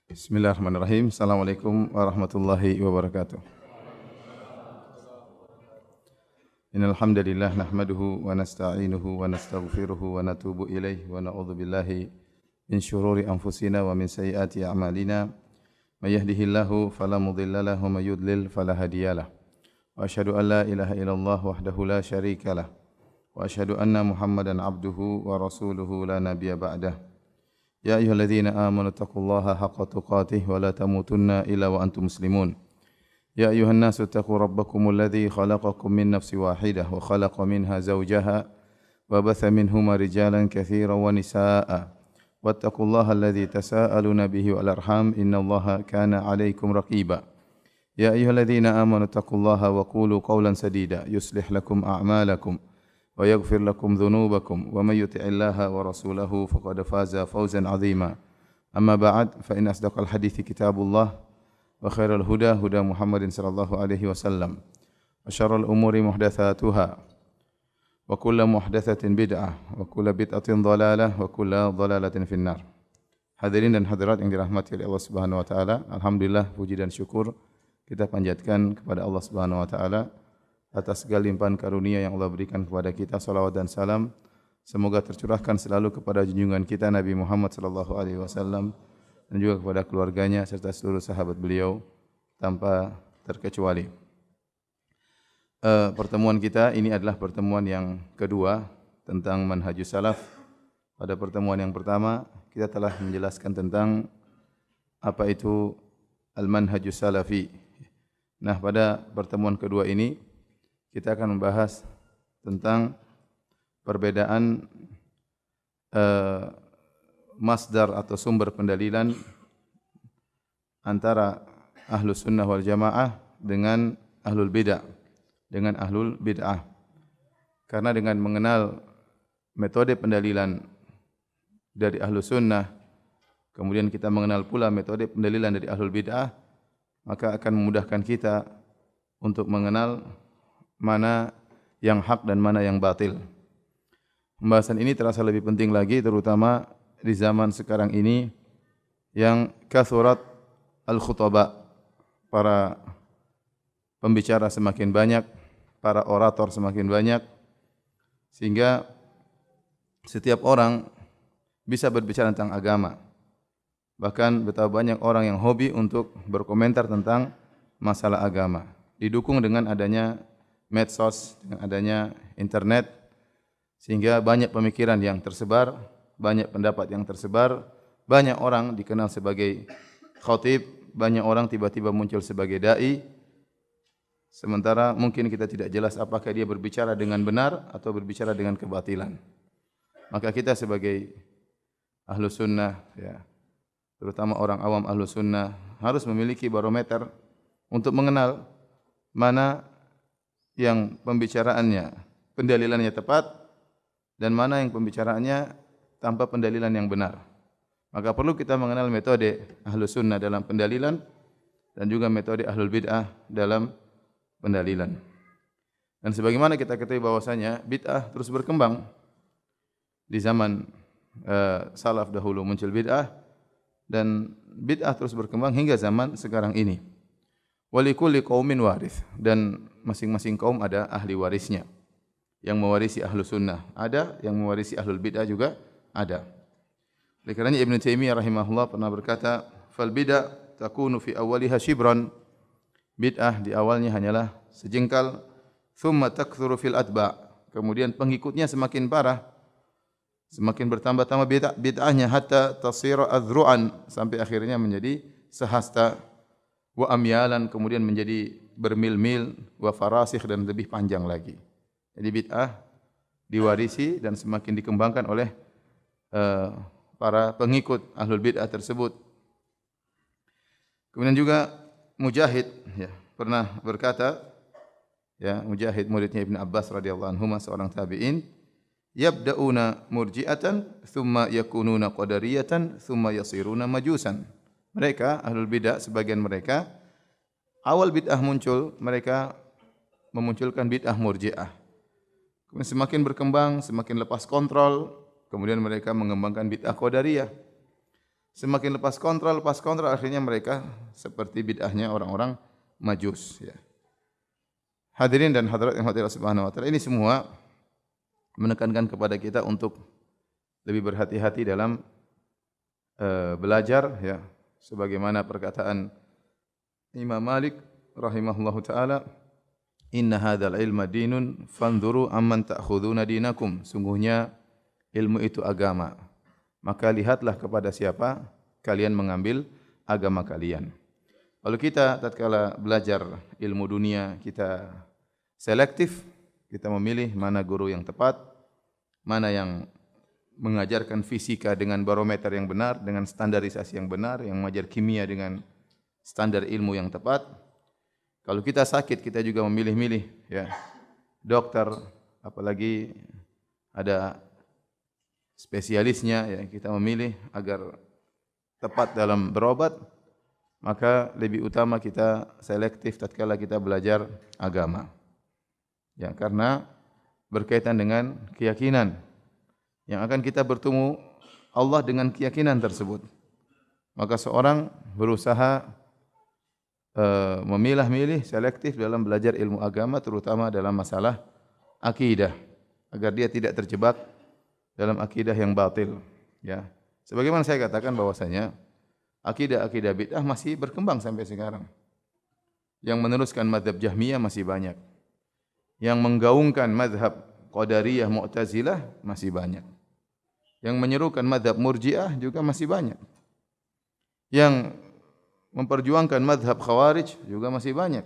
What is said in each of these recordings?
Bismillahirrahmanirrahim. Assalamualaikum warahmatullahi wabarakatuh. Innal hamdalillah nahmaduhu wa nasta'inuhu wa nastaghfiruhu wa natubu ilaihi wa na'udzu billahi min syururi anfusina wa min sayyiati a'malina. May yahdihillahu fala mudilla lahu wa may yudlil fala hadiyalah. Wa asyhadu an la ilaha illallah wahdahu la syarikalah. Wa asyhadu anna Muhammadan abduhu wa rasuluhu la nabiyya ba'dah. Ya ayyuhalladzina amanu taqullaha haqqa tuqatih wa la tamutunna illa wa antum muslimun. Ya ayyuhan nasu taqu rabbakumul ladzi khalaqakum min nafsin wahidah wa khalaqa minha zawjaha wa batha minhuma rijalan katsiran wa nisaa'a. Wattaqullaha alladzi tasaaluna bihi wal arham innallaha kana 'alaikum raqiba. Ya ayyuhalladzina amanu taqullaha wa qulu qawlan sadida yuslih lakum a'malakum wa yaghfir lakum dhunubakum wa may yuti'illaha wa rasulahu faqad faza fawzan 'azima. Amma ba'd fa in asdaqal hadithi kitabullah wa khairal huda huda Muhammadin sallallahu alaihi wasallam wa syarrul umuri muhdatsatuha wa kullu muhdatsatin bid'ah wa kullu bid'atin dhalalah wa kullu dhalalatin finnar. Hadirin dan hadirat yang dirahmati oleh Allah Subhanahu wa taala, alhamdulillah puji dan syukur kita panjatkan kepada Allah Subhanahu wa taala atas segala limpahan karunia yang Allah berikan kepada kita. Salawat dan salam semoga tercurahkan selalu kepada junjungan kita Nabi Muhammad sallallahu alaihi wasallam dan juga kepada keluarganya serta seluruh sahabat beliau tanpa terkecuali. Pertemuan kita ini adalah pertemuan yang kedua tentang manhajus salaf. Pada pertemuan yang pertama kita telah menjelaskan tentang apa itu al-manhajus salafi. Nah, pada pertemuan kedua ini kita akan membahas tentang perbedaan masdar atau sumber pendalilan antara Ahlus Sunnah wal Jamaah dengan Ahlul Bid'ah, dengan Ahlul Bid'ah. Karena dengan mengenal metode pendalilan dari Ahlus Sunnah, kemudian kita mengenal pula metode pendalilan dari Ahlul Bid'ah, maka akan memudahkan kita untuk mengenal mana yang hak dan mana yang batil. Pembahasan ini terasa lebih penting lagi terutama di zaman sekarang ini yang kathurat al-khutaba, para pembicara semakin banyak, para orator semakin banyak, sehingga setiap orang bisa berbicara tentang agama. Bahkan betapa banyak orang yang hobi untuk berkomentar tentang masalah agama. Didukung dengan adanya medsos, dengan adanya internet, sehingga banyak pemikiran yang tersebar, banyak pendapat yang tersebar, banyak orang dikenal sebagai khatib, banyak orang tiba-tiba muncul sebagai dai, sementara mungkin kita tidak jelas apakah dia berbicara dengan benar atau berbicara dengan kebatilan. Maka kita sebagai Ahlus Sunnah, ya, terutama orang awam Ahlus Sunnah, harus memiliki barometer untuk mengenal mana yang pembicaraannya, pendalilannya tepat dan mana yang pembicaraannya tanpa pendalilan yang benar. Maka perlu kita mengenal metode Ahlus Sunnah dalam pendalilan dan juga metode Ahlul Bid'ah dalam pendalilan. Dan sebagaimana kita ketahui bahwasanya bid'ah terus berkembang. Di zaman salaf dahulu muncul bid'ah dan bid'ah terus berkembang hingga zaman sekarang ini. Walikulli qaumin warith, dan masing-masing kaum ada ahli warisnya. Yang mewarisi Ahlus Sunnah ada, yang mewarisi Ahlul Bid'ah juga ada. Oleh karenanya Ibnu Taimiyah rahimahullah pernah berkata, "Fal bid'ah takunu fi awwaliha shibran." Bid'ah di awalnya hanyalah sejengkal, thumma takthuru fil atba'. Kemudian pengikutnya semakin parah, semakin bertambah-tambah bid'ahnya hatta tasira adhru'an, sampai akhirnya menjadi sehasta, wa amyalan, kemudian menjadi bermil-mil, wa farasikh, dan lebih panjang lagi. Jadi bid'ah diwarisi dan semakin dikembangkan oleh para pengikut Ahlul Bid'ah tersebut. Kemudian juga Mujahid, ya, pernah berkata, ya, Mujahid muridnya Ibn Abbas radhiyallahu anhu, seorang tabi'in, yabda'una murji'atan thumma yakununa qadariyatan thumma yasiruna majusan. Mereka Ahlul Bid'ah, sebagian mereka awal bid'ah muncul, mereka memunculkan bid'ah murji'ah. Kemudian semakin berkembang, semakin lepas kontrol, kemudian mereka mengembangkan bid'ah qadariyah. Semakin lepas kontrol, akhirnya mereka seperti bid'ahnya orang-orang Majus, ya. Hadirin dan hadirat yang hadirat subhanahu wa ta'ala, ini semua menekankan kepada kita untuk lebih berhati-hati dalam belajar, ya. Sebagaimana perkataan Imam Malik rahimahullahu taala, "Inna hadzal ilma dinun fanzuru amman ta'khuduna dinakum." Sungguhnya ilmu itu agama. Maka lihatlah kepada siapa kalian mengambil agama kalian. Kalau kita tatkala belajar ilmu dunia, kita selektif, kita memilih mana guru yang tepat, mana yang mengajarkan fisika dengan barometer yang benar, dengan standarisasi yang benar, yang mengajar kimia dengan standar ilmu yang tepat. Kalau kita sakit, kita juga memilih-milih, ya. Dokter, apalagi ada spesialisnya, ya, kita memilih agar tepat dalam berobat. Maka lebih utama kita selektif tatkala kita belajar agama, ya, karena berkaitan dengan keyakinan yang akan kita bertemu Allah dengan keyakinan tersebut. Maka seorang berusaha memilah-milih, selektif dalam belajar ilmu agama, terutama dalam masalah akidah, agar dia tidak terjebak dalam akidah yang batil, ya. Sebagaimana saya katakan bahwasanya akidah-akidah bid'ah masih berkembang sampai sekarang. Yang meneruskan mazhab Jahmiyah masih banyak. Yang menggaungkan mazhab Qadariyah, Mu'tazilah masih banyak. Yang menyerukan mazhab Murji'ah juga masih banyak. Yang memperjuangkan mazhab Khawarij juga masih banyak.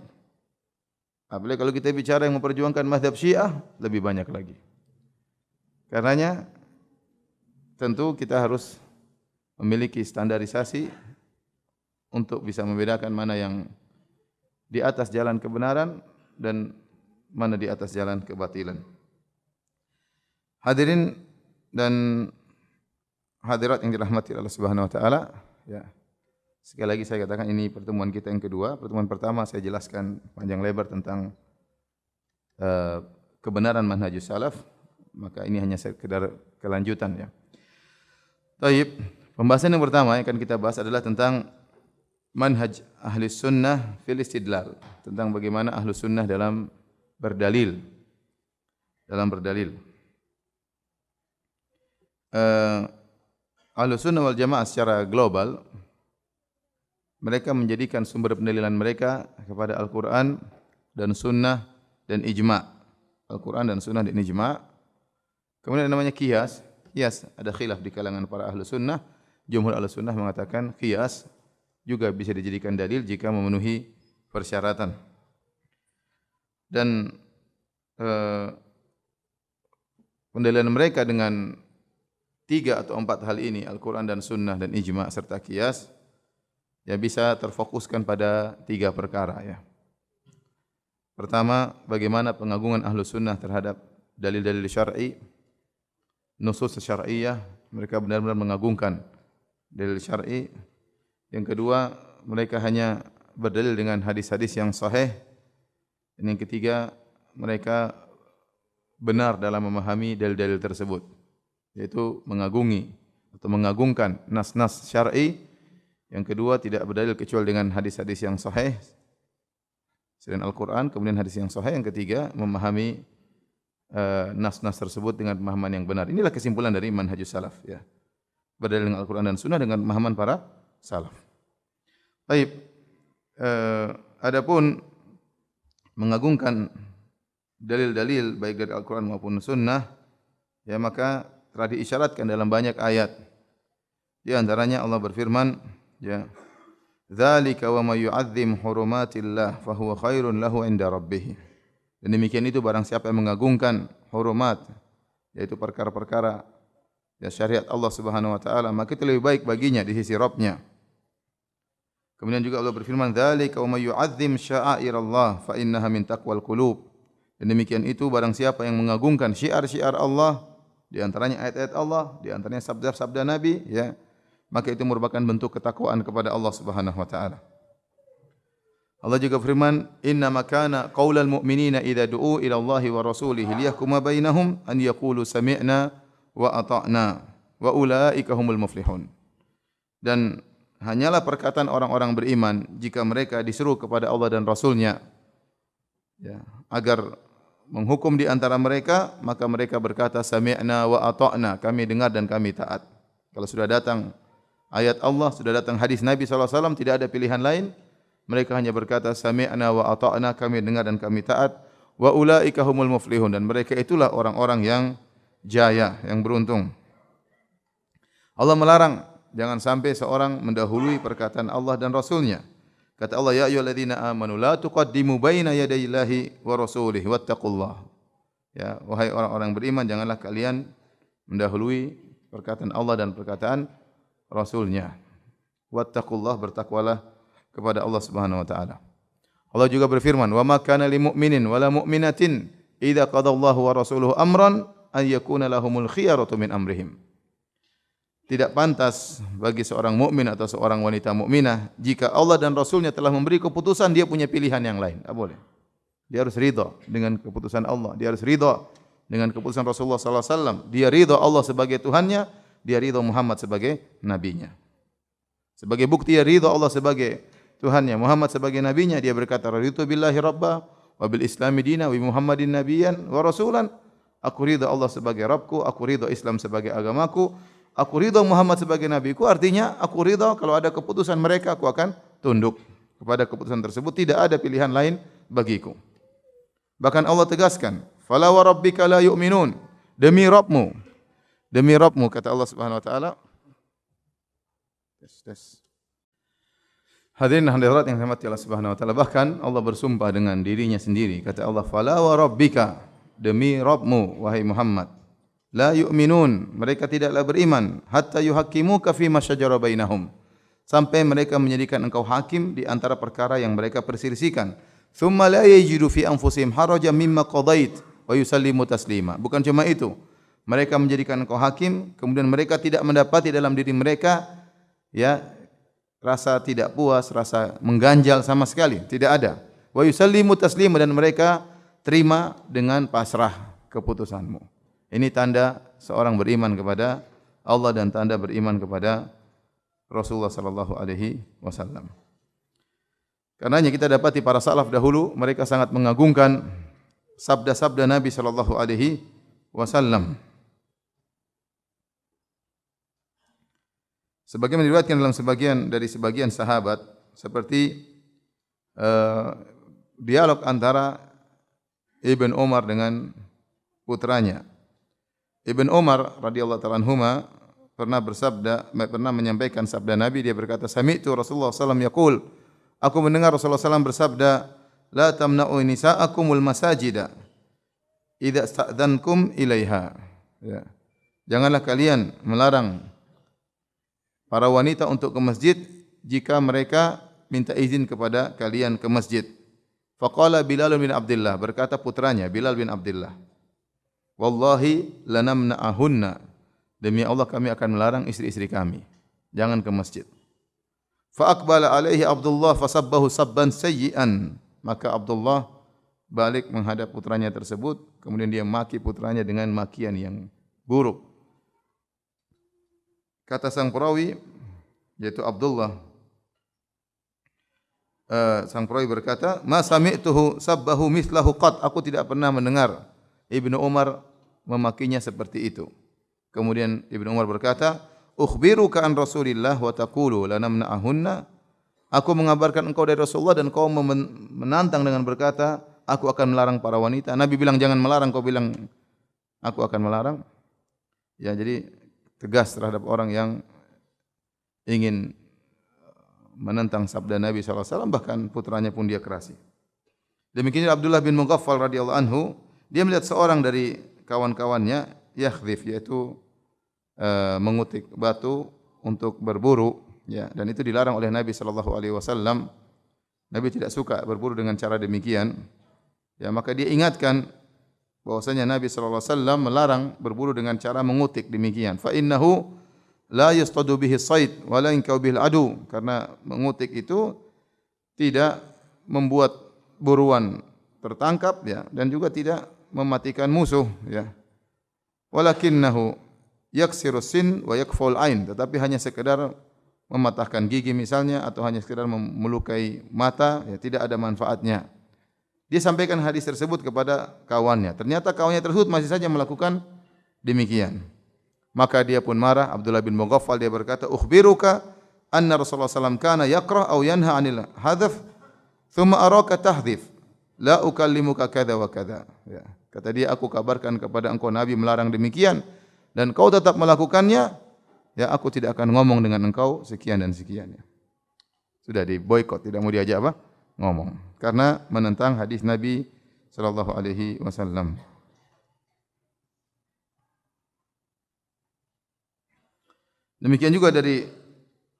Apalagi kalau kita bicara yang memperjuangkan mazhab Syiah, lebih banyak lagi. Karenanya tentu kita harus memiliki standarisasi untuk bisa membedakan mana yang di atas jalan kebenaran dan mana di atas jalan kebatilan. Hadirin dan hadirat yang dirahmati Allah Subhanahu wa taala, ya. Sekali lagi saya katakan ini pertemuan kita yang kedua. Pertemuan pertama saya jelaskan panjang lebar tentang kebenaran manhajus salaf, maka ini hanya sekedar kelanjutan, ya. Baik, pembahasan yang pertama yang akan kita bahas adalah tentang manhaj ahli sunnah fil istidlal, tentang bagaimana ahli sunnah dalam berdalil. Ahli sunnah wal jamaah secara global, mereka menjadikan sumber pendalilan mereka kepada Al-Quran dan Sunnah dan Ijma'. Al-Quran dan Sunnah dan Ijma'. Kemudian namanya qiyas. Qiyas ada khilaf di kalangan para ahli sunnah. Jumhur ahli sunnah mengatakan qiyas juga bisa dijadikan dalil jika memenuhi persyaratan. Dan pendalilan mereka dengan 3 atau 4 hal ini, Al-Quran dan Sunnah dan Ijma' serta qiyas, ya, bisa terfokuskan pada 3 perkara, ya. Pertama, bagaimana pengagungan ahlu sunnah terhadap dalil-dalil syar'i, nusus syar'iyah, mereka benar-benar mengagungkan dalil syar'i. Yang kedua, mereka hanya berdalil dengan hadis-hadis yang sahih. Dan yang ketiga, mereka benar dalam memahami dalil-dalil tersebut, yaitu mengagungi atau mengagungkan nas-nas syar'i. Yang kedua, tidak berdalil kecuali dengan hadis-hadis yang sahih selain Al-Quran, kemudian hadis yang sahih. Yang ketiga, memahami nas-nas tersebut dengan pemahaman yang benar. Inilah kesimpulan dari manhajus salaf, ya. Berdalil dengan Al-Quran dan Sunnah dengan pemahaman para salaf. Baik, adapun mengagungkan dalil-dalil baik dari Al-Quran maupun Sunnah, ya, maka telah diisyaratkan dalam banyak ayat. Di antaranya Allah berfirman, ya, dzalika wa may yu'azzim hurumatillah fa huwa khairun lahu 'inda rabbih. Dan demikian itu barang siapa yang mengagungkan hurumat, yaitu perkara-perkara, ya, syariat Allah Subhanahu wa taala, maka itu lebih baik baginya di sisi Rabb-nya. Kemudian juga Allah berfirman, dzalika wa may yu'azzim sya'airallah fa innaha min taqwal qulub. Dan demikian itu barang siapa yang mengagungkan syiar-syiar Allah, di antaranya ayat-ayat Allah, di antaranya sabda-sabda Nabi, ya, maka itu merupakan bentuk ketakwaan kepada Allah Subhanahu wa taala. Allah juga firman, "Innama kana qaulal mu'minina idza du'u ila Allahi wa rasulih liyahkuma bainahum an yaqulu sami'na wa ata'na wa ulaika humul muflihun." dan hanyalah perkataan orang-orang beriman jika mereka disuruh kepada Allah dan Rasul-Nya, ya, agar menghukum di antara mereka, maka mereka berkata sami'na wa ata'na, kami dengar dan kami taat. Kalau sudah datang ayat Allah, sudah datang hadis Nabi SAW, tidak ada pilihan lain, mereka hanya berkata sami'na wa ata'na, kami dengar dan kami taat. Wa ulaika humul muflihun, dan mereka itulah orang-orang yang jaya, yang beruntung. Allah melarang jangan sampai seorang mendahului perkataan Allah dan Rasul-Nya. Kata Allah, ya ayyuhalladzina amanu la tuqaddimu baina yadayillahi wa rasulihi wattaqullah. Ya, wahai orang-orang beriman, janganlah kalian mendahului perkataan Allah dan perkataan Rasul-Nya. Wattaqullah, bertakwalah kepada Allah Subhanahu wa taala. Allah juga berfirman, "Wa ma kana lil mu'minin wala mu'minatin idza qadallahu wa rasuluhu amran ay yakuna lahumul khiyaratu min amrihim." Tidak pantas bagi seorang mukmin atau seorang wanita mukminah jika Allah dan Rasul-Nya telah memberi keputusan, dia punya pilihan yang lain. Tak boleh. Dia harus ridha dengan keputusan Allah. Dia harus ridha dengan keputusan Rasulullah sallallahu alaihi wasallam. Dia ridha Allah sebagai Tuhannya, dia ridha Muhammad sebagai nabinya. Sebagai bukti dia ridha Allah sebagai Tuhannya, Muhammad sebagai nabinya, dia berkata, "Raditu billahi rabba wa bil islami dina wa Muhammadin nabiyyan wa rasulan." Aku ridha Allah sebagai Rabbku, aku ridha Islam sebagai agamaku, aku ridha Muhammad sebagai nabiku. Artinya aku ridha kalau ada keputusan mereka, aku akan tunduk kepada keputusan tersebut, tidak ada pilihan lain bagiku. Bahkan Allah tegaskan, "Fala wa rabbika la yu'minun." Demi Rabbmu, kata Allah Subhanahu wa taala. Hadirin hadirat yang dirahmati Allah Subhanahu wa taala, bahkan Allah bersumpah dengan dirinya sendiri. Kata Allah, "Fala wa rabbika," demi Rabbmu wahai Muhammad, "la yu'minun," mereka tidaklah beriman, "hatta yuhaqqimuka fi ma syajara bainahum," sampai mereka menjadikan engkau hakim di antara perkara yang mereka perselisihkan. "Tsumma la yajidu fi anfusihim harajan mimma qadait wa yusallimu taslima." Bukan cuma itu, mereka menjadikan engkau hakim, kemudian mereka tidak mendapati dalam diri mereka rasa tidak puas, rasa mengganjal sama sekali, tidak ada. Wa yusallimu taslima, dan mereka terima dengan pasrah keputusanmu. Ini tanda seorang beriman kepada Allah dan tanda beriman kepada Rasulullah sallallahu alaihi wasallam. Karenanya kita dapati para salaf dahulu mereka sangat mengagungkan sabda-sabda Nabi sallallahu alaihi wasallam. Sebagaimana diriwayatkan dalam sebagian sahabat, seperti dialog antara Ibn Umar dengan putranya. Ibn Umar radhiyallahu ta'ala anhuma pernah menyampaikan sabda Nabi. Dia berkata, "Sami'tu Rasulullah sallallahu alaihi wasallam yaqul," aku mendengar Rasulullah sallallahu bersabda, "La tamna'u nisa'akumul masajida idza sta'dzankum ilaiha." Ya. Janganlah kalian melarang para wanita untuk ke masjid jika mereka minta izin kepada kalian ke masjid. Faqala Bilal bin Abdullah, berkata putranya Bilal bin Abdullah, "Wallahi lanamna'ahunna," demi Allah kami akan melarang istri-istri kami jangan ke masjid. Fa aqbala alaihi Abdullah fasabbahu sabban sayyi'an, maka Abdullah balik menghadap putranya tersebut, kemudian dia maki putranya dengan makian yang buruk. Kata sang perawi, yaitu Abdullah, sang perawi berkata, "Ma sami'tuhu sabbahu mislahu qat." Aku tidak pernah mendengar Ibnu Umar memakinya seperti itu. Kemudian Ibnu Umar berkata, "Ukhbiruka an Rasulillah wa taqulu lanamna'ahunna." Aku mengabarkan engkau dari Rasulullah dan kau menantang dengan berkata, "Aku akan melarang para wanita." Nabi bilang jangan melarang, kau bilang aku akan melarang. Ya, jadi tegas terhadap orang yang ingin menentang sabda Nabi SAW, bahkan putranya pun dia kerasi. Demikian Abdullah bin Mughaffal radhiyallahu anhu, dia melihat seorang dari kawan-kawannya yakhdhif, yaitu mengutik batu untuk berburu, ya, dan itu dilarang oleh Nabi SAW. Nabi tidak suka berburu dengan cara demikian. Ya, maka dia ingatkan bahwasanya Nabi SAW melarang berburu dengan cara mengutik demikian. Fa innahu la yastadu bihi sayd wa la yankau bil adu, karena mengutik itu tidak membuat buruan tertangkap, ya, dan juga tidak mematikan musuh, ya. Walakinnahu yaksiru sin wa yakful ain, tetapi hanya sekedar mematahkan gigi misalnya atau hanya sekedar melukai mata, ya tidak ada manfaatnya. Dia sampaikan hadis tersebut kepada kawannya. Ternyata kawannya tersebut masih saja melakukan demikian. Maka dia pun marah. Abdullah bin Mughaffal dia berkata, "Ukhbiruka anna Rasulullah SAW kana yakrah aw yanha 'anil hadaf, thumma araka tahdhif. La ukallimuka kadza wa kadza." Ya. Kata dia, aku kabarkan kepada engkau Nabi melarang demikian dan kau tetap melakukannya, ya aku tidak akan ngomong dengan engkau sekian dan sekian. Ya. Sudah diboikot, tidak mau diajak apa? Ngomong. Karena menentang hadis Nabi sallallahu alaihi wasallam. Demikian juga dari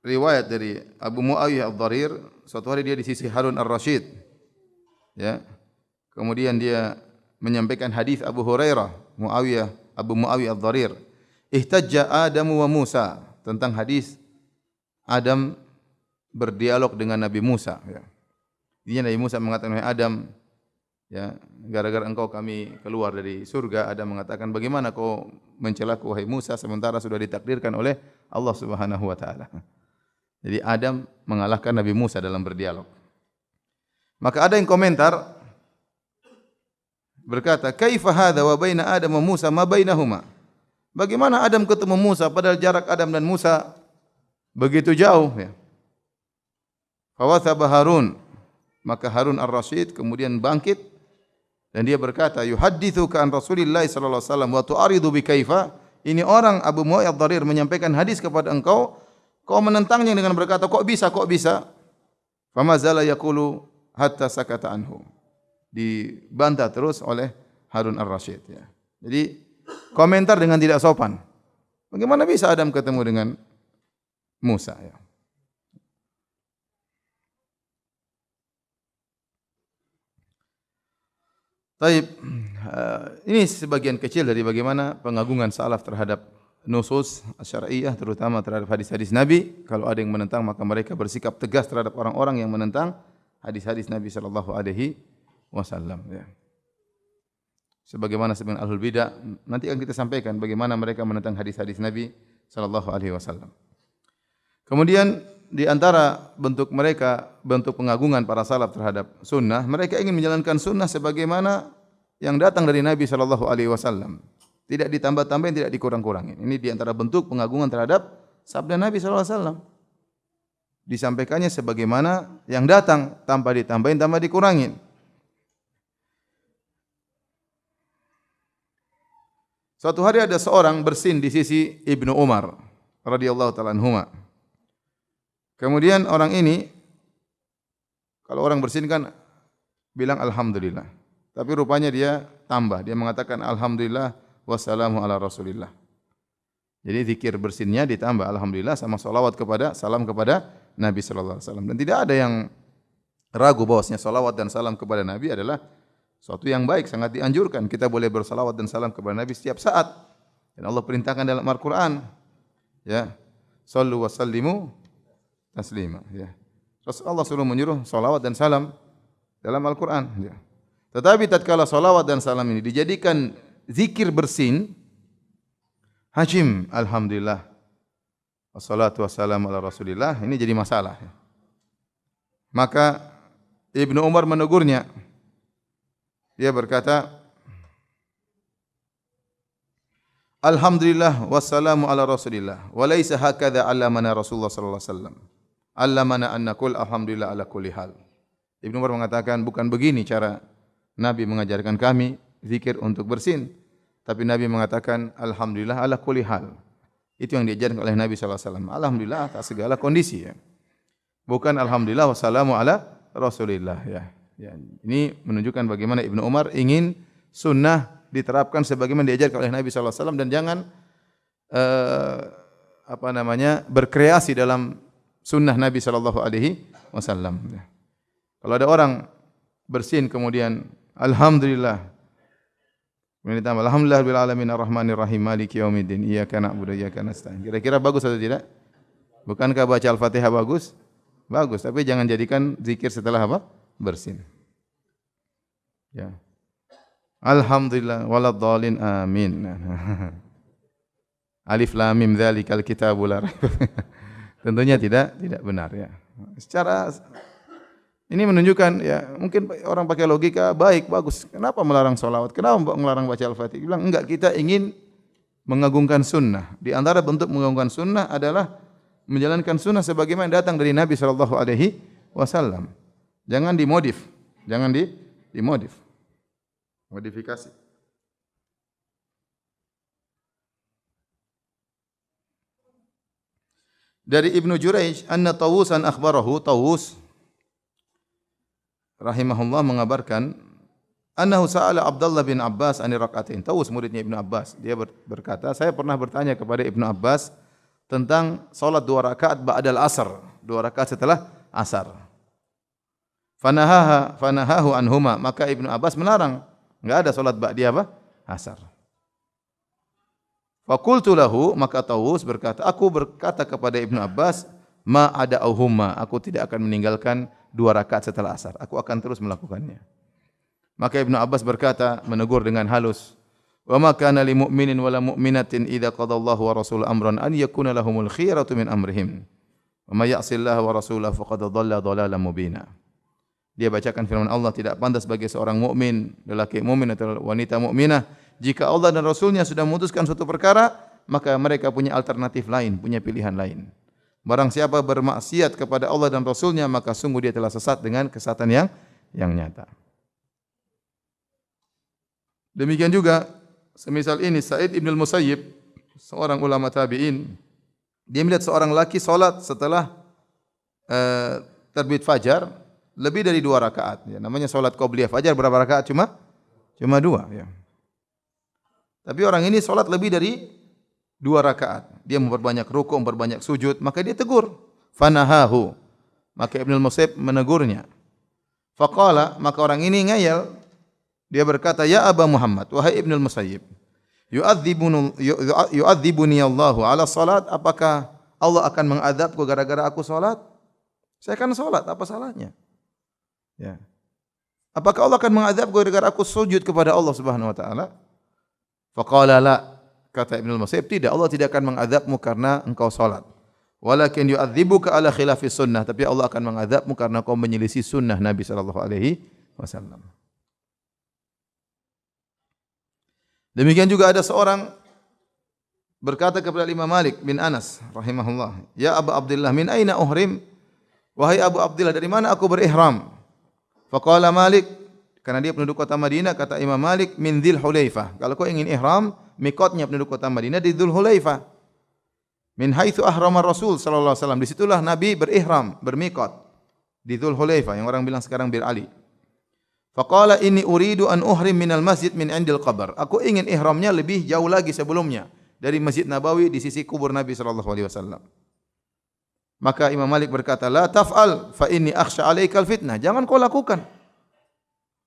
riwayat dari Abu Muawiyah Ad-Dharir, suatu hari dia di sisi Harun Ar-Rasyid. Ya. Kemudian dia menyampaikan hadis Abu Hurairah, Abu Muawiyah Ad-Dharir, ihtajja Adamu wa Musa, tentang hadis Adam berdialog dengan Nabi Musa, ya. Intinya Nabi Musa mengatakan, "Wahai Adam, ya, gara-gara engkau kami keluar dari surga." Adam mengatakan, "Bagaimana kau mencelaku wahai Musa sementara sudah ditakdirkan oleh Allah Subhanahu wa taala?" Jadi Adam mengalahkan Nabi Musa dalam berdialog. Maka ada yang komentar berkata, "Kaifa hadza wa baina Adam wa Musa ma bainahuma?" Bagaimana Adam ketemu Musa padahal jarak Adam dan Musa begitu jauh, ya. Fawathaba Harun, maka Harun Ar-Rasyid kemudian bangkit dan dia berkata, "Yuhadditsuka an Rasulillah sallallahu alaihi wasallam wa tu'aridu bi kaifa?" Ini orang Abu Muawiyah Ad-Dharir menyampaikan hadis kepada engkau, kau menentangnya dengan berkata, "Kok bisa? Kok bisa?" Fama zala yaqulu hatta sakata anhu. Dibantah terus oleh Harun Ar-Rasyid, ya. Jadi komentar dengan tidak sopan. Bagaimana bisa Adam ketemu dengan Musa, ya. Taib, ini sebagian kecil dari bagaimana pengagungan salaf terhadap nusus syar'iyyah, terutama terhadap hadis-hadis Nabi. Kalau ada yang menentang, maka mereka bersikap tegas terhadap orang-orang yang menentang hadis-hadis Nabi sallallahu alaihi wasallam, ya. Sebagaimana sebagian ahlul bidah, nanti akan kita sampaikan bagaimana mereka menentang hadis-hadis Nabi sallallahu alaihi wasallam. Kemudian di antara bentuk mereka, bentuk pengagungan para salaf terhadap sunnah, mereka ingin menjalankan sunnah sebagaimana yang datang dari Nabi sallallahu alaihi wasallam. Tidak ditambah-tambahin, tidak dikurang-kurangin. Ini di antara bentuk pengagungan terhadap sabda Nabi sallallahu alaihi wasallam. Disampaikannya sebagaimana yang datang, tanpa ditambahin, tanpa dikurangin. Suatu hari ada seorang bersin di sisi Ibnu Umar radhiyallahu taala anhuma. Kemudian orang ini, kalau orang bersin kan bilang alhamdulillah. Tapi rupanya dia tambah, dia mengatakan alhamdulillah wassalamu ala Rasulillah. Jadi zikir bersinnya ditambah alhamdulillah sama salawat kepada, salam kepada Nabi sallallahu alaihi wasallam. Dan tidak ada yang ragu bahwasanya salawat dan salam kepada Nabi adalah suatu yang baik, sangat dianjurkan. Kita boleh bersalawat dan salam kepada Nabi setiap saat. Dan Allah perintahkan dalam Al-Qur'an, ya, sallu wa sallimu taslima, ya. Allah suruh menyuruh salawat dan salam dalam Al-Qur'an, ya. Tetapi tatkala salawat dan salam ini dijadikan zikir bersin, hajim alhamdulillah wassalatu wassalamu ala Rasulillah, ini jadi masalah, ya. Maka Ibnu Umar menegurnya. Dia berkata, alhamdulillah wassalamu ala Rasulillah wa laisa hakadha 'allamana Rasulullah sallallahu alaihi wasallam. 'Allamana an naqul alhamdulillah ala kulli hal. Ibnu Umar mengatakan, bukan begini cara Nabi mengajarkan kami zikir untuk bersin, tapi Nabi mengatakan alhamdulillah ala kulli hal. Itu yang diajarkan oleh Nabi sallallahu alaihi wasallam. Alhamdulillah atas segala kondisi, ya. Bukan alhamdulillah wassalamu ala Rasulillah, ya. Ya, ini menunjukkan bagaimana Ibnu Umar ingin sunnah diterapkan sebagaimana diajarkan oleh Nabi sallallahu alaihi wasallam dan jangan berkreasi dalam sunnah Nabi sallallahu alaihi wasallam. Kalau ada orang bersin kemudian alhamdulillah, kemudian ditambah alhamdulillah rabbil alamin arrahmanir rahim maliki yaumiddin iyyaka na'budu wa iyyaka nasta'in. Kira-kira bagus atau tidak? Bukankah baca Al-Fatihah bagus? Bagus, tapi jangan jadikan zikir setelah apa? Bersin. Ya. Alhamdulillah waladhdallin amin. Alif lam mim dzalikal kitabul la raib. Tentunya tidak benar ya. Secara ini menunjukkan ya mungkin orang pakai logika baik bagus. Kenapa melarang salawat? Kenapa melarang baca Al-Fatihah? Bilang enggak, kita ingin mengagungkan sunnah. Di antara bentuk mengagungkan sunnah adalah menjalankan sunnah sebagaimana datang dari Nabi sallallahu alaihi wasallam. Jangan dimodif, dimodif. Modifikasi. Dari Ibnu Jurayj, anna Tawusan akhbarahu, Tawus rahimahullah mengabarkan, annahu sa'ala Abdullah bin Abbas ani rak'atain. Tawus muridnya Ibnu Abbas. Dia berkata, saya pernah bertanya kepada Ibnu Abbas tentang salat 2 rakaat ba'dal asar, 2 rakaat setelah asar. Fanahahu anhuma, maka Ibnu Abbas melarang, enggak ada salat ba'di apa? Asar. Faqultu lahu, maka Tawus berkata, aku berkata kepada Ibnu Abbas, ma ada auhuma, aku tidak akan meninggalkan 2 rakaat setelah asar. Aku akan terus melakukannya. Maka Ibnu Abbas berkata, menegur dengan halus, wa ma kana lil mu'minin wala mu'minatin idza qadallahu wa rasuluhu amran an yakuna lahumul khiyaratu min amrihim. Wa may ya'sillaha wa rasulahu faqad dhalla dhalalan mubina. Dia bacakan firman Allah, tidak pantas bagi seorang mukmin, lelaki mukmin atau wanita mukminah, jika Allah dan Rasulnya sudah memutuskan suatu perkara, maka mereka punya alternatif lain, punya pilihan lain. Barang siapa bermaksiat kepada Allah dan Rasulnya, maka sungguh dia telah sesat dengan kesesatan yang nyata. Demikian juga, semisal ini, Sa'id ibn al-Musayyib, seorang ulama tabi'in, dia melihat seorang laki salat setelah terbit fajar, lebih dari 2 rakaat. Ya, namanya salat qobliyah fajar, berapa rakaat? Cuma 2. Ya. Tapi orang ini salat lebih dari 2 rakaat. Dia memperbanyak rukuk, memperbanyak sujud, maka dia tegur. Fanahahu. Maka Ibnu al-Musayyib menegurnya. Faqala, maka orang ini ngayal. Dia berkata, ya Aba Muhammad, wahai Ibnu al-Musayyib, yu'adzibuni Allahu ala salat, apakah Allah akan mengadabku gara-gara aku salat? Saya kan salat, apa salahnya? Ya. Apakah Allah akan mengadabku gara-gara aku sujud kepada Allah Subhanahu wa taala? Faqala la, kata Ibnu al-Musayyib, tidak, Allah tidak akan mengadabmu karena engkau salat. Walakin yu'adzibuka ala khilafi sunnah, tapi Allah akan mengadabmu karena kau menyelisih sunnah Nabi sallallahu alaihi wasallam. Demikian juga ada seorang berkata kepada Imam Malik bin Anas rahimahullah, ya Abu Abdullah, min aina uhrim? Wahai Abu Abdullah, dari mana aku berihram? Faqala Malik, karena dia penduduk kota Madinah, kata Imam Malik, min Dzul Hulaifah. Kalau kau ingin ihram, mikotnya penduduk kota Madinah di Dzul Hulaifah. Min haitsu ahrama Rasul sallallahu alaihi wasallam. Disitulah Nabi berihram, bermikot di Dzul Hulaifah, yang orang bilang sekarang Bir Ali. Faqala inni uridu an uhrim minal masjid min indil qabr. Aku ingin ihramnya lebih jauh lagi sebelumnya, dari Masjid Nabawi di sisi kubur Nabi sallallahu alaihi wasallam. Maka Imam Malik berkata, la taf'al fa inni akhsha 'alaikal fitnah. Jangan kau lakukan.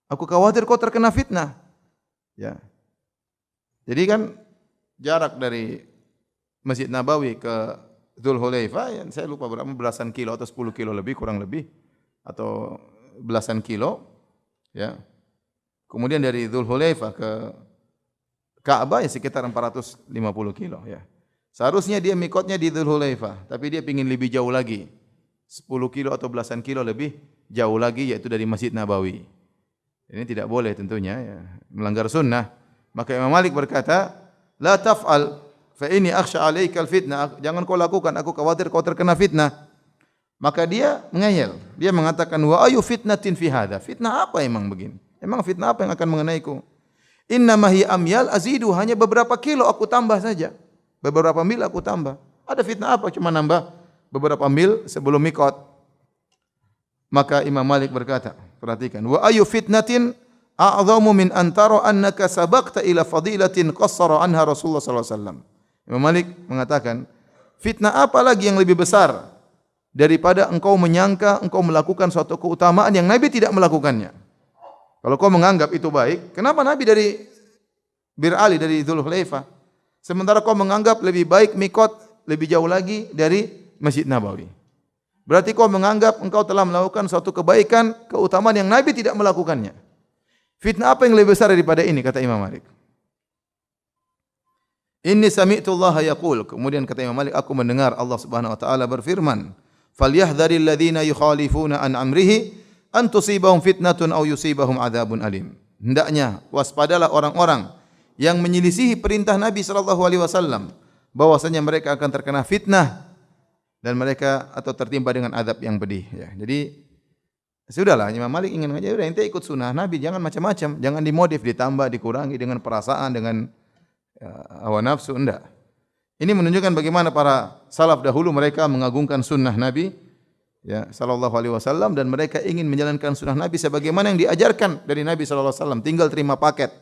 Aku khawatir kau terkena fitnah. Ya. Jadi kan jarak dari Masjid Nabawi ke Dzul Hulaifah, ya, saya lupa berapa, belasan kilo atau 10 kilo lebih, kurang lebih, atau belasan kilo. Ya. Kemudian dari Dzul Hulaifah ke Ka'bah ya sekitar 450 kilo. Ya. Seharusnya dia mikotnya di Dzul Hulaifah, tapi dia ingin lebih jauh lagi, 10 kilo atau belasan kilo lebih jauh lagi, yaitu dari Masjid Nabawi. Ini tidak boleh tentunya, ya, melanggar sunnah. Maka Imam Malik berkata, la taf'al fa inni akhsha 'alaikal fitnah. Jangan kau lakukan, aku khawatir kau terkena fitnah. Maka dia mengayal. Dia mengatakan, wa ayu fitnatin fi hadza? Fitnah apa emang begini? Emang fitnah apa yang akan mengenaiku? Inna ma hiya amyal azidu, hanya beberapa kilo aku tambah saja. Beberapa mil aku tambah. Ada fitnah apa? Cuma nambah beberapa mil sebelum mikot. Maka Imam Malik berkata, perhatikan, wa ayu fitnatin a'dhamu min antara annaka sabaqta ila fadilatin qassara anha Rasulullah sallallahu alaihi wasallam. Imam Malik mengatakan, fitnah apa lagi yang lebih besar daripada engkau menyangka engkau melakukan suatu keutamaan yang Nabi tidak melakukannya. Kalau kau menganggap itu baik, kenapa Nabi dari Bir Ali, dari Dzul Hulaifah? Sementara kau menganggap lebih baik mikot lebih jauh lagi dari Masjid Nabawi. Berarti kau menganggap engkau telah melakukan suatu kebaikan, keutamaan yang Nabi tidak melakukannya. Fitnah apa yang lebih besar daripada ini, kata Imam Malik? Inni sami'tu Allah yaqul. Kemudian kata Imam Malik, aku mendengar Allah Subhanahu wa taala berfirman, "Falyahdharil ladzina yukhalifuna an amrihi an tusibahum fitnatun aw yusibahum adzabun alim." Hendaknya waspadalah orang-orang yang menyelisihi perintah Nabi sallallahu alaihi wasallam, bahwasanya mereka akan terkena fitnah dan mereka atau tertimpa dengan azab yang pedih, ya. Jadi sudahlah, Imam Malik ingin ngajar, udah ente ikut sunnah Nabi, jangan macam-macam, jangan dimodif, ditambah, dikurangi dengan perasaan, dengan hawa nafsu, enggak. Ini menunjukkan bagaimana para salaf dahulu mereka mengagungkan sunnah Nabi, ya, sallallahu alaihi wasallam, dan mereka ingin menjalankan sunnah Nabi sebagaimana yang diajarkan dari Nabi sallallahu alaihi wasallam. Tinggal terima paket,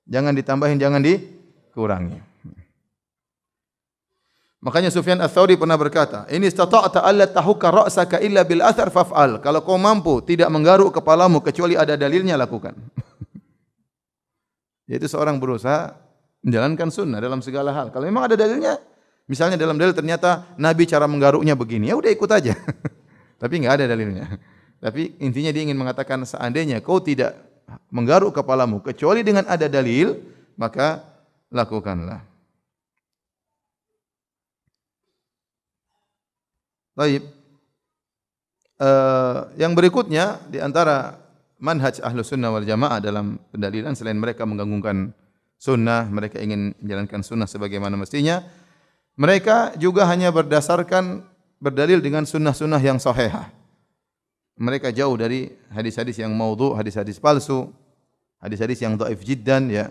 jangan ditambahin, jangan dikurangi. Makanya Sufyan Ats-Tsauri pernah berkata, "In istata'ta alla tahukka ra'saka illa bil athar faf'al." Kalau kau mampu tidak menggaruk kepalamu kecuali ada dalilnya, lakukan. Yaitu seorang berusaha menjalankan sunnah dalam segala hal. Kalau memang ada dalilnya, misalnya dalam dalil ternyata Nabi cara menggaruknya begini, ya udah ikut aja. Tapi enggak ada dalilnya. Tapi intinya dia ingin mengatakan, seandainya kau tidak menggaruk kepalamu kecuali dengan ada dalil, maka lakukanlah. Baik. Yang berikutnya di antara manhaj Ahlus Sunnah wal Jamaah dalam pendalilan, selain mereka menggabungkan sunnah, mereka ingin menjalankan sunnah sebagaimana mestinya, mereka juga hanya berdalil dengan sunnah-sunnah yang sahihah. Mereka jauh dari hadis-hadis yang maudhu', hadis-hadis palsu, hadis-hadis yang dhaif jiddan, ya.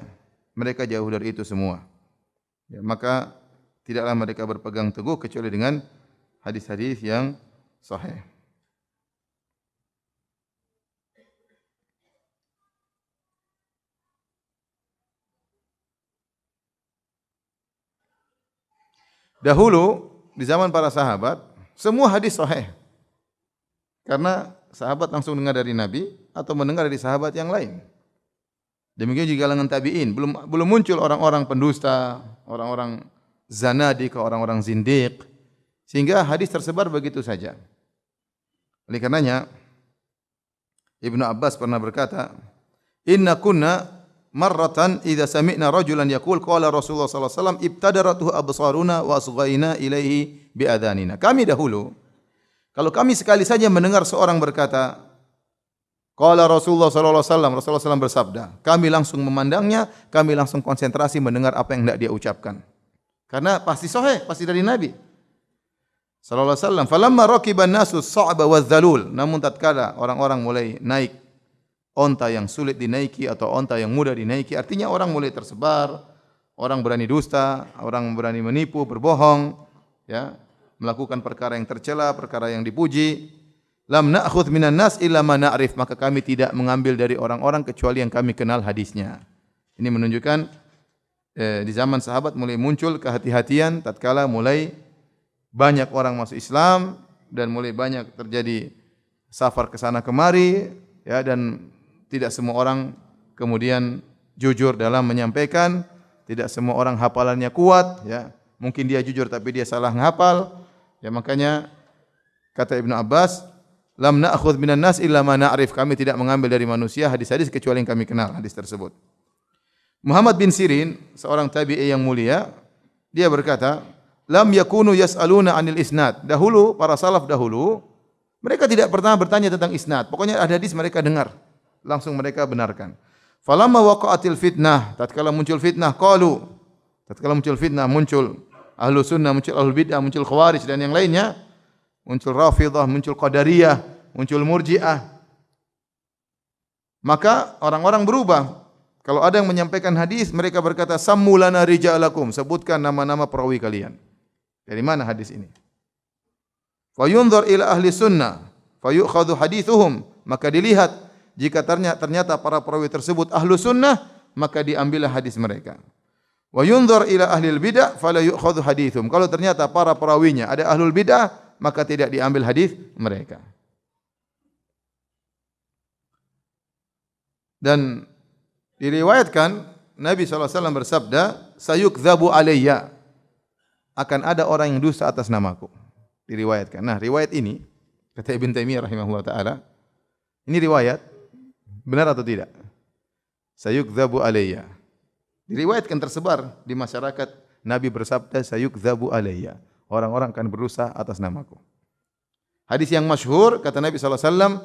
Mereka jauh dari itu semua. Ya, maka tidaklah mereka berpegang teguh kecuali dengan hadis-hadis yang sahih. Dahulu di zaman para sahabat, semua hadis sahih. Karena sahabat langsung dengar dari Nabi atau mendengar dari sahabat yang lain. Demikian juga kalangan tabi'in, belum muncul orang-orang pendusta, orang-orang zanadiq, orang-orang zindiq, sehingga hadis tersebar begitu saja. Oleh karenanya Ibnu Abbas pernah berkata, "Inna kunna marratan idza sami'na rajulan yaqul qala Rasulullah sallallahu alaihi wasallam ibtadaratuhu absaruna wa asghayna ilaihi bi adhanina." Kami dahulu, kalau kami sekali saja mendengar seorang berkata, qala Rasulullah sallallahu alaihi wasallam, Rasulullah SAW bersabda, kami langsung memandangnya, kami langsung konsentrasi mendengar apa yang hendak dia ucapkan. Karena pasti sahih, pasti dari Nabi sallallahu alaihi wasallam. Falamma raqiban nasu as-sa'ba wadh-dhalul, namun tatkala orang-orang mulai naik onta yang sulit dinaiki atau onta yang mudah dinaiki, artinya orang mulai tersebar, orang berani dusta, orang berani menipu, berbohong, ya, melakukan perkara yang tercela, perkara yang dipuji. Lam na'khudh minan nas illa ma na'rif, maka kami tidak mengambil dari orang-orang kecuali yang kami kenal hadisnya. Ini menunjukkan di zaman sahabat mulai muncul kehati-hatian tatkala mulai banyak orang masuk Islam dan mulai banyak terjadi safar ke sana kemari, ya, dan tidak semua orang kemudian jujur dalam menyampaikan, tidak semua orang hafalannya kuat, ya. Mungkin dia jujur tapi dia salah menghafal. Ya, makanya kata Ibnu Abbas, lam na'khudh minan nas illa ma na'rif, kami tidak mengambil dari manusia hadis-hadis kecuali yang kami kenal hadis tersebut. Muhammad bin Sirin, seorang tabi'i yang mulia, dia berkata, lam yakunu yas'aluna 'anil isnad. Dahulu para salaf dahulu mereka tidak pernah bertanya tentang isnad. Pokoknya ada hadis mereka dengar, langsung mereka benarkan. Falamma waqa'atil fitnah, tatkala muncul fitnah, qalu, tatkala muncul fitnah, muncul ahlu sunnah, muncul ahlul bid'ah, muncul khawarij dan yang lainnya, muncul Rafidhah, muncul Qadariyah, muncul Murji'ah. Maka orang-orang berubah. Kalau ada yang menyampaikan hadis, mereka berkata, sammu lana rijalakum, sebutkan nama-nama perawi kalian. Dari mana hadis ini? Fa yunzar ila ahli sunnah, fa yu'khadhu hadithuhum, maka dilihat jika ternyata para perawi tersebut ahlu sunnah, maka diambillah hadis mereka. Wa yunzar ila ahli bidah, fala yu'khadhu hadithum. Kalau ternyata para perawinya ada ahlul bidah, maka tidak diambil hadis mereka. Dan diriwayatkan Nabi SAW bersabda, sayukdzabu alayya, akan ada orang yang dusta atas namaku. Diriwayatkan. Nah, riwayat ini kata Ibn Taimiyah rahimahullah taala, ini riwayat benar atau tidak? Sayukdzabu alayya. Diriwayatkan tersebar di masyarakat Nabi bersabda, sayukdzabu alayya. Orang-orang akan berusaha atas namaku. Hadis yang masyhur kata Nabi SAW,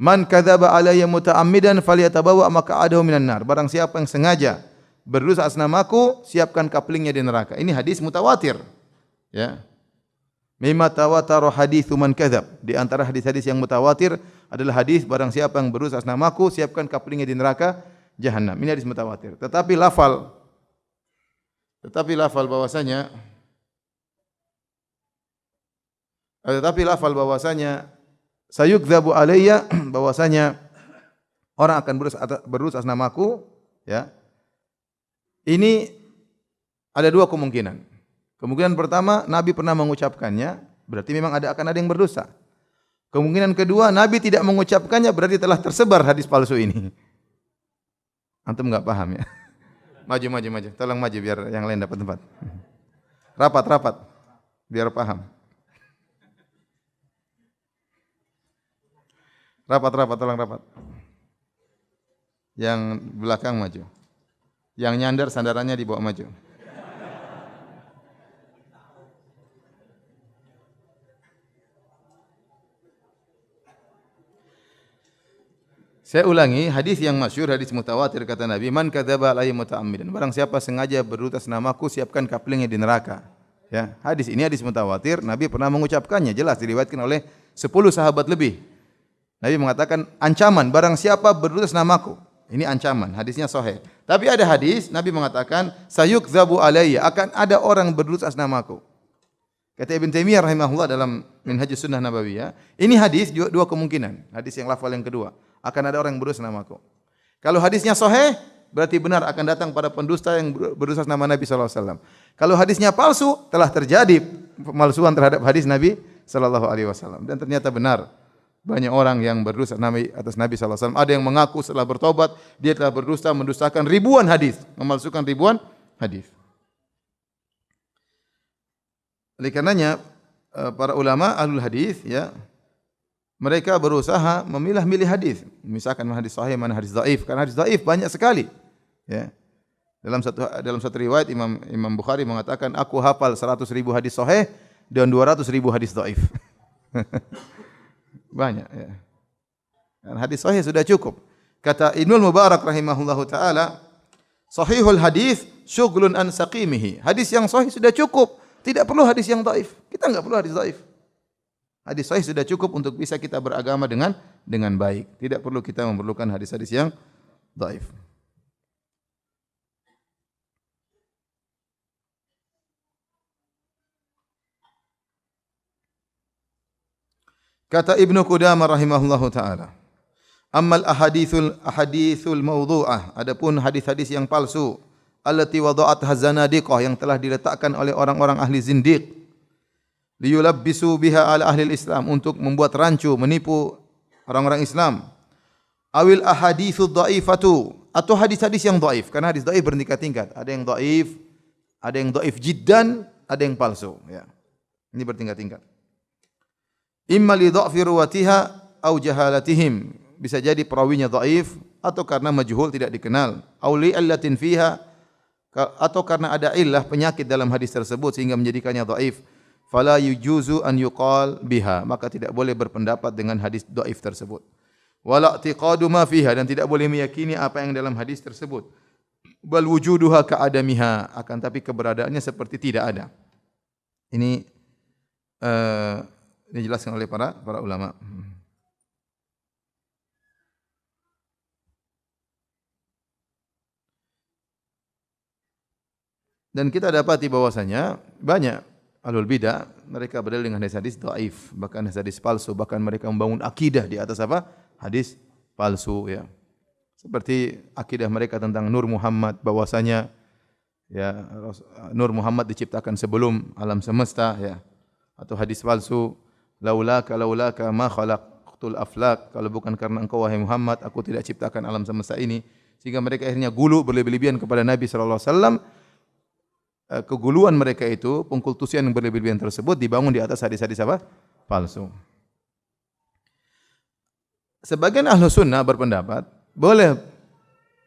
man kadzaba alayya muta'ammidan falyatabawa maq'adahu minan nar. Barang siapa yang sengaja berdusta atas namaku, siapkan kaplingnya di neraka. Ini hadis mutawatir. Ya. Mimma tawatara haditsu man kadzab. Di antara hadis-hadis yang mutawatir adalah hadis barang siapa yang berdusta atas namaku, siapkan kaplingnya di neraka jahanam. Ini hadis mutawatir. Tetapi lafal bahwasanya sayukdzabu alayya, bahwasanya orang akan berdusta atas namaku, ya. Ini ada dua kemungkinan. Kemungkinan pertama, Nabi pernah mengucapkannya, berarti memang akan ada yang berdosa. Kemungkinan kedua, Nabi tidak mengucapkannya, berarti telah tersebar hadis palsu ini. Antum enggak paham ya? Maju. Tolong maju biar yang lain dapat tempat. Rapat. Biar paham. Rapat, tolong rapat. Yang belakang maju. Yang nyandar sandarannya dibawa maju. Saya ulangi, hadis yang masyhur, hadis mutawatir kata Nabi, man kadzaba alayya muta'ammidan. Barang siapa sengaja berdusta atas namaku, siapkan kaplingnya di neraka. Ya, hadis ini hadis mutawatir, Nabi pernah mengucapkannya, jelas diriwayatkan oleh 10 sahabat lebih. Nabi mengatakan ancaman barang siapa berdusta atas namaku. Ini ancaman, hadisnya sahih. Tapi ada hadis Nabi mengatakan sayukdzabu alayya, akan ada orang berdusta atas namaku. Kata Ibn Taimiyah rahimahullah dalam Minhajus Sunnah Nabawiyah, ini hadis dua kemungkinan. Hadis yang lafal yang kedua, akan ada orang yang berdusta namaku. Kalau hadisnya sahih, berarti benar akan datang para pendusta yang berdusta nama Nabi sallallahu alaihi wasallam. Kalau hadisnya palsu, telah terjadi pemalsuan terhadap hadis Nabi sallallahu alaihi wasallam dan ternyata benar. Banyak orang yang berdusta atas Nabi sallallahu alaihi wasallam. Ada yang mengaku setelah bertobat dia telah berdusta, mendustakan ribuan hadis, memalsukan ribuan hadis. Oleh karenanya para ulama ahlul hadis, ya, mereka berusaha memilah-milih hadis. Misalkan mana hadis sahih, mana hadis dhaif. Karena hadis dhaif banyak sekali. Ya. Dalam satu riwayat Imam Bukhari mengatakan, aku hafal 100.000 hadis sahih dan 200.000 hadis dhaif. Banyak, ya. Dan hadis sahih sudah cukup. Kata Ibnul Mubarak rahimahullahu taala, sahihul hadis syughlun an saqimihi. Hadis yang sahih sudah cukup, tidak perlu hadis yang dhaif. Kita enggak perlu hadis dhaif. Hadis sahih sudah cukup untuk bisa kita beragama dengan baik. Tidak perlu kita memerlukan hadis-hadis yang dhaif. Kata Ibnu Qudamah rahimahullahu taala, ammal ahadithul mawdu'ah, adapun hadis-hadis yang palsu, allati wada'atha zanadiqah, yang telah diletakkan oleh orang-orang ahli zindiq, liyulabbisu biha ala ahli Islam, untuk membuat rancu, menipu orang-orang Islam. Awil ahaditsu dhaifatu, atau hadis-hadis yang dhaif, karena hadis dhaif bertingkat-tingkat. Ada yang dhaif jiddan, ada yang palsu, ya. Ini bertingkat-tingkat. Imma li dha'fi ruwatiha au jahalatihim, bisa jadi perawinya dhaif atau karena majhul tidak dikenal, au li allatin fiha, atau karena ada illah penyakit dalam hadis tersebut sehingga menjadikannya dhaif. Fala yujuzu an yuqal biha, maka tidak boleh berpendapat dengan hadis dhaif tersebut. Wala i'tiqadu ma fiha, dan tidak boleh meyakini apa yang dalam hadis tersebut. Bal wujuduha ka'adamiha, akan tapi keberadaannya seperti tidak ada. Ini dijelaskan oleh para ulama. Dan kita dapati bahwasanya banyak ahlul bidah, mereka berdalil dengan hadis-hadis dhaif, bahkan hadis palsu, bahkan mereka membangun akidah di atas apa? Hadis palsu, ya. Seperti akidah mereka tentang Nur Muhammad, bahwasanya ya Nur Muhammad diciptakan sebelum alam semesta, ya. Atau hadis palsu, laulaka ma khalaqtul aflak, kalau bukan karena engkau wahai Muhammad aku tidak ciptakan alam semesta ini. Sehingga mereka akhirnya gulu berlebih-lebihan kepada Nabi sallallahu alaihi wasallam. Keguluan mereka itu, pengkultusian yang berlebih-lebihan tersebut dibangun di atas hadis-hadis apa? Palsu. Sebagian ahlu sunnah berpendapat boleh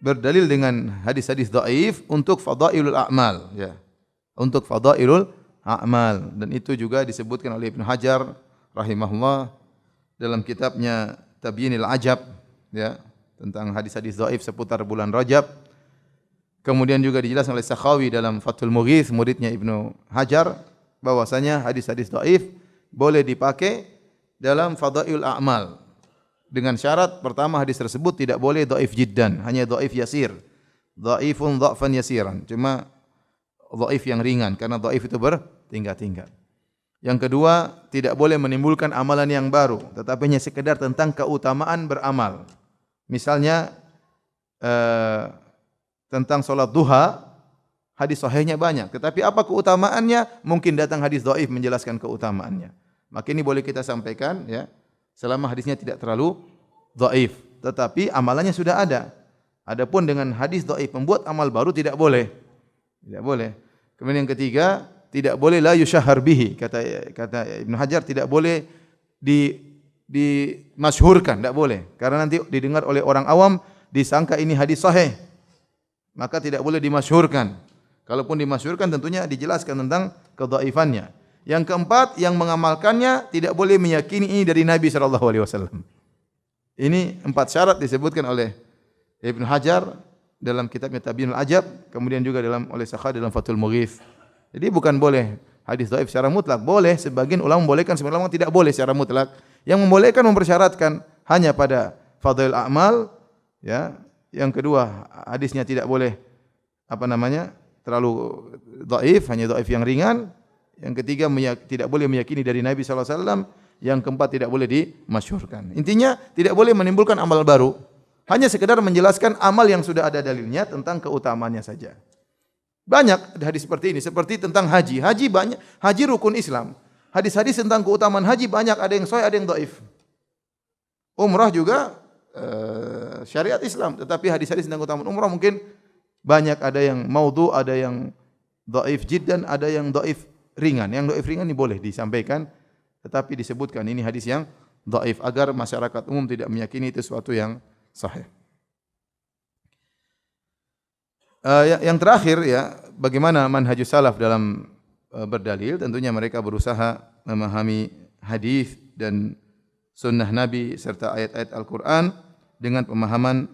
berdalil dengan hadis-hadis dhaif untuk fadailul a'mal, ya. untuk fadailul a'mal, dan itu juga disebutkan oleh Ibnu Hajar rahimahullah dalam kitabnya Tabyinil Ajab, ya, tentang hadis-hadis dhaif seputar bulan Rajab. Kemudian juga dijelaskan oleh Sakhawi dalam Fathul Mughith, muridnya Ibnu Hajar, bahwasanya hadis-hadis dhaif boleh dipakai dalam fadailul a'mal dengan syarat pertama hadis tersebut tidak boleh dhaif jiddan, hanya dhaif yasir. Dhaifun dha'fan yasiran, cuma dhaif yang ringan karena dhaif itu bertingkat-tingkat. Yang kedua, tidak boleh menimbulkan amalan yang baru, tetapi hanya sekedar tentang keutamaan beramal. Misalnya tentang salat duha, hadis sahihnya banyak, tetapi apa keutamaannya? Mungkin datang hadis dhaif menjelaskan keutamaannya. Maka ini boleh kita sampaikan, ya, selama hadisnya tidak terlalu dhaif, tetapi amalannya sudah ada. Adapun dengan hadis dhaif membuat amal baru tidak boleh. Tidak boleh. Kemudian yang ketiga, tidak boleh la yusyahhar bihi, kata Ibnu Hajar, tidak boleh dimasyhurkan, tidak boleh. Karena nanti didengar oleh orang awam disangka ini hadis sahih. Maka tidak boleh dimasyhurkan. Kalaupun dimasyhurkan tentunya dijelaskan tentang kedhaifannya. Yang keempat, yang mengamalkannya tidak boleh meyakini ini dari Nabi sallallahu alaihi wasallam. Ini 4 syarat disebutkan oleh Ibnu Hajar dalam kitabnya Tabyinul Ajab, kemudian juga oleh Sakhawi dalam Fathul Mughith. Jadi bukan boleh hadis dhaif secara mutlak, boleh sebagian ulama membolehkan, sebagian ulama tidak boleh secara mutlak. Yang membolehkan mempersyaratkan hanya pada fadail a'mal, ya. Yang kedua, hadisnya tidak boleh terlalu dhaif, hanya dhaif yang ringan. Yang ketiga, tidak boleh meyakini dari Nabi sallallahu alaihi wasallam. Yang keempat, tidak boleh dimasyhurkan. Intinya tidak boleh menimbulkan amal baru. Hanya sekedar menjelaskan amal yang sudah ada dalilnya tentang keutamaannya saja. Banyak hadis seperti ini, seperti tentang haji. Haji banyak, haji rukun Islam. Hadis-hadis tentang keutamaan haji banyak, ada yang sahih, ada yang dhaif. Umrah juga syariat Islam, tetapi hadis-hadis tentang keutamaan umrah mungkin banyak, ada yang maudhu, ada yang dhaif jiddan, ada yang dhaif ringan. Yang dhaif ringan ini boleh disampaikan, tetapi disebutkan ini hadis yang dhaif agar masyarakat umum tidak meyakini itu sesuatu yang sahih. Yang terakhir, ya, bagaimana manhajus salaf dalam berdalil? Tentunya mereka berusaha memahami hadis dan sunnah Nabi serta ayat-ayat Al-Quran dengan pemahaman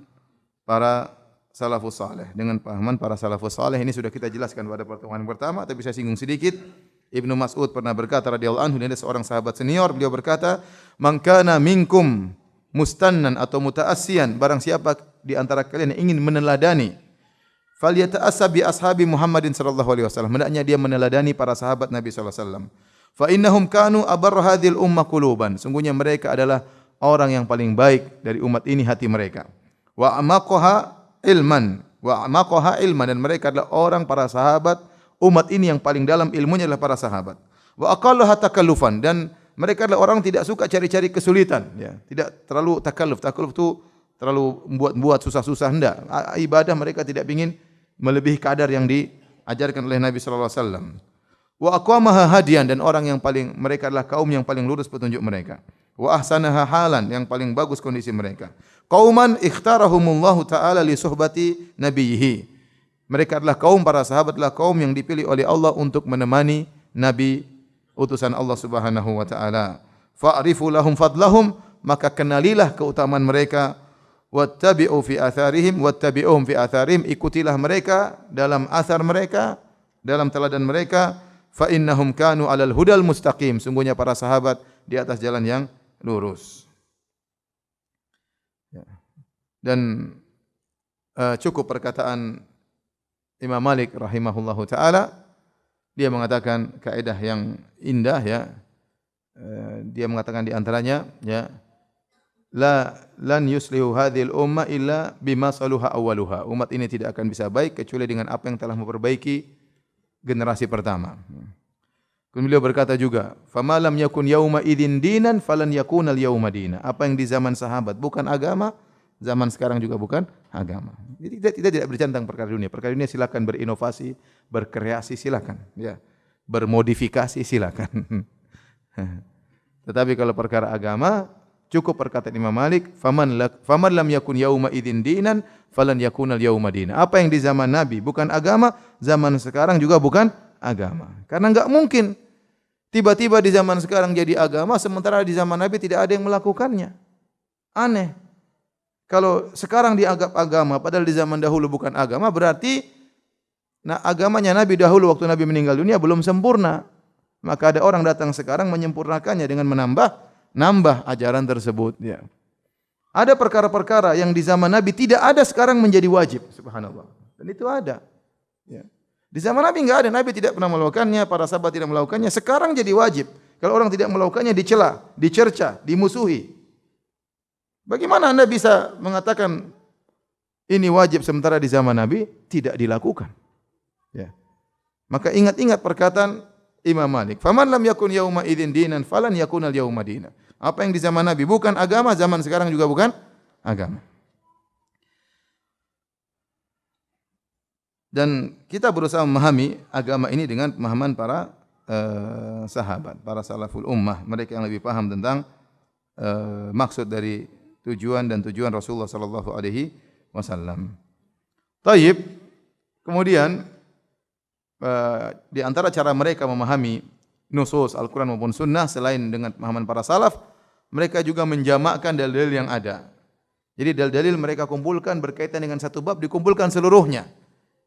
para salafus saleh. Dengan pemahaman para salafus saleh ini sudah kita jelaskan pada pertemuan pertama, tapi saya singgung sedikit. Ibnu Mas'ud pernah berkata radhiyallahu anhu, ini seorang sahabat senior, beliau berkata, "Man kana minkum mustannan atau muta'assiyan, barang siapa di antara kalian yang ingin meneladani, falyata'assa bi ashabi Muhammadin sallallahu alaihi wasallam, hendaknya dia meneladani para sahabat Nabi sallallahu alaihi wasallam. Fa innahum kanu abarra hadhil ummah quluban, sungguhnya mereka adalah orang yang paling baik dari umat ini hati mereka. Wa amaqaha ilman, dan mereka adalah orang para sahabat umat ini yang paling dalam ilmunya adalah para sahabat. Wa aqallaha takallufan, dan mereka adalah orang tidak suka cari-cari kesulitan, ya, tidak terlalu takalluf. Takalluf itu terlalu buat susah-susah, hendak. Ibadah mereka tidak ingin melebihi kadar yang diajarkan oleh Nabi sallallahu alaihi wasallam. Wa aqwamaha hadiyan, dan orang yang paling, mereka adalah kaum yang paling lurus petunjuk mereka. Wa ahsanaha halan, yang paling bagus kondisi mereka. Qauman ikhtarahumullahu taala li suhbati nabiyhi. Mereka adalah kaum, para sahabat adalah kaum yang dipilih oleh Allah untuk menemani Nabi utusan Allah Subhanahu wa taala. Fa'rifu lahum fadlahum, maka kenalilah keutamaan mereka. Wattabi'u fi atharihim, wattabi'uhum fi atharihim, ikutilah mereka dalam athar mereka, dalam teladan mereka. Fa innahum kanu 'alal hudal mustaqim, sungguhnya para sahabat di atas jalan yang lurus. Ya. Dan cukup perkataan Imam Malik rahimahullahu taala, dia mengatakan kaidah yang indah, ya. Dia mengatakan di antaranya, ya, lan yuslihu hadhil umma illa bima saluha awwaluha. Umat ini tidak akan bisa baik kecuali dengan apa yang telah memperbaiki generasi pertama. Kemudian beliau berkata juga, "Fama lam yakun yauma idzin dinan falan yakunal yauma dina." Apa yang di zaman sahabat bukan agama, zaman sekarang juga bukan agama. Jadi kita tidak berbicara tentang perkara dunia. Perkara dunia silakan berinovasi, berkreasi silakan, ya. Bermodifikasi silakan. Tetapi kalau perkara agama, cukup perkataan Imam Malik, faman lam yakun yauma idzin dinan falan yakunal yauma dina. Apa yang di zaman Nabi bukan agama, zaman sekarang juga bukan agama. Karena enggak mungkin tiba-tiba di zaman sekarang jadi agama, sementara di zaman Nabi tidak ada yang melakukannya. Aneh. Kalau sekarang dianggap agama, padahal di zaman dahulu bukan agama, berarti agamanya Nabi dahulu waktu Nabi meninggal dunia belum sempurna. Maka ada orang datang sekarang menyempurnakannya dengan nambah ajaran tersebut. Ya. Ada perkara-perkara yang di zaman Nabi tidak ada sekarang menjadi wajib. Subhanallah. Dan itu ada. Ya. Di zaman Nabi enggak ada, Nabi tidak pernah melakukannya, para sahabat tidak melakukannya, sekarang jadi wajib. Kalau orang tidak melakukannya dicela, dicerca, dimusuhi. Bagaimana Anda bisa mengatakan ini wajib sementara di zaman Nabi tidak dilakukan? Ya. Maka ingat-ingat perkataan Imam Malik, "Faman lam yakun yauma idzin dinan falan yakun al yauma dinan." Apa yang di zaman Nabi bukan agama, zaman sekarang juga bukan agama. Dan kita berusaha memahami agama ini dengan pemahaman para sahabat, para salaful ummah, mereka yang lebih paham tentang maksud dari tujuan Rasulullah sallallahu alaihi wasallam. Taib. Kemudian di antara cara mereka memahami nusus Al-Qur'an maupun sunnah selain dengan pemahaman para salaf, mereka juga menjamakkan dalil-dalil yang ada. Jadi dalil-dalil mereka kumpulkan berkaitan dengan satu bab dikumpulkan seluruhnya.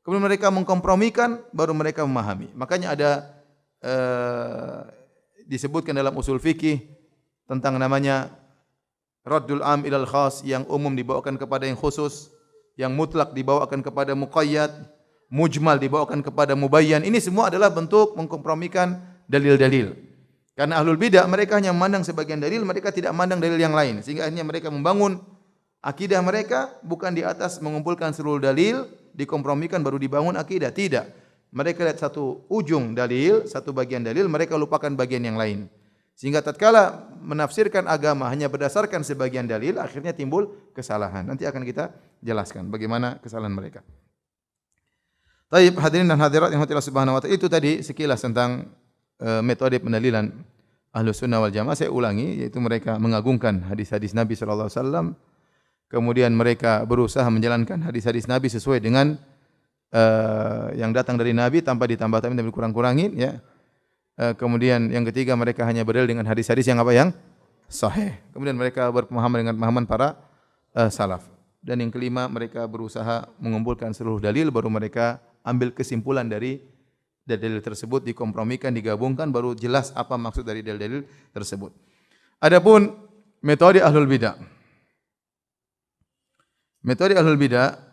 Kemudian mereka mengkompromikan baru mereka memahami. Makanya ada disebutkan dalam usul fikih tentang namanya Raddul am ilal khas, yang umum dibawakan kepada yang khusus, yang mutlak dibawakan kepada muqayyad, mujmal dibawakan kepada mubayyan. Ini semua adalah bentuk mengkompromikan dalil-dalil. Karena ahlul bidah mereka hanya memandang sebagian dalil, mereka tidak memandang dalil yang lain. Sehingga akhirnya mereka membangun akidah mereka bukan di atas mengumpulkan seluruh dalil, dikompromikan baru dibangun akidah. Tidak. Mereka lihat satu ujung dalil, satu bagian dalil, mereka lupakan bagian yang lain. Sehingga tatkala menafsirkan agama hanya berdasarkan sebagian dalil, akhirnya timbul kesalahan. Nanti akan kita jelaskan bagaimana kesalahan mereka. Taib, hadirin dan hadirat yang Allah Subhanahu wa taala, itu tadi sekilas tentang metode pendalilan Ahlus Sunnah wal Jamaah. Saya ulangi, yaitu mereka mengagungkan hadis-hadis Nabi sallallahu alaihi wasallam. Kemudian mereka berusaha menjalankan hadis-hadis Nabi sesuai dengan yang datang dari Nabi tanpa ditambah-tambahin dan dikurang-kurangin, ya. Kemudian yang ketiga, mereka hanya berdalil dengan hadis-hadis yang apa? Yang sahih. Kemudian mereka berpemahaman dengan pemahaman para salaf. Dan yang kelima, mereka berusaha mengumpulkan seluruh dalil, baru mereka ambil kesimpulan dari dalil tersebut, dikompromikan, digabungkan, baru jelas apa maksud dari dalil tersebut. Adapun metode ahlul bidah. Metode ahlul bidah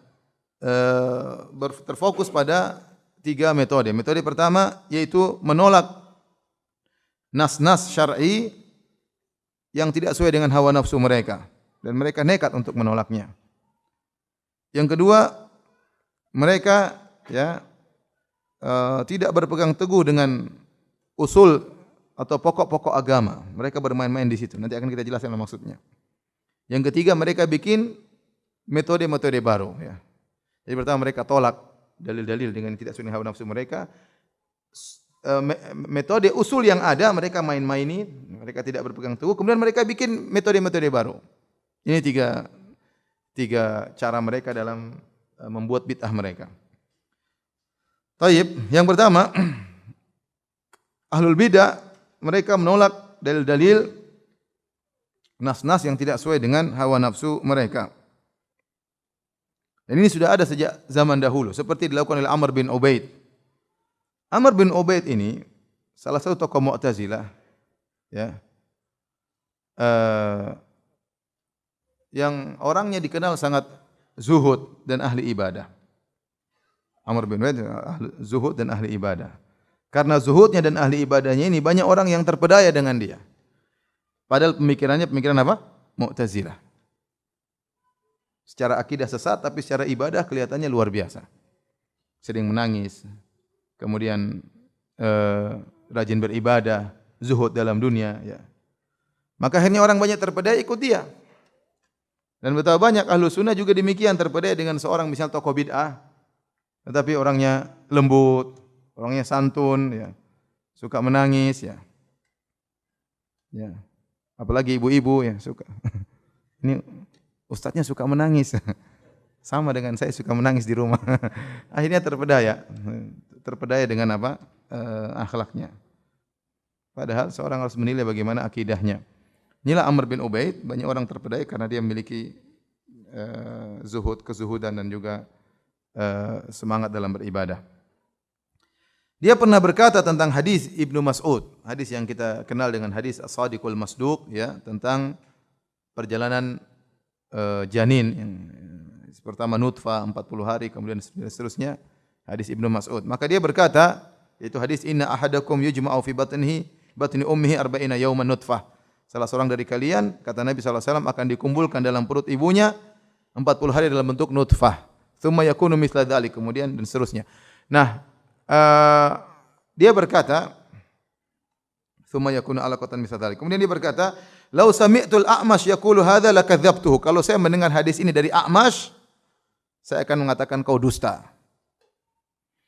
terfokus pada 3 metode. Metode pertama yaitu menolak nas-nas syar'i yang tidak sesuai dengan hawa nafsu mereka, dan mereka nekat untuk menolaknya. Yang kedua, mereka tidak berpegang teguh dengan usul atau pokok-pokok agama. Mereka bermain-main di situ. Nanti akan kita jelaskan maksudnya. Yang ketiga, mereka bikin metode-metode baru. Ya. Jadi pertama, mereka tolak dalil-dalil dengan tidak sesuai dengan hawa nafsu mereka. Metode usul yang ada mereka main-maini, mereka tidak berpegang teguh. Kemudian mereka bikin metode-metode baru. Ini tiga cara mereka dalam membuat bid'ah mereka. Taib, yang pertama, ahlul bidah mereka menolak dalil-dalil nas-nas yang tidak sesuai dengan hawa nafsu mereka. Dan ini sudah ada sejak zaman dahulu, seperti dilakukan oleh Amr bin Ubaid. Amr bin Ubaid ini salah satu tokoh Mu'tazilah, ya, yang orangnya dikenal sangat zuhud dan ahli ibadah. Amr bin Ubaid zuhud dan ahli ibadah. Karena zuhudnya dan ahli ibadahnya ini, banyak orang yang terpedaya dengan dia. Padahal pemikirannya pemikiran apa? Mu'tazilah. Secara akidah sesat, tapi secara ibadah kelihatannya luar biasa. Sering menangis, kemudian rajin beribadah, zuhud dalam dunia. Ya. Maka akhirnya orang banyak terpedaya ikut dia. Dan betapa banyak ahlu sunnah juga demikian, terpedaya dengan seorang misal tokoh bid'ah, tetapi orangnya lembut, orangnya santun, ya, suka menangis, ya. Ya. Apalagi ibu-ibu ya suka. Ini ustadznya suka menangis. Sama dengan saya suka menangis di rumah. Akhirnya terpedaya dengan apa? akhlaknya. Padahal seorang harus menilai bagaimana akidahnya. Inilah Amr bin Ubaid, banyak orang terpedaya karena dia memiliki kezuhudan dan juga semangat dalam beribadah. Dia pernah berkata tentang hadis Ibnu Mas'ud, hadis yang kita kenal dengan hadis As-Sadiqul Masduq, ya, tentang perjalanan janin yang pertama nutfah 40 hari kemudian seterusnya, hadis Ibnu Mas'ud. Maka dia berkata, yaitu hadis inna ahadakum yujma'u fi batni ummihi arba'ina yawman nutfah. Salah seorang dari kalian, kata Nabi sallallahu alaihi wasallam, akan dikumpulkan dalam perut ibunya 40 hari dalam bentuk nutfah. Tsumma yakunu mithla dzalik, kemudian dan seterusnya. Nah, dia berkata, "Tsumma yakunu 'alaqatan mithla dzalik." Kemudian dia berkata, "Lau sami'tul A'mash yaqulu hadza lakadzabtuhu." Kalau saya mendengar hadis ini dari A'mash, saya akan mengatakan kau dusta.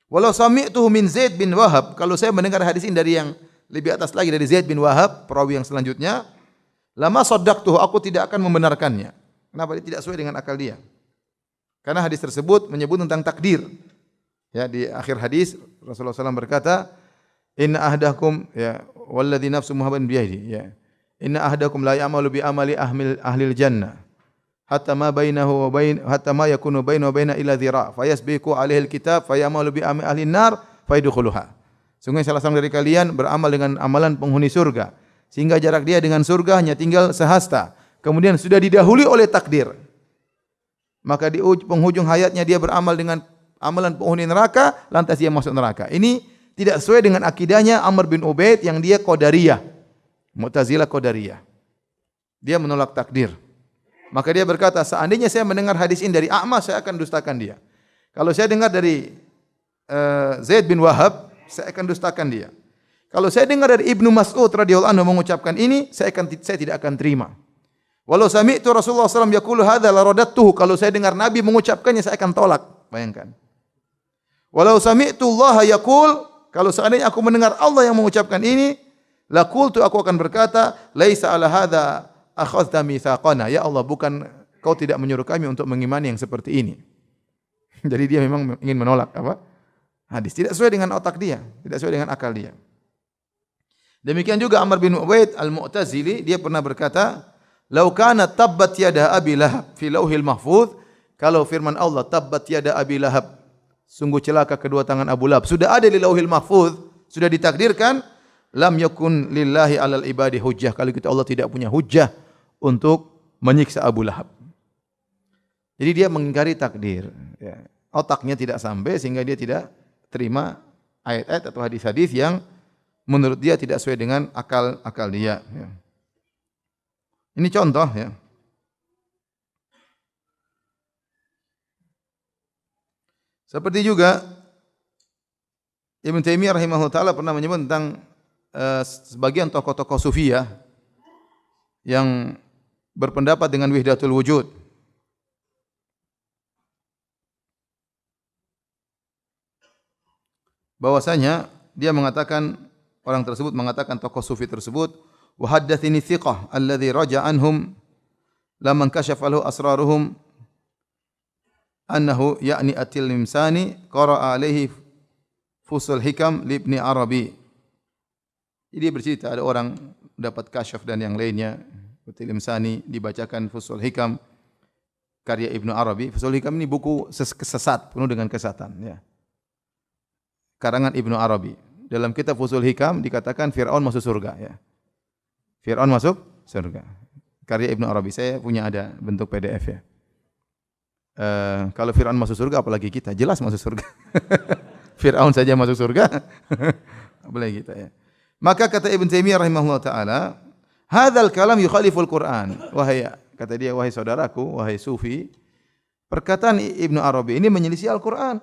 Walau sami'tuhu min Zaid bin Wahab, kalau saya mendengar hadis ini dari yang lebih atas lagi dari Zaid bin Wahab, perawi yang selanjutnya, lama saddaqtuhu, aku tidak akan membenarkannya. Kenapa? Dia tidak sesuai dengan akal dia. Karena hadis tersebut menyebut tentang takdir. Ya, di akhir hadis Rasulullah SAW berkata, "Inna ahdakum ya walladzi nafsu Muhammadin biyadihi." Ya. "Inna ahdakum la ya'malu bi amali ahlil jannah hatta ma yakunu bainahu wa baina illa dhira' fayasbiqu alaihi alkitab fayamalu bi amali ahlin nar fayadkhuluha." Sungguh salah seorang dari kalian beramal dengan amalan penghuni surga sehingga jarak dia dengan surga hanya tinggal sehasta. Kemudian sudah didahului oleh takdir. Maka di penghujung hayatnya dia beramal dengan amalan penghuni neraka, lantas dia masuk neraka. Ini tidak sesuai dengan akidahnya Amr bin Ubaid yang dia Qadariyah. Mu'tazilah Qadariyah. Dia menolak takdir. Maka dia berkata, seandainya saya mendengar hadis ini dari A'mash, saya akan dustakan dia. Kalau saya dengar dari Zaid bin Wahab, saya akan dustakan dia. Kalau saya dengar dari Ibnu Mas'ud radhiyallahu anhu mengucapkan ini, saya tidak akan terima. Walau sami'tu Rasulullah SAW yaqulu hadza la radattuhu, kalau saya dengar Nabi mengucapkannya, saya akan tolak. Bayangkan. Walau sami'tu Allah yaqul, kalau seandainya aku mendengar Allah yang mengucapkan ini, laqultu, aku akan berkata, laisa ala hadza akhadta mitsaqana. Ya Allah, bukan kau tidak menyuruh kami untuk mengimani yang seperti ini. Jadi dia memang ingin menolak apa? Hadis. Tidak sesuai dengan otak dia, tidak sesuai dengan akal dia. Demikian juga Amr bin Ubaid al-Mu'tazili, dia pernah berkata, "Lau kana tabbat yada Abi Lahab fi lauhil mahfuz." Kalau firman Allah, tabbat yada Abi Lahab, sungguh celaka kedua tangan Abu Lahab, sudah ada di lauhil mahfuz, sudah ditakdirkan, lam yakun lillahi alal ibadi hujjah. Kalau kita Allah tidak punya hujjah untuk menyiksa Abu Lahab. Jadi dia mengingkari takdir. Ya. Otaknya tidak sampai sehingga dia tidak terima ayat-ayat atau hadis-hadis yang menurut dia tidak sesuai dengan akal dia. Ya. Ini contoh ya. Seperti juga Ibnu Taimiyah rahimahullah taala pernah menyebut tentang sebagian tokoh-tokoh sufiyah yang berpendapat dengan wahdatul wujud. Bahwasanya dia mengatakan, orang tersebut mengatakan, tokoh sufi tersebut, wa haddatsini thiqah alladhi raja anhum lamman kashafa lahu asraruhum annahu ya'ni at-Tilmisani qara'a alaihi Fusul Hikam li Ibni Arabi. Jadi bercerita ada orang dapat kasyaf dan yang lainnya, At-Tilmisani dibacakan Fusul Hikam karya Ibnu Arabi. Fusul Hikam ini buku sesat, penuh dengan kesesatan ya. Karangan Ibnu Arabi. Dalam kitab Fusul Hikam dikatakan Fir'aun masuk surga ya. Fir'aun masuk surga. Karya Ibnu Arabi. Saya punya ada bentuk PDF ya. Kalau Fir'aun masuk surga apalagi kita, jelas masuk surga. Fir'aun saja masuk surga. Apalagi kita ya. Maka kata Ibn Taimiyah rahimahullah taala, hadzal kalam yukhaliful Qur'an. Wahai, kata dia, wahai saudaraku, wahai sufi, perkataan Ibnu Arabi ini menyelisih Al-Qur'an.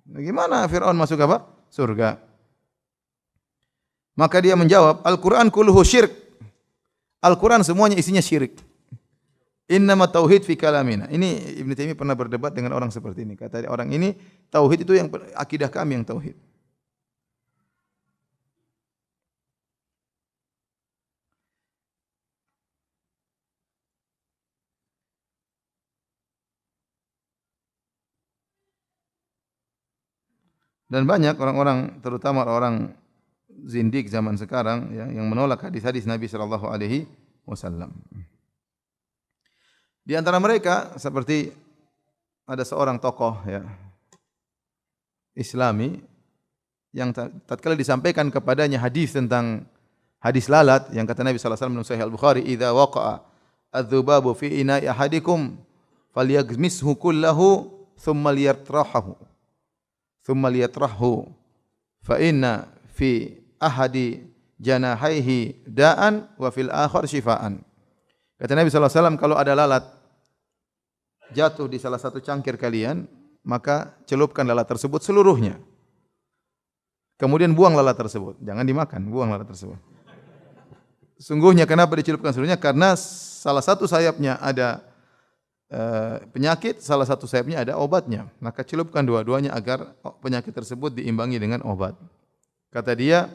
Bagaimana Fir'aun masuk apa? Surga. Maka dia menjawab, Al-Qur'an kulluhu syirk. Al-Qur'an semuanya isinya syirik. Innama tauhid fi kalamina. Ini Ibnu Taimiyah pernah berdebat dengan orang seperti ini. Kata orang ini, tauhid itu yang akidah kami yang tauhid. Dan banyak orang-orang, terutama orang zindik zaman sekarang ya, yang menolak hadis-hadis Nabi sallallahu alaihi wasallam. Di antara mereka seperti ada seorang tokoh ya Islami yang tatkala disampaikan kepadanya hadis tentang hadis lalat yang kata Nabi sallallahu alaihi wasallam dalam Sahih Al-Bukhari, "Idza waqa'a adz-dzubabu fi ina'i ahadikum falyaghmishu kullahu thumma liyatrahu." Thumma liyatrahu fa inna fi ahadi janahaihi da'an wa fil akhar shifaan. Kata Nabi sallallahu alaihi wasallam, kalau ada lalat jatuh di salah satu cangkir kalian, maka celupkan lalat tersebut seluruhnya. Kemudian buang lalat tersebut, jangan dimakan, buang lalat tersebut. Sungguhnya kenapa dicelupkan seluruhnya? Karena salah satu sayapnya ada penyakit, salah satu sayapnya ada obatnya. Maka celupkan dua-duanya agar penyakit tersebut diimbangi dengan obat. Kata dia,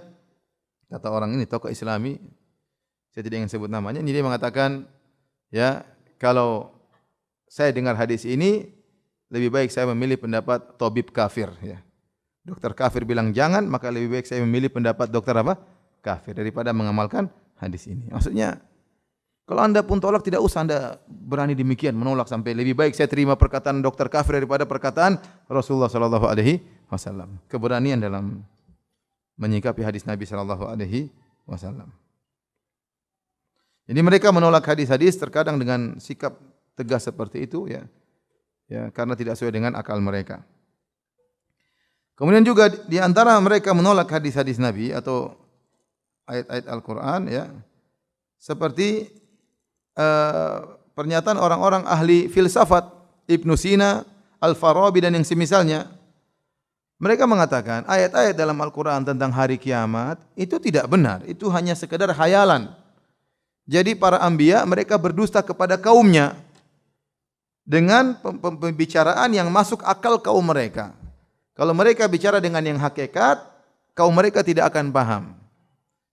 kata orang ini tokoh Islami, saya tidak ingin sebut namanya, ini dia mengatakan, ya kalau saya dengar hadis ini, lebih baik saya memilih pendapat tabib kafir. Ya. Dokter kafir bilang jangan, maka lebih baik saya memilih pendapat dokter apa? Kafir daripada mengamalkan hadis ini. Maksudnya, kalau anda pun tolak, tidak usah anda berani demikian menolak sampai lebih baik saya terima perkataan dokter kafir daripada perkataan Rasulullah sallallahu alaihi wasallam. Keberanian dalam menyikapi hadis Nabi sallallahu alaihi wasallam. Jadi mereka menolak hadis-hadis terkadang dengan sikap tegas seperti itu ya. Ya, karena tidak sesuai dengan akal mereka. Kemudian juga di antara mereka menolak hadis-hadis Nabi atau ayat-ayat Al-Qur'an ya. Seperti pernyataan orang-orang ahli filsafat Ibnu Sina, Al-Farabi dan yang semisalnya. Mereka mengatakan ayat-ayat dalam Al-Qur'an tentang hari kiamat itu tidak benar, itu hanya sekedar khayalan. Jadi para anbiya mereka berdusta kepada kaumnya dengan pembicaraan yang masuk akal kaum mereka. Kalau mereka bicara dengan yang hakikat, kaum mereka tidak akan paham.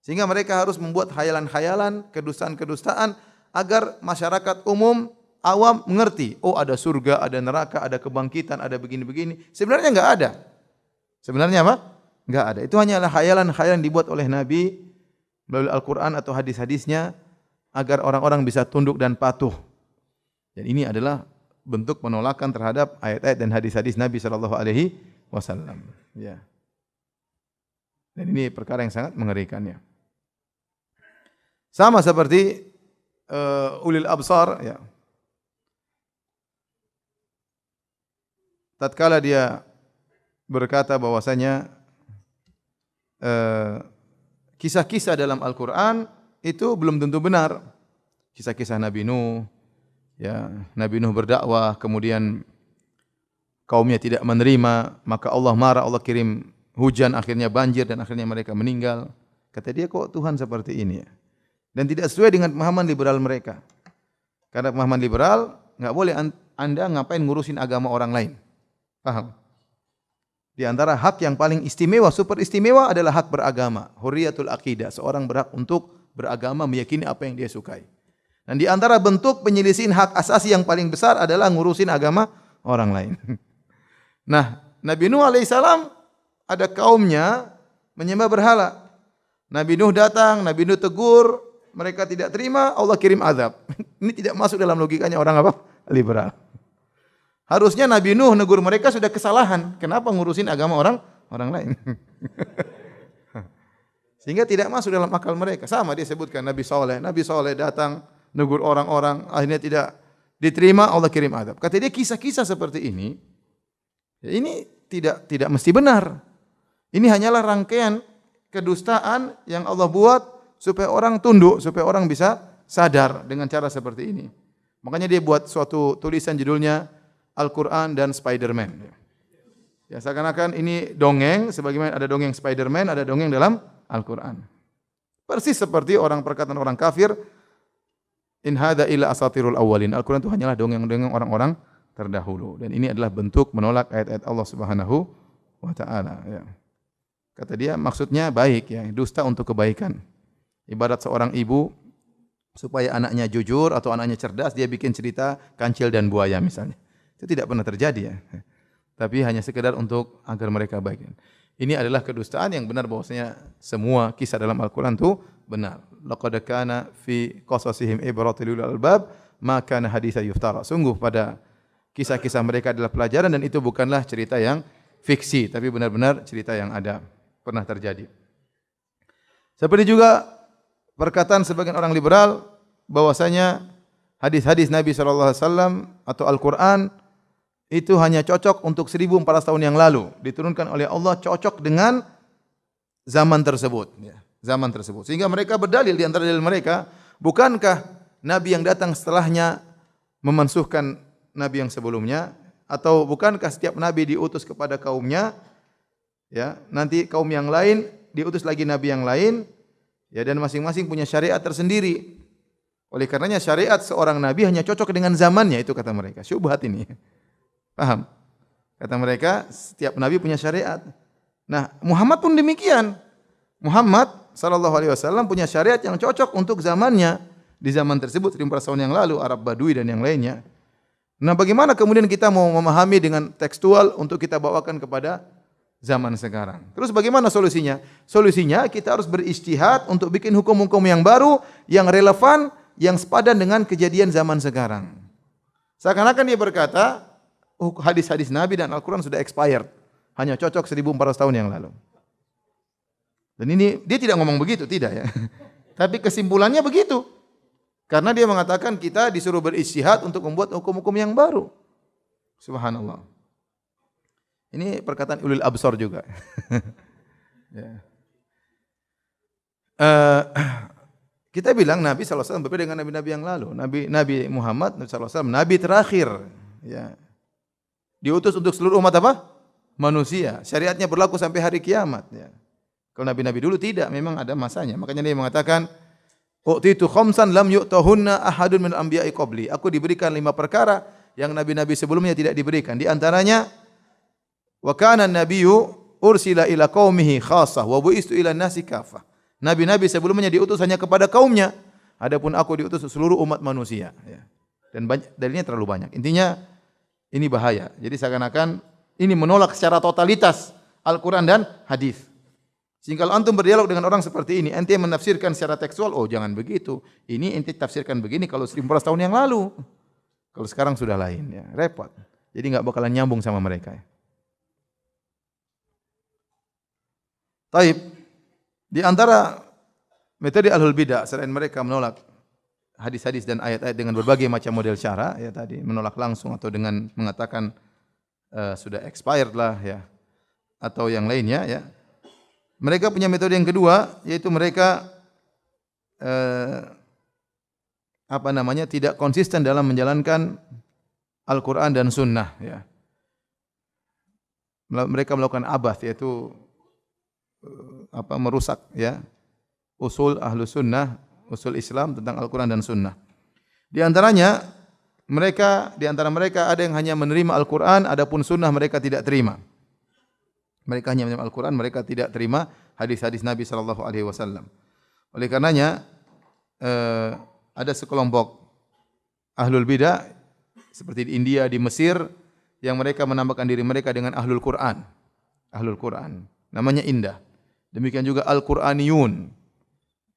Sehingga mereka harus membuat khayalan-khayalan, kedustaan-kedustaan agar masyarakat umum awam mengerti. Oh, ada surga, ada neraka, ada kebangkitan, ada begini-begini. Sebenarnya enggak ada. Sebenarnya apa? Enggak ada. Itu hanyalah khayalan-khayalan dibuat oleh Nabi melalui Al-Qur'an atau hadis-hadisnya agar orang-orang bisa tunduk dan patuh. Dan ini adalah bentuk penolakan terhadap ayat-ayat dan hadis-hadis Nabi sallallahu alaihi wasallam. Ya. Dan ini perkara yang sangat mengerikan ya. Sama seperti ulil absar ya. Tatkala dia berkata bahwasanya kisah-kisah dalam Al-Qur'an itu belum tentu benar. Kisah-kisah Nabi Nuh, ya, Nabi Nuh berdakwah, kemudian kaumnya tidak menerima, maka Allah marah, Allah kirim hujan, akhirnya banjir dan akhirnya mereka meninggal. Kata dia, kok Tuhan seperti ini ya? Dan tidak sesuai dengan pemahaman liberal mereka. Karena pemahaman liberal, enggak boleh anda ngapain ngurusin agama orang lain. Paham? Di antara hak yang paling istimewa, super istimewa adalah hak beragama. Hurriyatul aqidah. Seorang berhak untuk beragama, meyakini apa yang dia sukai. Dan di antara bentuk penyelisihan hak asasi yang paling besar adalah ngurusin agama orang lain. Nah, Nabi Nuh alaihissalam ada kaumnya menyembah berhala. Nabi Nuh datang, Nabi Nuh tegur, mereka tidak terima, Allah kirim azab. Ini tidak masuk dalam logikanya orang apa? Liberal. Harusnya Nabi Nuh negur mereka sudah kesalahan. Kenapa ngurusin agama orang lain? Sehingga tidak masuk dalam akal mereka. Sama dia sebutkan Nabi Saleh datang negur orang-orang, akhirnya tidak diterima, Allah kirim azab. Kata dia kisah-kisah seperti ini, ya ini tidak mesti benar. Ini hanyalah rangkaian kedustaan yang Allah buat supaya orang tunduk, supaya orang bisa sadar dengan cara seperti ini. Makanya dia buat suatu tulisan judulnya Al-Quran dan Spider-Man. Ya, seakan-akan ini dongeng, sebagaimana ada dongeng Spider-Man, ada dongeng dalam Al-Quran. Persis seperti perkataan orang kafir, in hadza illa asatirul awwalin. Al-Quran itu hanyalah dongeng-dongeng orang-orang terdahulu. Dan ini adalah bentuk menolak ayat-ayat Allah Subhanahu wa taala, ya. Kata dia maksudnya baik ya, dusta untuk kebaikan. Ibarat seorang ibu supaya anaknya jujur atau anaknya cerdas, dia bikin cerita kancil dan buaya misalnya. Itu tidak pernah terjadi ya. tapi hanya sekedar untuk agar mereka baik. Ini adalah kedustaan yang benar bahwasanya semua kisah dalam Al-Qur'an itu benar. Laqad kana fi qasasihim ibratun lil albab ma kana haditsan yuftara. Sungguh pada kisah-kisah mereka adalah pelajaran dan itu bukanlah cerita yang fiksi, tapi benar-benar cerita yang ada, pernah terjadi. Seperti juga perkataan sebagian orang liberal bahwasanya hadis-hadis Nabi sallallahu alaihi wasallam atau Al-Qur'an itu hanya cocok untuk 1400 tahun yang lalu, diturunkan oleh Allah cocok dengan zaman tersebut, ya, zaman tersebut. Sehingga mereka berdalil di antara dalil mereka, bukankah nabi yang datang setelahnya memansuhkan nabi yang sebelumnya, atau bukankah setiap nabi diutus kepada kaumnya, ya, nanti kaum yang lain diutus lagi nabi yang lain, ya, dan masing-masing punya syariat tersendiri. Oleh karenanya syariat seorang nabi hanya cocok dengan zamannya, itu kata mereka. Syubhat ini. Paham? Kata mereka, setiap nabi punya syariat. Nah, Muhammad pun demikian. Muhammad sallallahu alaihi wasallam punya syariat yang cocok untuk zamannya. Di zaman tersebut 1400 tahun yang lalu, Arab Badui dan yang lainnya. Nah, bagaimana kemudian kita mau memahami dengan tekstual untuk kita bawakan kepada zaman sekarang? Terus bagaimana solusinya? Solusinya kita harus berijtihad untuk bikin hukum-hukum yang baru, yang relevan, yang sepadan dengan kejadian zaman sekarang. Seakan-akan dia berkata, hadis-hadis Nabi dan Al-Quran sudah expired. Hanya cocok 1400 tahun yang lalu. Dan ini, dia tidak ngomong begitu, tidak ya. Tapi kesimpulannya begitu. Karena dia mengatakan kita disuruh berijtihad untuk membuat hukum-hukum yang baru. Subhanallah. Ini perkataan ulil absar juga. Ya. Kita bilang Nabi SAW berbeda dengan nabi-nabi yang lalu. Nabi Muhammad SAW, Nabi terakhir. Ya. Diutus untuk seluruh umat apa? Manusia. Syariatnya berlaku sampai hari kiamat. Ya. Kalau nabi-nabi dulu tidak, memang ada masanya. Makanya dia mengatakan, "U'titu khamsan lam yu'tahunna ahadun min anbiya'i qabli." Aku diberikan 5 perkara yang nabi-nabi sebelumnya tidak diberikan. Di antaranya, wa kana an-nabiyyu ursila ila qaumihi khassah wa bu'istu ila an-nasi kaffah. Nabi-nabi sebelumnya diutus hanya kepada kaumnya. Adapun aku diutus seluruh umat manusia. Ya. Dan dalilnya terlalu banyak. Intinya, ini bahaya. Jadi seakan-akan ini menolak secara totalitas Al-Quran dan hadis. Sehingga kalau antum berdialog dengan orang seperti ini, ente menafsirkan secara tekstual, oh jangan begitu. Ini ente tafsirkan begini kalau 1400 tahun yang lalu. Kalau sekarang sudah lain, ya repot. Jadi enggak bakalan nyambung sama mereka. Ya. Taib, di antara metode ahlul bidah selain mereka menolak hadis-hadis dan ayat-ayat dengan berbagai macam model cara, ya tadi menolak langsung atau dengan mengatakan sudah expired lah, ya, atau yang lainnya, ya. Mereka punya metode yang kedua, yaitu mereka tidak konsisten dalam menjalankan Al-Quran dan Sunnah, ya. Mereka melakukan abath, yaitu merusak, ya, usul Ahlus Sunnah, usul Islam tentang Al-Quran dan Sunnah. Di antara mereka ada yang hanya menerima Al-Quran, adapun Sunnah mereka tidak terima. Mereka hanya menerima Al-Quran, mereka tidak terima hadis-hadis Nabi sallallahu alaihi wasallam. Oleh karenanya ada sekelompok ahlul bidah seperti di India, di Mesir, yang mereka menamakan diri mereka dengan ahlul Quran. Ahlul Quran. Namanya indah. Demikian juga Al-Quraniyun.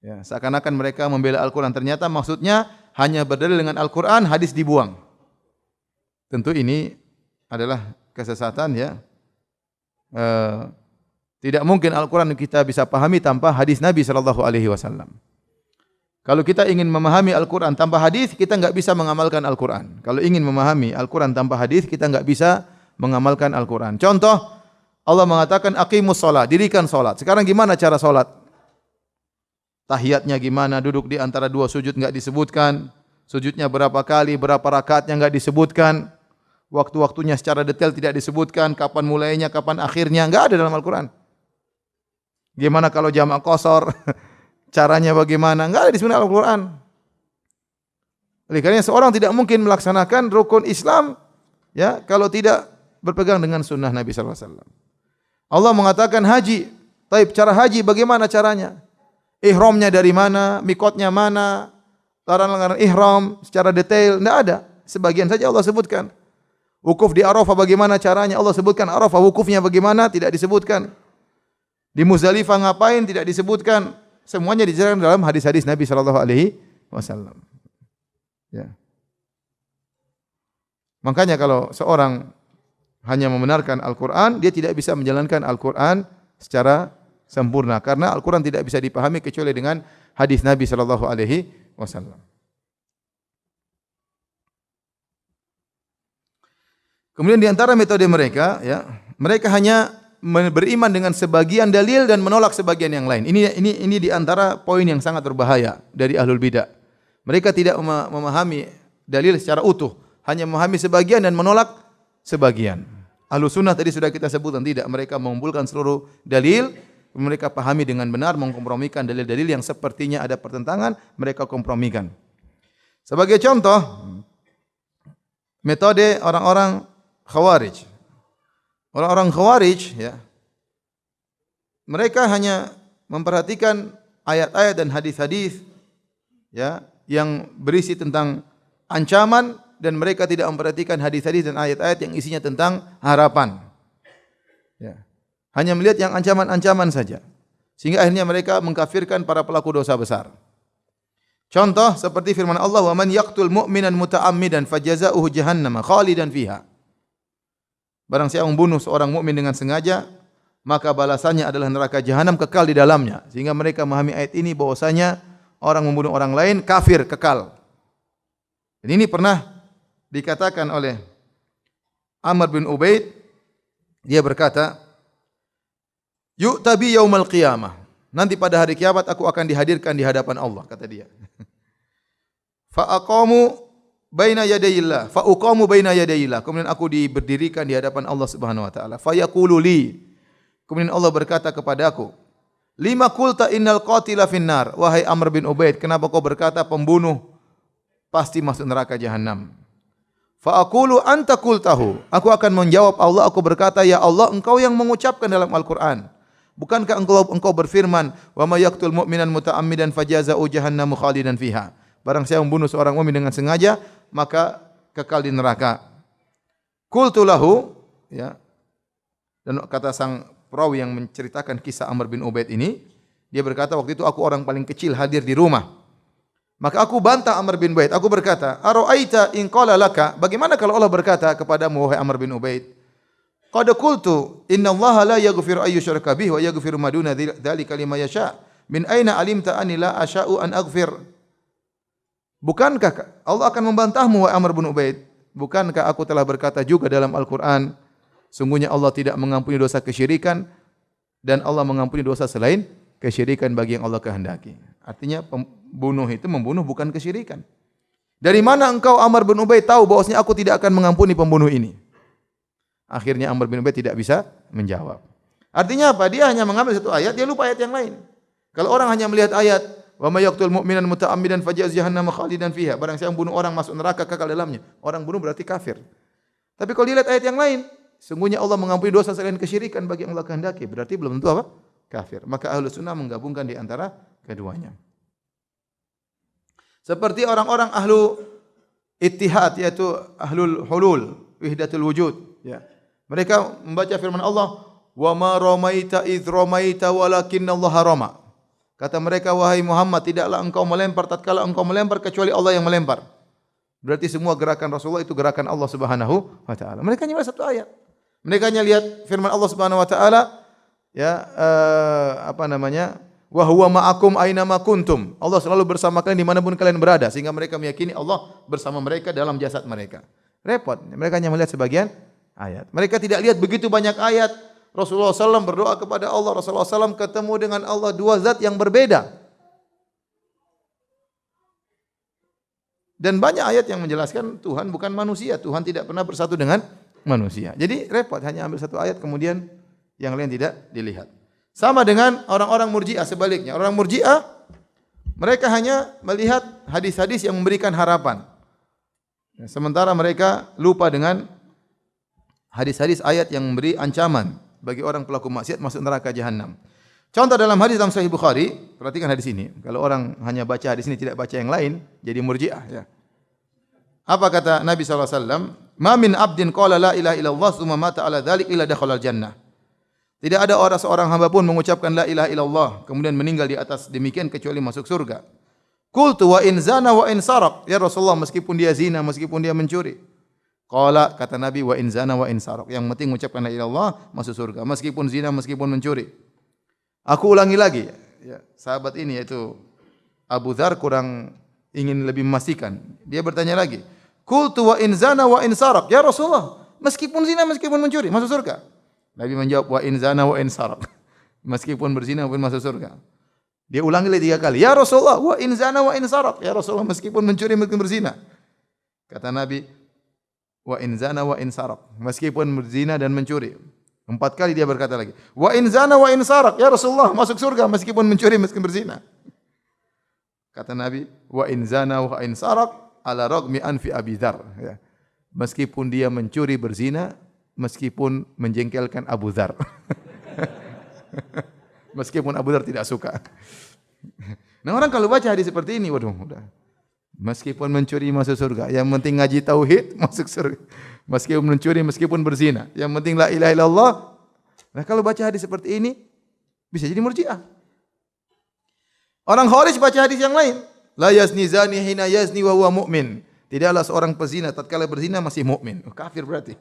Ya, seakan-akan mereka membela Al-Quran, ternyata maksudnya hanya berdalil dengan Al-Quran, hadis dibuang. Tentu ini adalah kesesatan, ya. Tidak mungkin Al-Quran kita bisa pahami tanpa hadis Nabi sallallahu alaihi wasallam. Kalau kita ingin memahami Al-Quran tanpa hadis, kita enggak bisa mengamalkan Al-Quran. Kalau ingin memahami Al-Quran tanpa hadis, kita enggak bisa mengamalkan Al-Quran. Contoh, Allah mengatakan aqimus shalah, dirikan salat. Sekarang gimana cara salat? Tahiyatnya gimana, duduk di antara 2 sujud enggak disebutkan, sujudnya berapa kali, berapa rakaatnya enggak disebutkan, waktu-waktunya secara detail tidak disebutkan, kapan mulainya, kapan akhirnya, enggak ada dalam Al-Quran. Gimana kalau jamak qasar, caranya bagaimana, enggak ada disebutkan Al-Quran. Oleh karena seorang tidak mungkin melaksanakan rukun Islam, ya, kalau tidak berpegang dengan sunnah Nabi sallallahu alaihi wasallam. Allah mengatakan haji, taib, cara haji bagaimana caranya? Ihramnya dari mana, mikotnya mana, larangan-larangan ihram secara detail, tidak ada. Sebagian saja Allah sebutkan. Wukuf di Arafah bagaimana caranya? Allah sebutkan Arafah wukufnya bagaimana? Tidak disebutkan. Di Muzdalifah ngapain? Tidak disebutkan. Semuanya dijelaskan dalam hadis-hadis Nabi sallallahu alaihi wasallam. Ya. Makanya kalau seorang hanya membenarkan Al-Qur'an, dia tidak bisa menjalankan Al-Qur'an secara sempurna karena Al-Qur'an tidak bisa dipahami kecuali dengan hadis Nabi sallallahu alaihi wasallam. Kemudian di antara metode mereka, ya, mereka hanya beriman dengan sebagian dalil dan menolak sebagian yang lain. Ini di antara poin yang sangat berbahaya dari ahlul bidah. Mereka tidak memahami dalil secara utuh, hanya memahami sebagian dan menolak sebagian. Ahlus sunnah tadi sudah kita sebutkan, tidak, mereka mengumpulkan seluruh dalil, mereka pahami dengan benar, mengkompromikan dalil-dalil yang sepertinya ada pertentangan, mereka kompromikan. Sebagai contoh, metode orang-orang Khawarij. Orang-orang Khawarij, ya, mereka hanya memperhatikan ayat-ayat dan hadis-hadis, ya, yang berisi tentang ancaman, dan mereka tidak memperhatikan hadis-hadis dan ayat-ayat yang isinya tentang harapan. Ya. Hanya melihat yang ancaman-ancaman saja. Sehingga akhirnya mereka mengkafirkan para pelaku dosa besar. Contoh seperti firman Allah, "Wa man yaqtul mu'minan muta'ammidan fajazaohu jahannam khalidan fiha." Barang siapa membunuh seorang mukmin dengan sengaja, maka balasannya adalah neraka jahanam kekal di dalamnya. Sehingga mereka memahami ayat ini bahwasanya orang membunuh orang lain kafir kekal. Dan ini pernah dikatakan oleh Amr bin Ubaid, dia berkata, "Yu'tabi yaumal qiyamah." Nanti pada hari kiamat aku akan dihadirkan di hadapan Allah, kata dia. Fa aqamu baina yadayillah, fa uqamu baina yadayillah. Kemudian aku diberdirikan di hadapan Allah Subhanahu wa taala. Fa yaqulu li. Kemudian Allah berkata kepadaku, "Lima qulta innal qatila finnar." Wahai Amr bin Ubaid, kenapa kau berkata pembunuh pasti masuk neraka jahanam? Fa aqulu anta qultahu. Aku akan menjawab Allah, aku berkata, "Ya Allah, Engkau yang mengucapkan dalam Al-Qur'an. Bukankah engkau berfirman, "Wa may yaqtul mu'minan muta'ammidan fajazaa'u jahannamu khalidan fiha." Barang siapa membunuh seorang mukmin dengan sengaja, maka kekal di neraka. Qultu lahu, ya. Dan kata sang perawi yang menceritakan kisah Amr bin Ubaid ini, dia berkata, waktu itu aku orang paling kecil hadir di rumah. Maka aku bantah Amr bin Ubaid. Aku berkata, "Ara'aita in qala laka?" Bagaimana kalau Allah berkata kepadamu, wahai Amr bin Ubaid, "Qad qultu innallaha la yaghfiru ay yushraka bihi wa yaghfiru ma duna dzalika liman yasha. Min aina alimta anni la asya'u an aghfir?" Bukankah Allah akan membantahmu, wahai Amr bin Ubaid? Bukankah aku telah berkata juga dalam Al-Qur'an, sungguhnya Allah tidak mengampuni dosa kesyirikan dan Allah mengampuni dosa selain kesyirikan bagi yang Allah kehendaki. Artinya pembunuh itu membunuh bukan kesyirikan. Dari mana engkau Amr bin Ubaid tahu bahwasanya aku tidak akan mengampuni pembunuh ini? Akhirnya Amr bin Ubaid tidak bisa menjawab. Artinya apa? Dia hanya mengambil satu ayat, dia lupa ayat yang lain. Kalau orang hanya melihat ayat, "Wa may yaqtul mu'minan muta'ammidan fajaz jahannam khalidan fiha." Barang siapa membunuh orang masuk neraka kekal dalamnya. Orang bunuh berarti kafir. Tapi kalau dilihat ayat yang lain, sungguhnya Allah mengampuni dosa selain kesyirikan bagi yang Allah kehendaki. Berarti belum tentu apa? Kafir. Maka Ahlus Sunnah menggabungkan di antara keduanya. Seperti orang-orang ahlu ittihad, yaitu ahlul hulul, wahdatul wujud, ya. Mereka membaca firman Allah, "Wa ma ramaita idz ramaita walakinnallaha rama." Kata mereka, wahai Muhammad, tidaklah engkau melempar tatkala engkau melempar kecuali Allah yang melempar. Berarti semua gerakan Rasulullah itu gerakan Allah Subhanahu wa taala. Mereka hanya satu ayat. Mereka hanya lihat firman Allah Subhanahu wa taala, ya, wa huwa ma'akum aina ma kuntum. Allah selalu bersama kalian dimanapun kalian berada, sehingga mereka meyakini Allah bersama mereka dalam jasad mereka. Repot. Mereka hanya melihat sebagian ayat. Mereka tidak lihat begitu banyak ayat. Rasulullah SAW berdoa kepada Allah. Rasulullah SAW ketemu dengan Allah, dua zat yang berbeda. Dan banyak ayat yang menjelaskan Tuhan bukan manusia. Tuhan tidak pernah bersatu dengan manusia. Jadi repot, hanya ambil satu ayat kemudian yang lain tidak dilihat. Sama dengan orang-orang Murji'ah sebaliknya. Orang Murji'ah mereka hanya melihat hadis-hadis yang memberikan harapan. Sementara mereka lupa dengan hadis-hadis ayat yang memberi ancaman bagi orang pelaku maksiat masuk neraka jahanam. Contoh dalam hadis dalam Sahih Bukhari, perhatikan hadis ini. Kalau orang hanya baca hadis ini tidak baca yang lain, jadi Murji'ah, ya. Apa kata Nabi SAW? Ma min 'abdin qala la ilaha illallah tsumma mata 'ala dzalik illa dakhala al-jannah. Tidak ada seorang hamba pun mengucapkan la ilaha illallah kemudian meninggal di atas demikian kecuali masuk surga. Qultu wa in zana wa in saraq. Ya Rasulullah, meskipun dia zina, meskipun dia mencuri. Qala, kata Nabi, wa in zana wa in saraq. Yang penting mengucapkan la ilaha illallah masuk surga, meskipun zina, meskipun mencuri. Aku ulangi lagi, ya, sahabat ini yaitu Abu Dzar kurang ingin lebih memastikan. Dia bertanya lagi. Qultu wa in zana wa in saraq. Ya Rasulullah, meskipun zina, meskipun mencuri, masuk surga. Nabi menjawab, wa in zana wa in saraq. Meskipun berzina pun masuk surga. Dia ulangi lagi 3 kali. Ya Rasulullah, wa in zana wa in saraq. Ya Rasulullah, meskipun mencuri, meskipun berzina. Kata Nabi, wa in zana wa in saraq. Meskipun berzina dan mencuri. 4 kali dia berkata lagi. Wa in zana wa in saraq. Ya Rasulullah, masuk surga meskipun mencuri, meskipun berzina. Kata Nabi, wa in zana wa in saraq ala ragmi anfi Abi Dzar. Ya. Meskipun dia mencuri, berzina, meskipun menjengkelkan Abu Dzar. Meskipun Abu Dzar tidak suka. Nah, orang kalau baca hadis seperti ini, waduh, udah. Meskipun mencuri masuk surga, yang penting ngaji tauhid masuk surga. Meskipun mencuri, meskipun berzina, yang penting la ilaha illallah. Nah, kalau baca hadis seperti ini bisa jadi Murji'ah. Orang Khawarij baca hadis yang lain. La yazni zani hina yazni wa huwa mu'min. Tidaklah seorang pezina tatkala berzina masih mukmin. Oh, kafir berarti.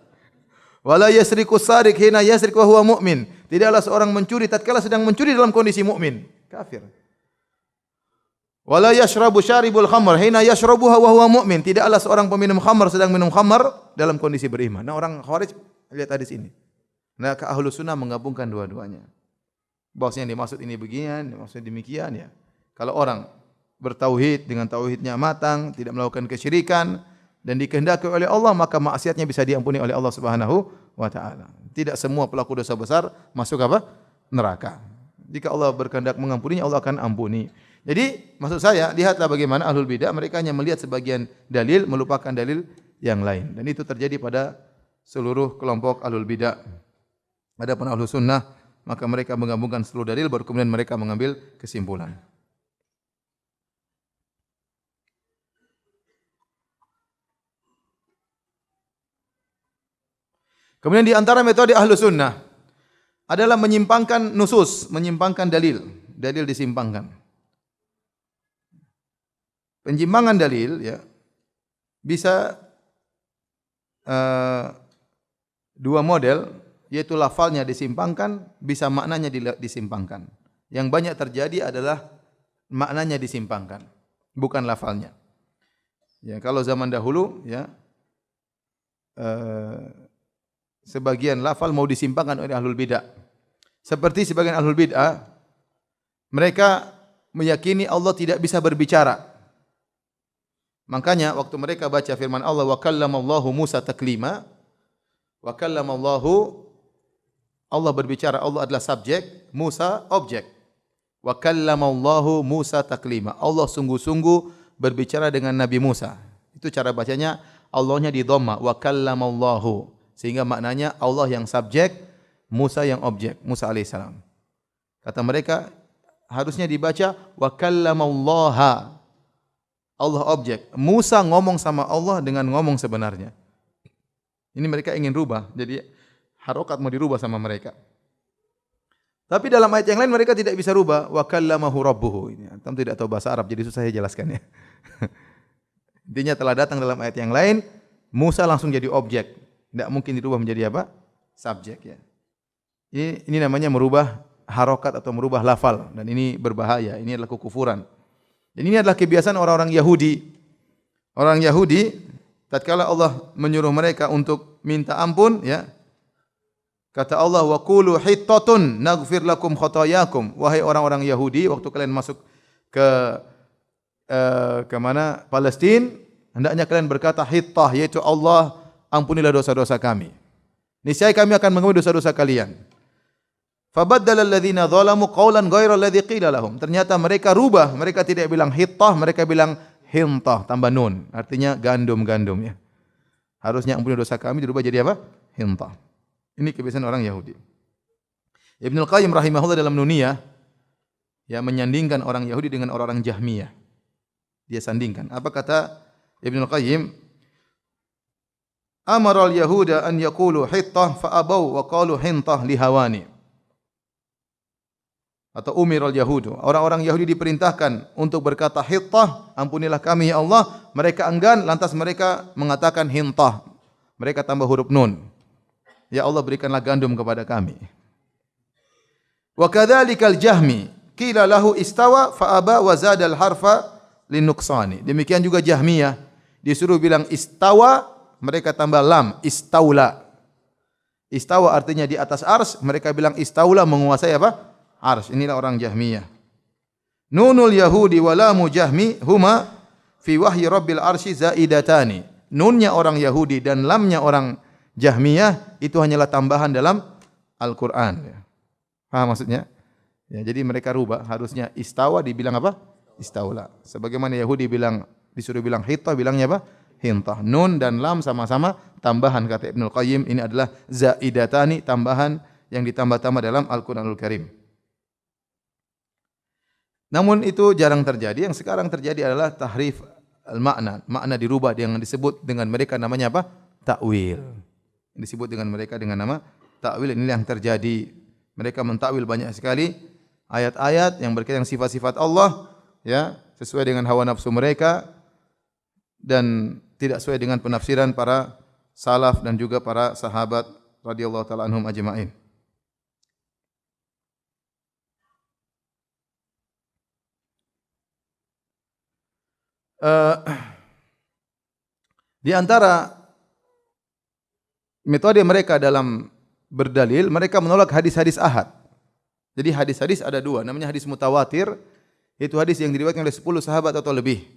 Wala yasriku sariq hina yasriq wa huwa mu'min. Tidaklah seorang mencuri tatkala sedang mencuri dalam kondisi mukmin. Kafir. Wala yashrabu syaribul khamr hina yashrabuha wa huwa mu'min. Tidaklah seorang peminum khamr sedang minum khamr dalam kondisi beriman. Nah, orang Khawarij lihat hadis ini. Nah, ke Ahlus Sunnah menggabungkan dua-duanya. Bahwasanya yang dimaksud ini beginian, dimaksud demikian ya. Kalau orang bertauhid dengan tauhidnya matang, tidak melakukan kesyirikan dan dikehendaki oleh Allah, maka maksiatnya bisa diampuni oleh Allah Subhanahu wa taala. Tidak semua pelaku dosa besar masuk apa? Neraka. Jika Allah berkehendak mengampuninya, Allah akan ampuni. Jadi, maksud saya, lihatlah bagaimana ahlul bidah, mereka hanya melihat sebagian dalil, melupakan dalil yang lain. Dan itu terjadi pada seluruh kelompok ahlul bidah. Adapun ahlus sunnah, maka mereka menggabungkan seluruh dalil, baru kemudian mereka mengambil kesimpulan. Kemudian di antara metode ahlus sunnah adalah menyimpangkan nusus, menyimpangkan dalil. Dalil disimpangkan. Penyimpangan dalil ya bisa dua model, yaitu lafalnya disimpangkan, bisa maknanya disimpangkan. Yang banyak terjadi adalah maknanya disimpangkan, bukan lafalnya. Ya, kalau zaman dahulu ya sebagian lafal mau disimpangkan oleh ahlul bidah. Seperti sebagian ahlul bidah, mereka meyakini Allah tidak bisa berbicara. Makanya waktu mereka baca firman Allah, wa kallamallahu Musa taklima, wa kallamallahu, Allah berbicara, Allah adalah subjek, Musa objek. Wa kallamallahu Musa taklima, Allah sungguh-sungguh berbicara dengan Nabi Musa. Itu cara bacanya, Allahnya di dhamma, wa kallamallahu. Sehingga maknanya Allah yang subjek, Musa yang objek, Musa alaihissalam. Kata mereka, harusnya dibaca wa kallamallaha. Allah objek, Musa ngomong sama Allah dengan ngomong sebenarnya. Ini mereka ingin rubah, jadi harokat mau dirubah sama mereka. Tapi dalam ayat yang lain mereka tidak bisa rubah, wa kallamahu rabbuhu. Ini antum tidak tahu bahasa Arab, jadi susah saya jelaskan ya. Intinya telah datang dalam ayat yang lain, Musa langsung jadi objek. Tidak mungkin dirubah menjadi apa? Subjek ya. Ini namanya merubah harokat atau merubah lafal, dan ini berbahaya. Ini adalah kekufuran. Dan ini adalah kebiasaan orang-orang Yahudi. Orang Yahudi, tatkala Allah menyuruh mereka untuk minta ampun, ya, kata Allah, wa qulu hittatun naghfir lakum khotoyakum. Wahai orang-orang Yahudi, waktu kalian masuk ke mana? Palestina, hendaknya kalian berkata hittah, yaitu Allah ampunilah dosa-dosa kami. Niscaya kami akan mengampuni dosa-dosa kalian. Fabaddala alladziina dzalamu qawlan ghairal ladzi qila lahum. Ternyata mereka rubah, mereka tidak bilang hittah, mereka bilang hintah tambah nun, artinya gandum-gandum ya. Harusnya ampuni dosa kami dirubah jadi apa? Hintah. Ini kebiasaan orang Yahudi. Ibnu Qayyim rahimahullah dalam Nuniyah ya menyandingkan orang Yahudi dengan orang-orang Jahmiyah. Dia sandingkan. Apa kata Ibnu Qayyim? amara al-yahuda an yaqulu hittah fa abaw wa qalu hintah lihawani. Atau umiral yahudu, orang-orang Yahudi diperintahkan untuk berkata hittah, ampunilah kami ya Allah, mereka enggan, lantas mereka mengatakan hintah, mereka tambah huruf nun, ya Allah berikanlah gandum kepada kami. Wa kadzalikal jahmi qila lahu istawa fa aba wa zada al harfa linuqsani. Demikian juga Jahmiyah, disuruh bilang istawa, mereka tambah lam, istaula. Istawa artinya di atas ars, mereka bilang istaula, menguasai apa? Ars. Inilah orang Jahmiyah. Nunul Yahudi wa lamu Jahmi huma fi wahyi Rabbil arsy zaidatani. Nunnya orang Yahudi dan lamnya orang Jahmiyah itu hanyalah tambahan dalam Al-Qur'an. Paham maksudnya? Ya, jadi mereka rubah, harusnya istawa dibilang apa? Istaula. Sebagaimana Yahudi bilang, disuruh bilang hittah, bilangnya apa? Hintah. Nun dan lam sama-sama tambahan, kata Ibnul Qayyim, ini adalah zaidatani, tambahan yang ditambah-tambah dalam Al-Qur'anul Karim. Namun itu jarang terjadi. Yang sekarang terjadi adalah tahrif al-makna. Makna dirubah yang disebut dengan mereka namanya apa? Ta'wil. Yang disebut dengan mereka dengan nama ta'wil. Inilah yang terjadi. Mereka mentakwil banyak sekali ayat-ayat yang berkaitan dengan sifat-sifat Allah, ya, sesuai dengan hawa nafsu mereka dan tidak sesuai dengan penafsiran para salaf dan juga para sahabat radhiyallahu taala anhum ajma'in. Di antara metode mereka dalam berdalil, mereka menolak hadis-hadis ahad. Jadi hadis-hadis ada dua, namanya hadis mutawatir, itu hadis yang diriwayatkan oleh 10 sahabat atau lebih.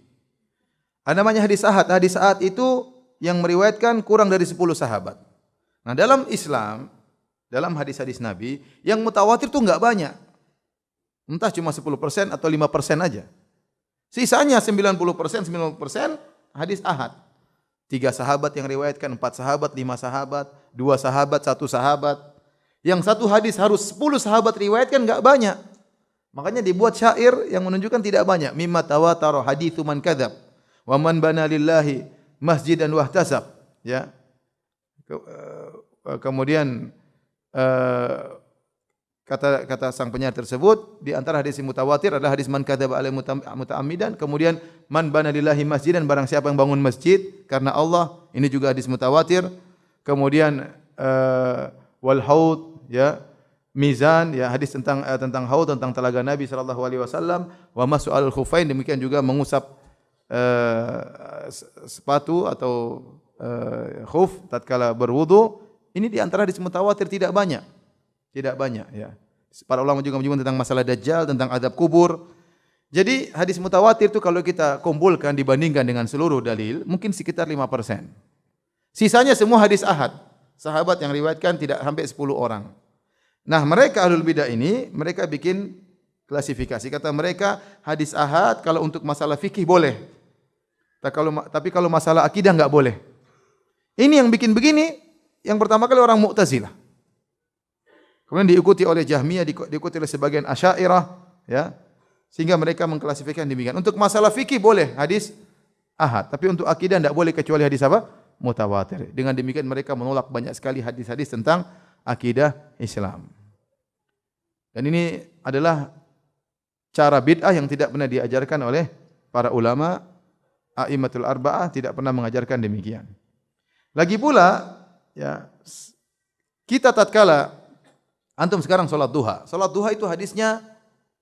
Ada namanya hadis ahad. Hadis ahad itu yang meriwayatkan kurang dari 10 sahabat. Nah, dalam Islam, dalam hadis-hadis Nabi, yang mutawatir itu enggak banyak. Entah cuma 10% atau 5% aja. Sisanya 90% hadis ahad. 3 sahabat yang riwayatkan, 4 sahabat, 5 sahabat, 2 sahabat, 1 sahabat. Yang satu hadis harus 10 sahabat riwayatkan enggak banyak. Makanya dibuat syair yang menunjukkan tidak banyak. Mimma tawatara haditsu man kadzab wa man bana lillahi masjidan wahtasab. Ya. Kemudian kata sang penyair tersebut, di antara hadis mutawatir adalah hadis man kadzaba alaihi muta'ammidan, kemudian man bana lillahi masjidan, barang siapa yang bangun masjid karena Allah, ini juga hadis mutawatir. Kemudian wal haud, ya, mizan, ya, hadis tentang haud, tentang telaga Nabi sallallahu alaihi wasallam, wa mas'al khufain, demikian juga mengusap sepatu atau khuf tatkala berwudu. Ini di antara hadis mutawatir, tidak banyak. Tidak banyak, ya. Para ulama juga menyebut tentang masalah dajjal, tentang azab kubur. Jadi hadis mutawatir itu kalau kita kumpulkan dibandingkan dengan seluruh dalil, mungkin sekitar 5%. Sisanya semua hadis ahad. Sahabat yang riwayatkan tidak sampai 10 orang. Nah, mereka ahlul bidah ini, mereka bikin klasifikasi. Kata mereka, hadis ahad kalau untuk masalah fikih boleh. Tapi kalau masalah akidah enggak boleh. Ini yang bikin begini, yang pertama kali orang Mu'tazilah. Kemudian diikuti oleh Jahmiyah, diikuti oleh sebagian Asy'ariyah, ya. Sehingga mereka mengklasifikasikan demikian. Untuk masalah fikih boleh hadis ahad, tapi untuk akidah tidak boleh kecuali hadis apa? Mutawatir. Dengan demikian mereka menolak banyak sekali hadis-hadis tentang akidah Islam. Dan ini adalah cara bid'ah yang tidak pernah diajarkan oleh para ulama a'immatul arba'ah, tidak pernah mengajarkan demikian. Lagi pula, ya, kita tatkala antum sekarang salat duha. Salat duha itu hadisnya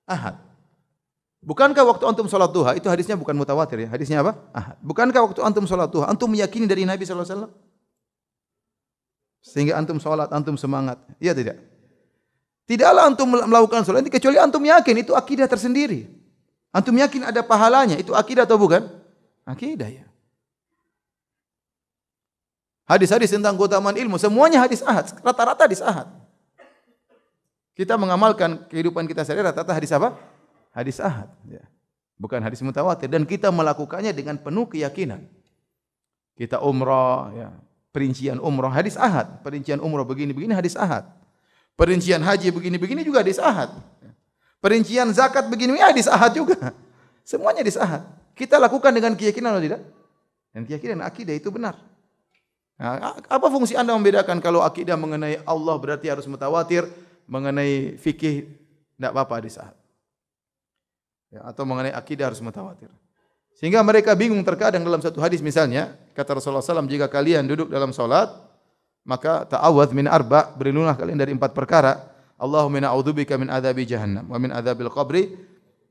ahad. Bukankah waktu antum salat duha itu hadisnya bukan mutawatir, ya? Hadisnya apa? Ahad. Bukankah waktu antum salat duha antum meyakini dari Nabi sallallahu alaihi wasallam? Sehingga antum salat, antum semangat. Iya tidak? Tidaklah antum melakukan salat ini kecuali antum yakin itu akidah tersendiri. Antum yakin ada pahalanya, itu akidah atau bukan? Akidah, ya. Hadis-hadis tentang keutamaan ilmu semuanya hadis ahad, rata-rata hadis ahad. Kita mengamalkan kehidupan kita sehari rata-rata hadis apa? Hadis ahad, ya. Bukan hadis mutawatir, dan kita melakukannya dengan penuh keyakinan. Kita umrah, ya, perincian umrah hadis ahad, perincian umrah begini-begini hadis ahad. Perincian haji begini-begini juga hadis ahad. Perincian zakat begini hadis ahad juga. Semuanya hadis ahad. Kita lakukan dengan keyakinan atau tidak? Dan keyakinan akidah itu benar. Nah, apa fungsi Anda membedakan kalau akidah mengenai Allah berarti harus mutawatir, mengenai fikih tidak apa-apa hadis ahad. Ya, atau mengenai akidah harus mutawatir. Sehingga mereka bingung terkadang dalam satu hadis misalnya, kata Rasulullah SAW, jika kalian duduk dalam salat, maka ta'awadz min arba', berlindunglah kalian dari 4 perkara. Allahumma na'udzubika min adzabi jahannam wa min adzabil qabri,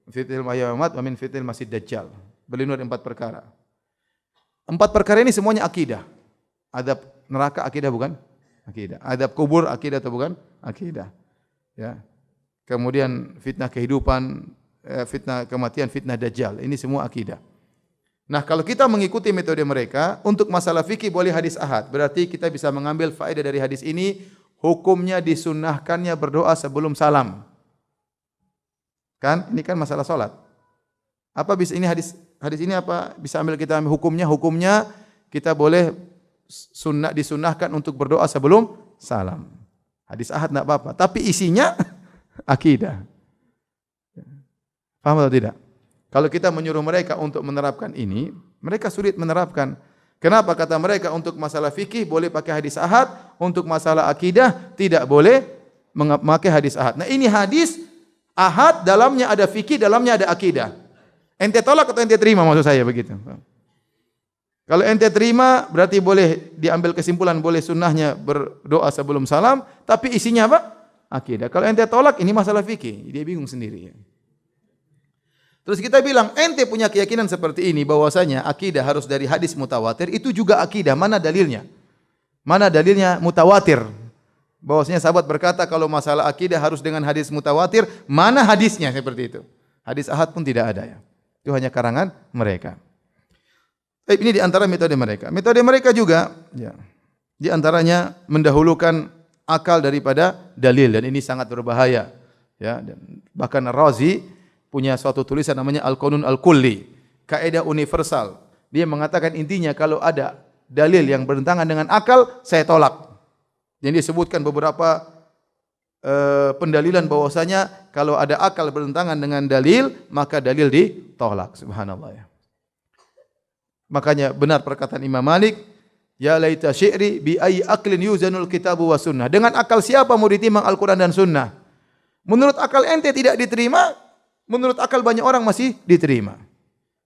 fitnil mahya wa mamat wa min fitnil masih dajjal. Berlindung dari 4 perkara. 4 perkara ini semuanya akidah. Adab neraka akidah bukan? Akidah. Adab kubur akidah atau bukan? Akidah. Ya. Kemudian fitnah kehidupan, fitnah kematian, fitnah dajjal. Ini semua akidah. Nah, kalau kita mengikuti metode mereka, untuk masalah fikih boleh hadis ahad. Berarti kita bisa mengambil faedah dari hadis ini, hukumnya disunnahkannya berdoa sebelum salam. Kan? Ini kan masalah salat. Apa bisa ini hadis ini apa bisa ambil kita ambil hukumnya? Hukumnya kita boleh disunnahkan untuk berdoa sebelum salam. Hadis ahad enggak apa-apa, tapi isinya akidah. Paham atau tidak? Kalau kita menyuruh mereka untuk menerapkan ini, mereka sulit menerapkan. Kenapa? Kata mereka untuk masalah fikih boleh pakai hadis ahad, untuk masalah akidah tidak boleh memakai hadis ahad. Nah, ini hadis ahad dalamnya ada fikih, dalamnya ada akidah. Ente tolak atau ente terima maksud saya begitu. Kalau ente terima berarti boleh diambil kesimpulan boleh sunnahnya berdoa sebelum salam, tapi isinya apa? Akidah. Kalau ente tolak ini masalah fikih, dia bingung sendiri. Terus kita bilang, ente punya keyakinan seperti ini bahwasanya akidah harus dari hadis mutawatir, itu juga akidah. Mana dalilnya? Mana dalilnya mutawatir? Bahwasanya sahabat berkata kalau masalah akidah harus dengan hadis mutawatir, mana hadisnya seperti itu? Hadis ahad pun tidak ada ya. Itu hanya karangan mereka. Ini di antara metode mereka. Metode mereka juga ya, di antaranya mendahulukan akal daripada dalil, dan ini sangat berbahaya. Ya, dan bahkan Ar-Razi punya suatu tulisan namanya Al-Qanun Al-Kulli, kaidah universal. Dia mengatakan intinya kalau ada dalil yang bertentangan dengan akal, saya tolak. Jadi disebutkan beberapa pendalilan bahwasanya kalau ada akal bertentangan dengan dalil, maka dalil ditolak. Subhanallah ya. Makanya benar perkataan Imam Malik, ya laita syi'ri bi ayyi aqlin yuzanul kitabu wa sunnah. Dengan akal siapa mau ditimbang Al-Qur'an dan sunnah? Menurut akal ente tidak diterima, menurut akal banyak orang masih diterima.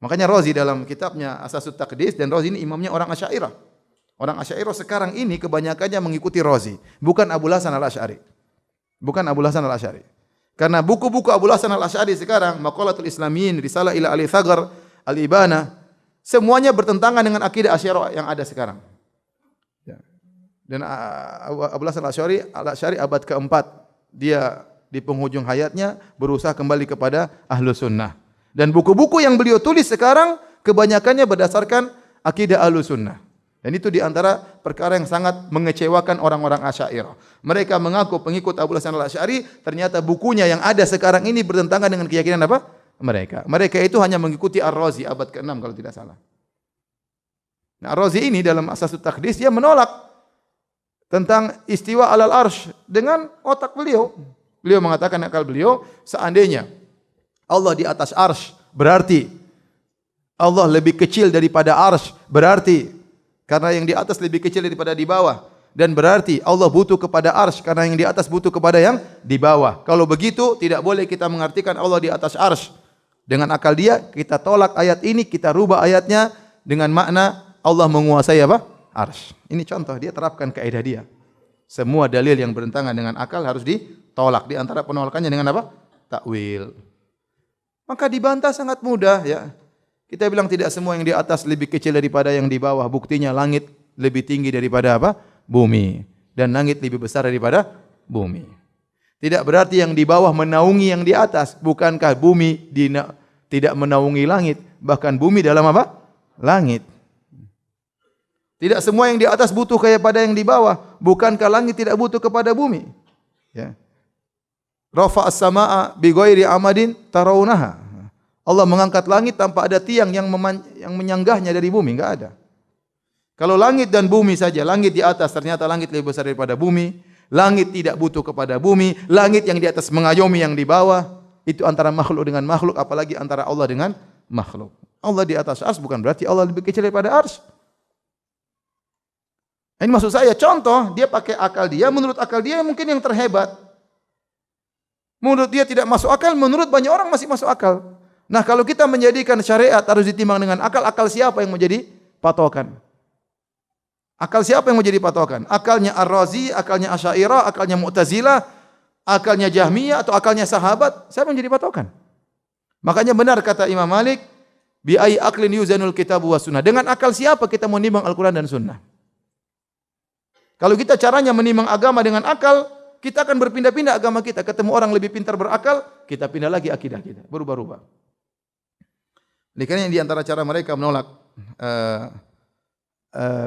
Makanya Razi dalam kitabnya Asasut Taqdis, dan Razi ini imamnya orang Asy'ariyah. Orang Asy'ariyah sekarang ini kebanyakannya mengikuti Razi, bukan Abu Hasan Al-Asy'ari. Bukan Abu Hasan Al-Asy'ari. Karena buku-buku Abu Hasan Al-Asy'ari sekarang, Maqalatul Islamiyyin, Risalah ila Ali Thagar, Al-Ibana, semuanya bertentangan dengan akidah Asy'ariyah yang ada sekarang. Ya. Dan Abu Hasan Al-Asy'ari abad keempat, dia di penghujung hayatnya berusaha kembali kepada Ahlus Sunnah. Dan buku-buku yang beliau tulis sekarang kebanyakannya berdasarkan akidah Ahlus Sunnah. Dan itu di antara perkara yang sangat mengecewakan orang-orang Asy'ariyah. Mereka mengaku pengikut Abu Hasan Al-Asy'ari, ternyata bukunya yang ada sekarang ini bertentangan dengan keyakinan apa? Mereka itu hanya mengikuti Ar-Razi abad ke-6 kalau tidak salah. Nah, Ar-Razi ini dalam Asasut Taqdis dia menolak tentang istiwa alal arsh dengan otak beliau. Beliau mengatakan akal beliau, seandainya Allah di atas arsy, berarti Allah lebih kecil daripada arsy, berarti karena yang di atas lebih kecil daripada di bawah, dan berarti Allah butuh kepada arsy karena yang di atas butuh kepada yang di bawah. Kalau begitu tidak boleh kita mengartikan Allah di atas arsy. Dengan akal dia kita tolak ayat ini, kita rubah ayatnya dengan makna Allah menguasai apa? Arsy. Ini contoh, dia terapkan kaidah dia. Semua dalil yang bertentangan dengan akal harus ditolak. Di antara penolakannya dengan apa? Takwil. Maka dibantah sangat mudah ya. Kita bilang tidak semua yang di atas lebih kecil daripada yang di bawah. Buktinya langit lebih tinggi daripada apa? Bumi. Dan langit lebih besar daripada bumi. Tidak berarti yang di bawah menaungi yang di atas. Bukankah bumi tidak menaungi langit? Bahkan bumi dalam apa? Langit. Tidak semua yang di atas butuh kepada yang di bawah. Bukankah langit tidak butuh kepada bumi? Ya. Rafa'as samaa bi ghairi amadin tarawunaha. Allah mengangkat langit tanpa ada tiang yang menyanggahnya dari bumi, enggak ada. Kalau langit dan bumi saja, langit di atas ternyata langit lebih besar daripada bumi, langit tidak butuh kepada bumi, langit yang di atas mengayomi yang di bawah, itu antara makhluk dengan makhluk, apalagi antara Allah dengan makhluk. Allah di atas arsy bukan berarti Allah lebih kecil daripada arsy. Ini maksud saya, contoh, dia pakai akal dia, menurut akal dia mungkin yang terhebat. Menurut dia tidak masuk akal, menurut banyak orang masih masuk akal. Nah, kalau kita menjadikan syariat harus ditimbang dengan akal, akal siapa yang menjadi patokan? Akal siapa yang menjadi patokan? Akalnya Ar-Razi, akalnya Asy'ariyah, akalnya Mu'tazilah, akalnya Jahmiyah atau akalnya sahabat? Siapa yang menjadi patokan? Makanya benar kata Imam Malik, bi ai aqlin yuzanul kitab wa sunnah. Dengan akal siapa kita menimbang Al-Qur'an dan Sunnah? Kalau kita caranya menimbang agama dengan akal, kita akan berpindah-pindah agama kita. Ketemu orang lebih pintar berakal, kita pindah lagi akidah kita. Berubah-ubah. Karena di antara cara mereka menolak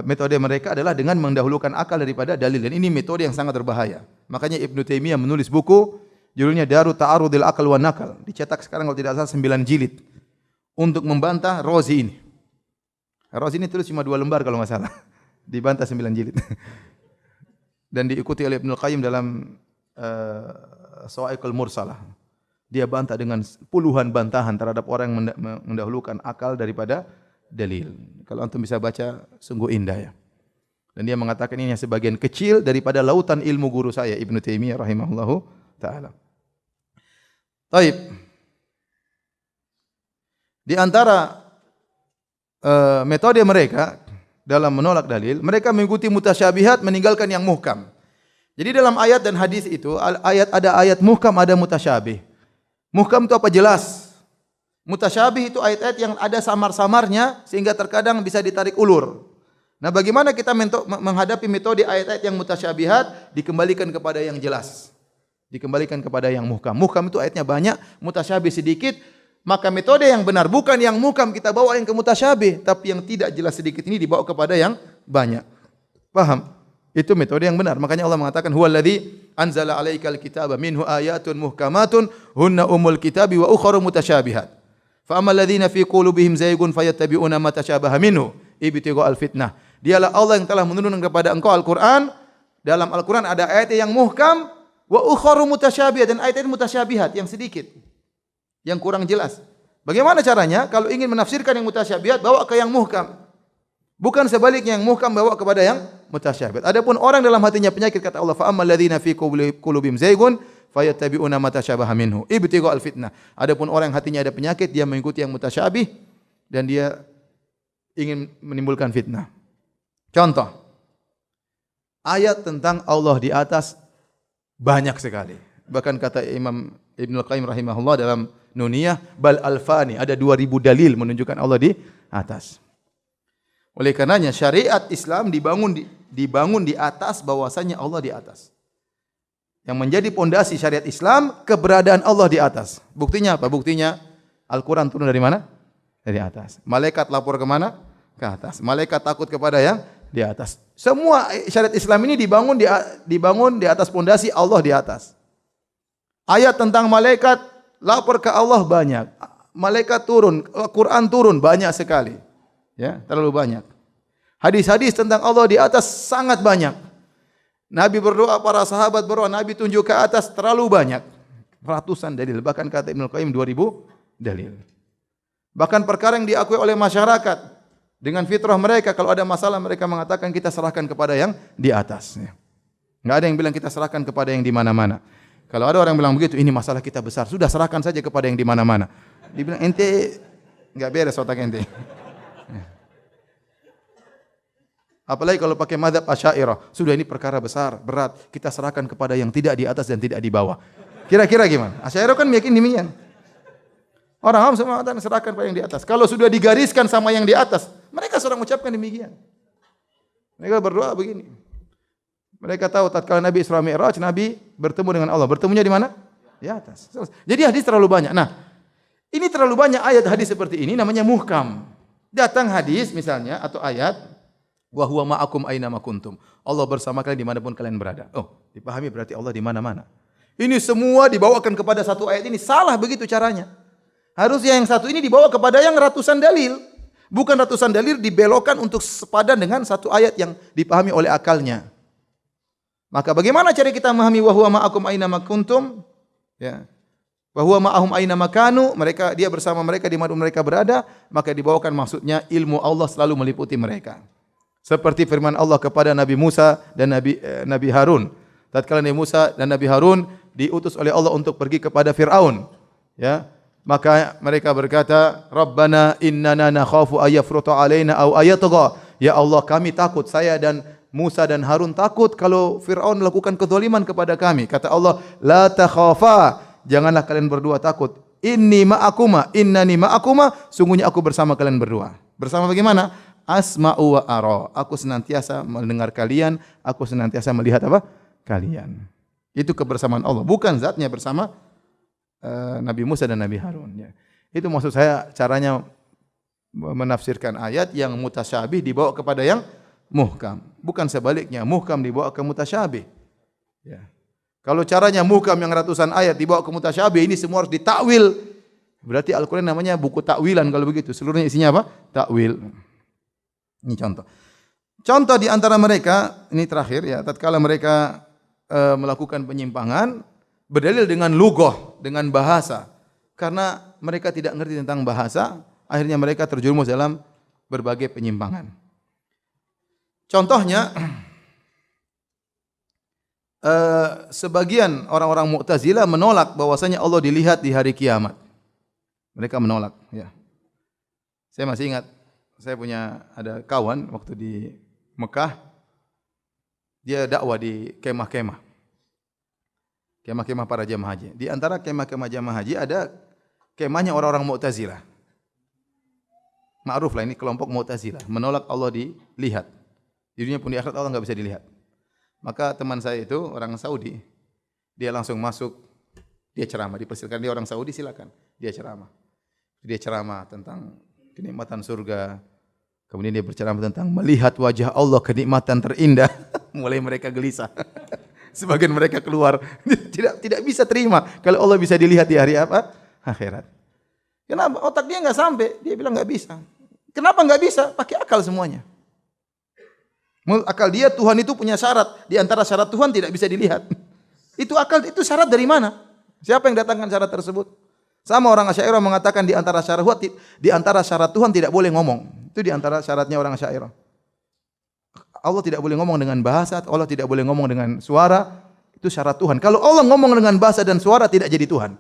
metode mereka adalah dengan mendahulukan akal daripada dalil. Dan ini metode yang sangat berbahaya. Makanya Ibnu Taimiyah menulis buku, judulnya Darut Ta'arudil Aql wan Naql. Dicetak sekarang kalau tidak salah 9 jilid. Untuk membantah Razi ini. Razi ini tulis cuma 2 lembar kalau enggak salah. Dibantah 9 jilid. Dan diikuti oleh Ibnu Qayyim dalam Sawa'iqul Mursalah. Dia bantah dengan puluhan bantahan terhadap orang yang mendahulukan akal daripada dalil. Kalau antum bisa baca, sungguh indah ya. Dan dia mengatakan ini hanya sebagian kecil daripada lautan ilmu guru saya, Ibnu Taimiyah rahimahullahu ta'ala. Taib. Di antara metode mereka dalam menolak dalil, mereka mengikuti mutasyabihat, meninggalkan yang muhkam. Jadi dalam ayat dan hadis itu, ada ayat muhkam, ada mutasyabih. Muhkam itu apa? Jelas. Mutasyabih itu ayat-ayat yang ada samar-samarnya sehingga terkadang bisa ditarik ulur. Nah, bagaimana kita menghadapi metode ayat-ayat yang mutasyabihat? Dikembalikan kepada yang jelas. Dikembalikan kepada yang muhkam. Muhkam itu ayatnya banyak, mutasyabih sedikit. Maka metode yang benar bukan yang muhkam kita bawa yang ke mutasyabih, tapi yang tidak jelas sedikit ini dibawa kepada yang banyak. Paham? Itu metode yang benar. Makanya Allah mengatakan huwallazi anzala 'alaikal kitaba minhu ayatun muhkamatun hunna ummul kitabi wa ukharu mutasyabihat. Fa ammal ladzina fi qulubihim zaygun fayattabi'una ma tasyabaha minhu ibtigha'al fitnah. Dialah Allah yang telah menurunkan kepada engkau Al-Qur'an. Dalam Al-Qur'an ada ayat yang muhkam wa ukharu mutasyabihat, dan ayat mutasyabihat yang sedikit, yang kurang jelas. Bagaimana caranya? Kalau ingin menafsirkan yang mutasyabihat, bawa ke yang muhkam. Bukan sebaliknya, yang muhkam bawa kepada yang mutasyabihat. Adapun orang dalam hatinya penyakit, kata Allah, fa ammal ladzina fi qulubihim zaygun fayattabi'una ma tasyabaha minhu ibtigha'al fitnah. Adapun orang yang hatinya ada penyakit, dia mengikuti yang mutasyabih dan dia ingin menimbulkan fitnah. Contoh, ayat tentang Allah di atas banyak sekali. Bahkan kata Imam Ibnu Qayyim rahimahullah dalam Nuniyah, bal alfani, ada 2000 dalil menunjukkan Allah di atas. Oleh karenanya syariat Islam dibangun di atas bahwasanya Allah di atas. Yang menjadi pondasi syariat Islam keberadaan Allah di atas. Buktinya apa? Buktinya Al-Qur'an turun dari mana? Dari atas. Malaikat lapor ke mana? Ke atas. Malaikat takut kepada yang di atas. Semua syariat Islam ini dibangun di atas pondasi Allah di atas. Ayat tentang malaikat lapor ke Allah banyak. Malaikat turun, Al-Qur'an turun banyak sekali. Ya, terlalu banyak. Hadis-hadis tentang Allah di atas sangat banyak. Nabi berdoa, para sahabat berdoa, Nabi tunjuk ke atas, terlalu banyak. Ratusan dalil, bahkan kata Ibnu Qayyim 2000 dalil. Bahkan perkara yang diakui oleh masyarakat dengan fitrah mereka, kalau ada masalah mereka mengatakan kita serahkan kepada yang di atas. Enggak ada yang bilang kita serahkan kepada yang di mana-mana. Kalau ada orang bilang begitu, ini masalah kita besar, sudah serahkan saja kepada yang di mana-mana. Dibilang ente enggak beres otak ente. Apalagi kalau pakai mazhab Asy'ariyah, sudah ini perkara besar, berat, kita serahkan kepada yang tidak di atas dan tidak di bawah. Kira-kira gimana? Asy'ariyah kan meyakini demikian. Orang awam semua mengatakan serahkan pada yang di atas. Kalau sudah digariskan sama yang di atas, mereka sudah mengucapkan demikian. Mereka berdoa begini. Mereka tahu tatkala Nabi Isra Mi'raj, Nabi bertemu dengan Allah. Bertemunya di mana? Di atas. Jadi hadis terlalu banyak. Nah, ini terlalu banyak ayat hadis seperti ini namanya muhkam. Datang hadis misalnya atau ayat, wa huwa ma'akum aina ma kuntum. Allah bersama kalian dimanapun kalian berada. Oh, dipahami berarti Allah di mana-mana. Ini semua dibawakan kepada satu ayat ini, salah begitu caranya. Harusnya yang satu ini dibawa kepada yang ratusan dalil. Bukan ratusan dalil dibelokkan untuk sepadan dengan satu ayat yang dipahami oleh akalnya. Maka bagaimana cara kita memahami wa huwa ma'akum aina ma kuntum? Ya. Wa huwa ma'ahum aina ma kanu, dia bersama mereka di mana mereka berada, maka dibawakan maksudnya ilmu Allah selalu meliputi mereka. Seperti firman Allah kepada Nabi Musa dan Nabi Harun. Tatkala Nabi Musa dan Nabi Harun diutus oleh Allah untuk pergi kepada Firaun, ya. Maka mereka berkata, "Rabbana innana nakhafu ayyafruta alaina aw ayatgha." Ya Allah, kami takut, saya dan Musa dan Harun takut kalau Firaun melakukan kezaliman kepada kami. Kata Allah, "La takhafa." Janganlah kalian berdua takut. Innani ma'akuma, sungguhnya aku bersama kalian berdua. Bersama bagaimana? Asma'u wa ara. Aku senantiasa mendengar kalian, aku senantiasa melihat apa? Kalian. Itu kebersamaan Allah, bukan zatnya bersama Nabi Musa dan Nabi Harun, ya. Itu maksud saya caranya menafsirkan ayat yang mutasyabih dibawa kepada yang muhkam, bukan sebaliknya, muhkam dibawa ke mutasyabih. Ya. Kalau caranya muhkam yang ratusan ayat dibawa ke mutasyabih, ini semua harus ditakwil. Berarti Al-Qur'an namanya buku takwilan kalau begitu. Seluruhnya isinya apa? Takwil. Ini contoh. Contoh di antara mereka, ini terakhir ya, tatkala mereka melakukan penyimpangan berdalil dengan lughah, dengan bahasa. Karena mereka tidak ngerti tentang bahasa, akhirnya mereka terjerumus dalam berbagai penyimpangan. Contohnya sebagian orang-orang Mu'tazilah menolak bahwasanya Allah dilihat di hari kiamat. Mereka menolak, ya. Saya masih ingat, saya ada kawan waktu di Mekah, dia dakwah di kemah-kemah. Kemah-kemah para jamaah haji. Di antara kemah-kemah jamaah haji ada kemahnya orang-orang Mu'tazilah. Ma'ruf lah, ini kelompok Mu'tazilah, menolak Allah dilihat. Di dunia pun di akhirat Allah enggak bisa dilihat. Maka teman saya itu orang Saudi, dia langsung masuk, dia ceramah, dipersilakan, dia orang Saudi, silakan, dia ceramah. Dia ceramah tentang kenikmatan surga. Kemudian dia berceramah tentang melihat wajah Allah, kenikmatan terindah. Mulai mereka gelisah. Sebagian mereka keluar, tidak bisa terima kalau Allah bisa dilihat di hari apa? Akhirat. Kenapa? Otak dia enggak sampai, dia bilang enggak bisa. Kenapa enggak bisa? Pakai akal semuanya. Menurut akal dia, Tuhan itu punya syarat. Di antara syarat Tuhan tidak bisa dilihat. Itu akal, itu syarat dari mana? Siapa yang datangkan syarat tersebut? Sama orang Asy'ariyah mengatakan di antara syarat Tuhan tidak boleh ngomong. Itu di antara syaratnya orang Asy'ariyah. Allah tidak boleh ngomong dengan bahasa, Allah tidak boleh ngomong dengan suara. Itu syarat Tuhan. Kalau Allah ngomong dengan bahasa dan suara tidak jadi Tuhan.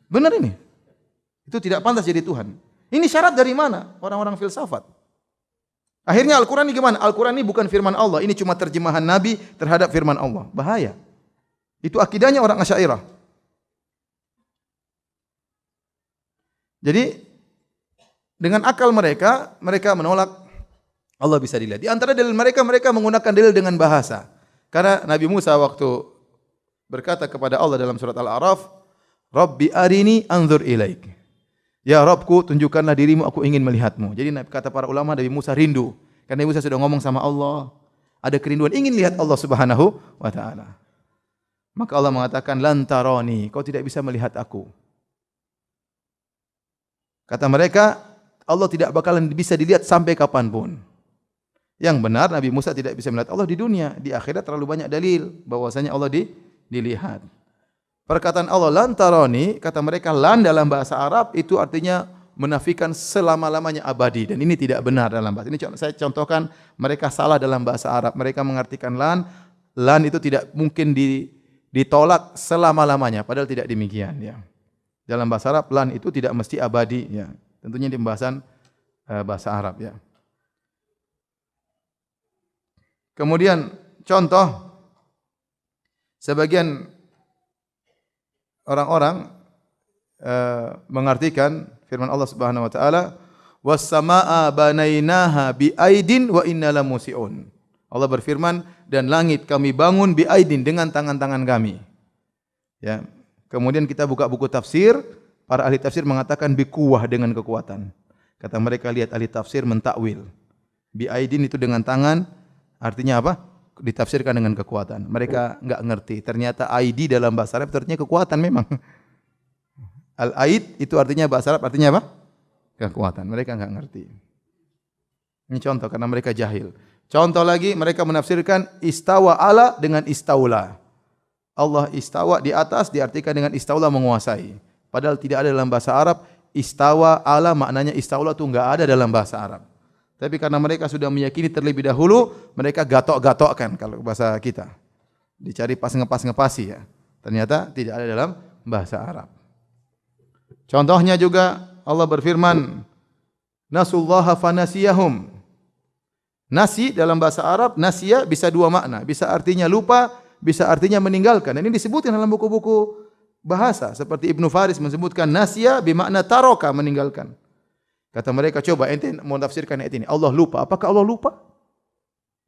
Benar ini? Itu tidak pantas jadi Tuhan. Ini syarat dari mana? Orang-orang filsafat. Akhirnya Al-Quran ini gimana? Al-Quran ini bukan firman Allah. Ini cuma terjemahan Nabi terhadap firman Allah. Bahaya. Itu akidahnya orang Asy'ariyah. Jadi dengan akal mereka menolak Allah bisa dilihat. Di antara dalil mereka menggunakan dalil dengan bahasa. Karena Nabi Musa waktu berkata kepada Allah dalam surat Al-A'raf, "Rabbi arini anzur ilaik." Ya Rabbku, tunjukkanlah dirimu, aku ingin melihatmu. Jadi kata para ulama, Nabi Musa rindu. Karena Nabi Musa sudah ngomong sama Allah, ada kerinduan, ingin lihat Allah Subhanahu wa ta'ala. Maka Allah mengatakan, "Lan tarani," kau tidak bisa melihat aku. Kata mereka, Allah tidak bakalan bisa dilihat sampai kapanpun. Yang benar, Nabi Musa tidak bisa melihat Allah di dunia. Di akhirat terlalu banyak dalil bahwasanya Allah dilihat. Perkataan Allah, "Lan tarani," kata mereka, lan dalam bahasa Arab itu artinya menafikan selama-lamanya abadi. Dan ini tidak benar dalam bahasa. Ini saya contohkan, mereka salah dalam bahasa Arab. Mereka mengartikan lan itu tidak mungkin ditolak selama-lamanya. Padahal tidak demikian, ya. Dalam bahasa Arab, lan itu tidak mesti abadi, ya. Tentunya di pembahasan bahasa Arab, ya. Kemudian contoh, sebagian orang-orang mengartikan firman Allah Subhanahu wa taala, "Was-samaa'a banainaha biaidin wa inna lamusiun." Allah berfirman, dan langit kami bangun biaidin, dengan tangan-tangan kami. Ya. Kemudian kita buka buku tafsir, para ahli tafsir mengatakan biquwah, dengan kekuatan. Kata mereka, lihat ahli tafsir mentakwil. Biaidin itu dengan tangan, artinya apa? Ditafsirkan dengan kekuatan. Mereka enggak ngerti. Ternyata aidi dalam bahasa Arab artinya kekuatan memang. Al-aid itu artinya bahasa Arab artinya apa? Kekuatan. Mereka enggak ngerti. Ini contoh karena mereka jahil. Contoh lagi, mereka menafsirkan istawa ala dengan istaula. Allah istawa di atas diartikan dengan istaula, menguasai. Padahal tidak ada dalam bahasa Arab. Istawa ala maknanya istaula itu enggak ada dalam bahasa Arab. Tapi karena mereka sudah meyakini terlebih dahulu, mereka gatok-gatokkan kalau bahasa kita. Dicari pas ngepas-ngepasi ya. Ternyata tidak ada dalam bahasa Arab. Contohnya juga Allah berfirman, Nasullaha fanasiyahum. Nasi dalam bahasa Arab, nasiya bisa dua makna. Bisa artinya lupa, bisa artinya meninggalkan. Dan ini disebutkan dalam buku-buku bahasa. Seperti Ibnu Faris menyebutkan nasiya bermakna taroka, meninggalkan. Kata mereka, coba ente mau tafsirkan ayat ini. Allah lupa. Apakah Allah lupa?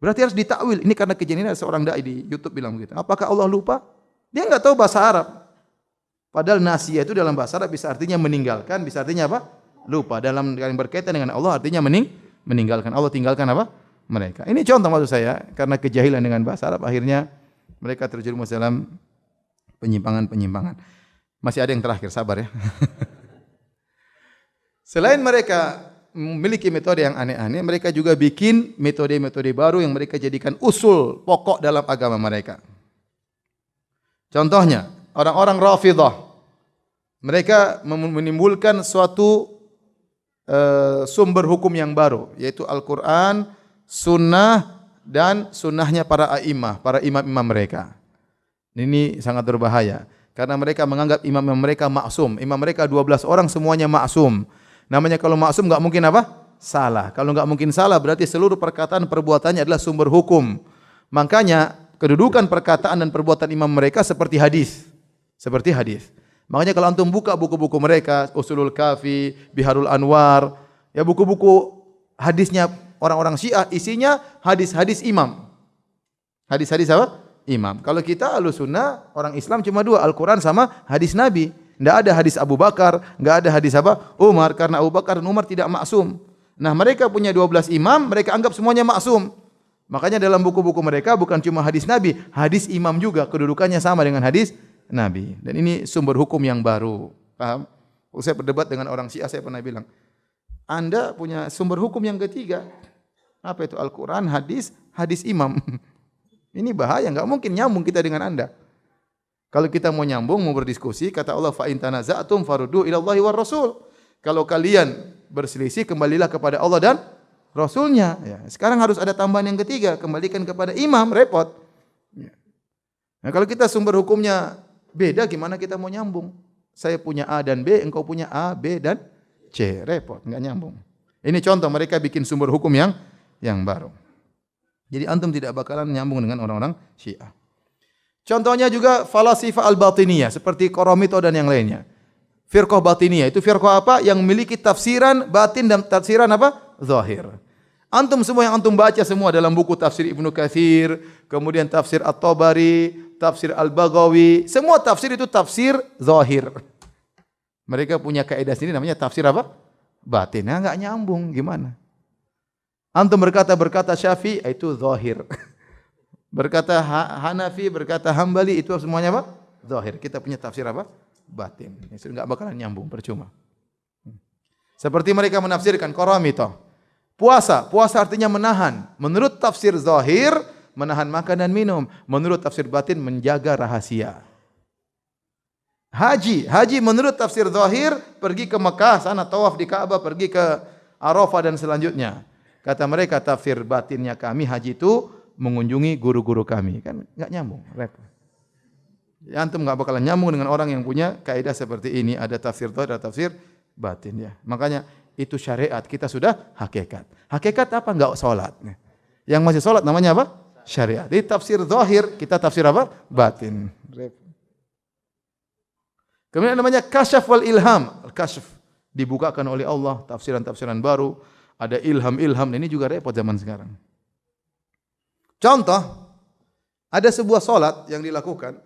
Berarti harus ditakwil. Ini karena kejadian ada seorang dai di YouTube bilang begitu. Apakah Allah lupa? Dia enggak tahu bahasa Arab. Padahal nasiya itu dalam bahasa Arab bisa artinya meninggalkan, bisa artinya apa? Lupa. Dalam yang berkaitan dengan Allah artinya meninggalkan. Allah tinggalkan apa? Mereka. Ini contoh maksud saya, karena kejahilan dengan bahasa Arab akhirnya mereka terjerumus dalam penyimpangan-penyimpangan. Masih ada yang terakhir, sabar ya. Selain mereka memiliki metode yang aneh-aneh, mereka juga bikin metode-metode baru yang mereka jadikan usul pokok dalam agama mereka. Contohnya, orang-orang Rafidhah. Mereka menimbulkan suatu sumber hukum yang baru, yaitu Al-Quran, Sunnah, dan sunnahnya para a'imah, para imam-imam mereka. Ini sangat berbahaya, karena mereka menganggap imam-imam mereka maksum. Imam mereka 12 orang semuanya maksum. Namanya kalau maksum enggak mungkin apa? Salah. Kalau enggak mungkin salah berarti seluruh perkataan perbuatannya adalah sumber hukum. Makanya kedudukan perkataan dan perbuatan imam mereka seperti hadis. Seperti hadis. Makanya kalau antum buka buku-buku mereka, Usulul Kafi, Biharul Anwar, ya buku-buku hadisnya orang-orang Syiah isinya hadis-hadis imam. Hadis-hadis apa? Imam. Kalau kita Ahlussunnah, orang Islam cuma dua, Al-Quran sama hadis Nabi. Tidak ada hadis Abu Bakar, enggak ada hadis apa? Umar, karena Abu Bakar dan Umar tidak maksum. Nah, mereka punya 12 imam, mereka anggap semuanya maksum. Makanya dalam buku-buku mereka bukan cuma hadis Nabi, hadis imam juga kedudukannya sama dengan hadis Nabi. Dan ini sumber hukum yang baru. Paham? Saya berdebat dengan orang Syiah, saya pernah bilang, Anda punya sumber hukum yang ketiga. Apa itu? Al-Quran, hadis, hadis imam. Ini bahaya, enggak mungkin nyambung kita dengan Anda. Kalau kita mau nyambung, mau berdiskusi, kata Allah, fa in tanaza'tum faruddu ila Allahi war Rasul. Kalau kalian berselisih, kembalilah kepada Allah dan Rasulnya. Ya, sekarang harus ada tambahan yang ketiga, kembalikan kepada imam, repot. Ya. Nah, kalau kita sumber hukumnya beda, gimana kita mau nyambung? Saya punya A dan B, engkau punya A, B dan C, repot, enggak nyambung. Ini contoh mereka bikin sumber hukum yang baru. Jadi antum tidak bakalan nyambung dengan orang-orang Syiah. Contohnya juga falasifah al-batiniyah seperti Qaramito dan yang lainnya. Firqah batiniyah itu firqah apa? Yang memiliki tafsiran batin dan tafsiran apa? Zahir. Antum semua yang antum baca semua dalam buku tafsir Ibnu Katsir, kemudian tafsir At-Tabari, tafsir Al-Baghawi, semua tafsir itu tafsir zahir. Mereka punya kaidah sendiri namanya tafsir apa? Batin. Nah, enggak nyambung gimana? Antum berkata Syafi'i itu zahir. Berkata Hanafi, berkata Hambali, itu semuanya apa? Zahir. Kita punya tafsir apa? Batin. Itu enggak bakalan nyambung, percuma. Seperti mereka menafsirkan Qaramito. Puasa artinya menahan. Menurut tafsir zahir, menahan makan dan minum. Menurut tafsir batin, menjaga rahasia. Haji menurut tafsir zahir, pergi ke Mekah, sana tawaf di Ka'bah, pergi ke Arafah dan selanjutnya. Kata mereka tafsir batinnya kami haji itu mengunjungi guru-guru kami, kan enggak nyambung, repot. Ya, antum enggak bakalan nyambung dengan orang yang punya kaidah seperti ini, ada tafsir zahir, ada tafsir batin ya. Makanya itu syariat, kita sudah hakikat. Hakikat apa? Enggak salat. Yang masih salat namanya apa? Syariat. Di tafsir zahir, kita tafsir apa? Batin. Kemudian namanya kasyaf wal ilham. Kasyaf dibukakan oleh Allah, tafsiran-tafsiran baru, ada ilham-ilham. Ini juga repot zaman sekarang. Contoh, ada sebuah solat yang dilakukan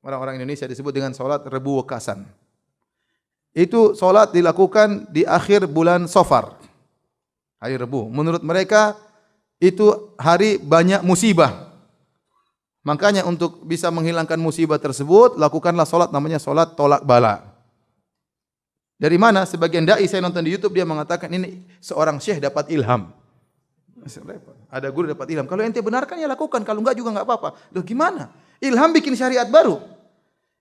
orang-orang Indonesia disebut dengan solat Rebu Wekasan. Itu solat dilakukan di akhir bulan Safar, hari Rebu. Menurut mereka itu hari banyak musibah. Makanya untuk bisa menghilangkan musibah tersebut, lakukanlah solat namanya solat tolak bala. Dari mana? Sebagian dai saya nonton di YouTube dia mengatakan ini seorang syekh dapat ilham. Ada guru dapat ilham. Kalau ente benarkan ya lakukan, kalau enggak juga enggak apa-apa. Loh gimana? Ilham bikin syariat baru.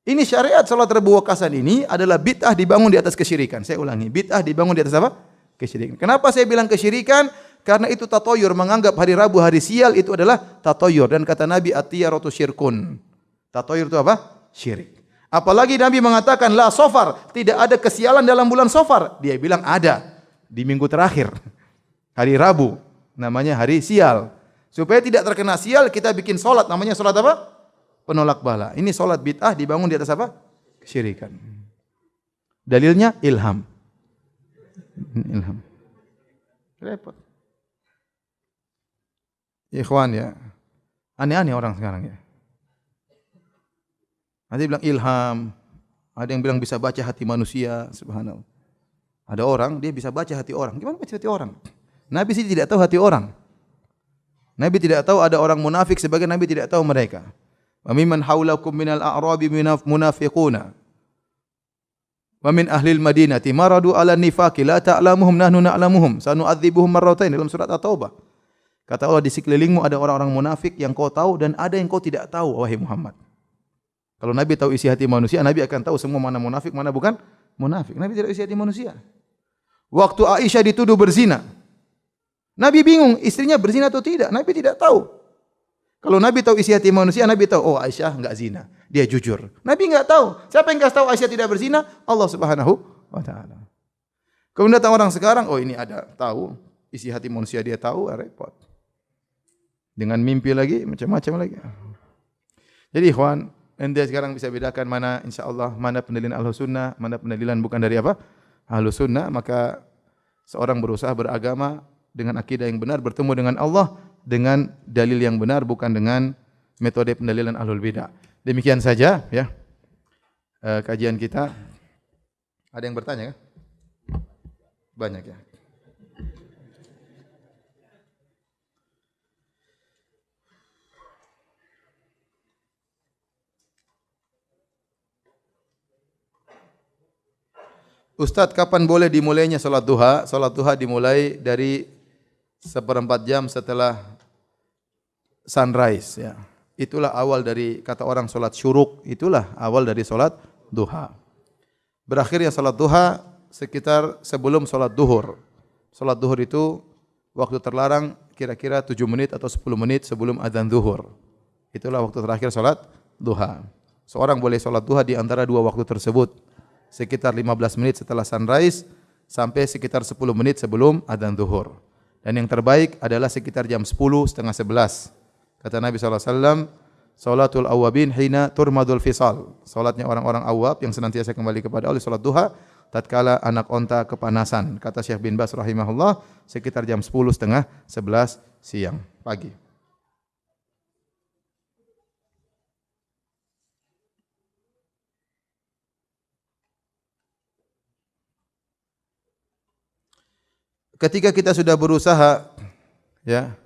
Ini syariat salat Rebu Wekasan ini adalah bid'ah dibangun di atas kesyirikan. Saya ulangi, bid'ah dibangun di atas apa? Kesyirikan. Kenapa saya bilang kesyirikan? Karena itu tatoyur, menganggap hari Rabu hari sial itu adalah tatoyur. Dan kata Nabi, at-tiyaratu syirkun. Tatoyur itu apa? Syirik. Apalagi Nabi mengatakan la sofar, tidak ada kesialan dalam bulan Sofar. Dia bilang ada di minggu terakhir. Hari Rabu namanya hari sial. Supaya tidak terkena sial, kita bikin solat, namanya solat apa? Penolak bala. Ini solat bid'ah dibangun di atas apa? Kesyirikan. Dalilnya ilham. Ilham. Repot. Ikhwan ya. Aneh-aneh orang sekarang ya. Ada yang bilang ilham, ada yang bilang bisa baca hati manusia, subhanallah. Ada orang dia bisa baca hati orang. Gimana baca hati orang? Nabi sih tidak tahu hati orang. Nabi tidak tahu ada orang munafik sebagai Nabi tidak tahu mereka. Wa mimman haulakum minal a'rabi munafiquna. Wa min ahlil madinati maradu ala nifaqi la ta'lamuhum nahnu na'lamuhum sanu'adzibuhum marratain dalam surat At-Taubah. Kata Allah, di sekelilingmu ada orang-orang munafik yang kau tahu dan ada yang kau tidak tahu, wahai Muhammad. Kalau Nabi tahu isi hati manusia, Nabi akan tahu semua mana munafik, mana bukan munafik. Nabi tidak isi hati manusia. Waktu Aisyah dituduh berzina, Nabi bingung istrinya berzina atau tidak. Nabi tidak tahu. Kalau Nabi tahu isi hati manusia, Nabi tahu, oh Aisyah enggak zina, dia jujur. Nabi enggak tahu. Siapa yang kasih tahu Aisyah tidak berzina? Allah Subhanahu wa taala. Kemudian datang orang sekarang, oh ini ada tahu isi hati manusia, dia tahu, repot. Dengan mimpi lagi, macam-macam lagi. Jadi ikhwan, ente sekarang bisa bedakan mana insyaallah mana pendalilan Ahlus Sunnah, mana pendalilan bukan dari apa? Ahlus Sunnah, maka seorang berusaha beragama dengan akidah yang benar, bertemu dengan Allah dengan dalil yang benar, bukan dengan metode pendalilan Ahlul Bidah. Demikian saja ya kajian kita. Ada yang bertanya kan? Banyak ya. Ustadz, kapan boleh dimulainya salat duha? Salat duha dimulai dari 1/4 jam setelah sunrise ya. Itulah awal dari, kata orang, salat syuruk, itulah awal dari salat duha. Berakhirnya salat duha sekitar sebelum salat duhur. Salat duhur itu waktu terlarang kira-kira 7 menit atau 10 menit sebelum adzan zuhur. Itulah waktu terakhir salat duha. Seorang boleh salat duha di antara dua waktu tersebut, sekitar 15 menit setelah sunrise sampai sekitar 10 menit sebelum adzan zuhur. Dan yang terbaik adalah sekitar jam 10, setengah 11. Kata Nabi SAW, salatul awwabin hina turmadul fisal. Salatnya orang-orang awwab yang senantiasa kembali kepada Allah, salat duha tatkala anak onta kepanasan. Kata Syekh bin Baz rahimahullah, sekitar jam 10, setengah 11 siang, pagi. Ketika kita sudah berusaha ya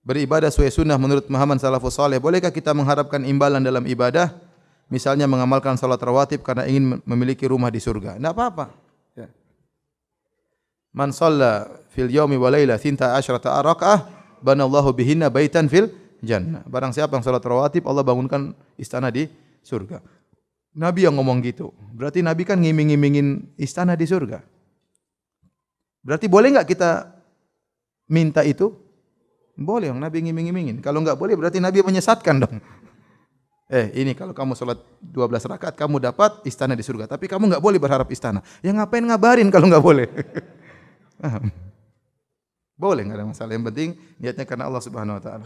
beribadah sesuai sunnah menurut pemahaman salafus saleh, bolehkah kita mengharapkan imbalan dalam ibadah? Misalnya mengamalkan salat rawatib karena ingin memiliki rumah di surga. Tidak apa-apa. Ya. Man shalla fil yaumi wa laila 12 raka'ah banallahu bihinna baitan fil jannah. Barang siapa yang salat rawatib, Allah bangunkan istana di surga. Nabi yang ngomong gitu. Berarti Nabi kan ngiming-ngimingin istana di surga. Berarti boleh enggak kita minta itu? Boleh, Nabi ngiming-ngimingin. Kalau enggak boleh berarti Nabi menyesatkan dong. Ini kalau kamu salat 12 rakaat kamu dapat istana di surga, tapi kamu enggak boleh berharap istana. Ya ngapain ngabarin kalau enggak boleh? Boleh, enggak ada masalah. Yang penting niatnya karena Allah Subhanahu wa taala.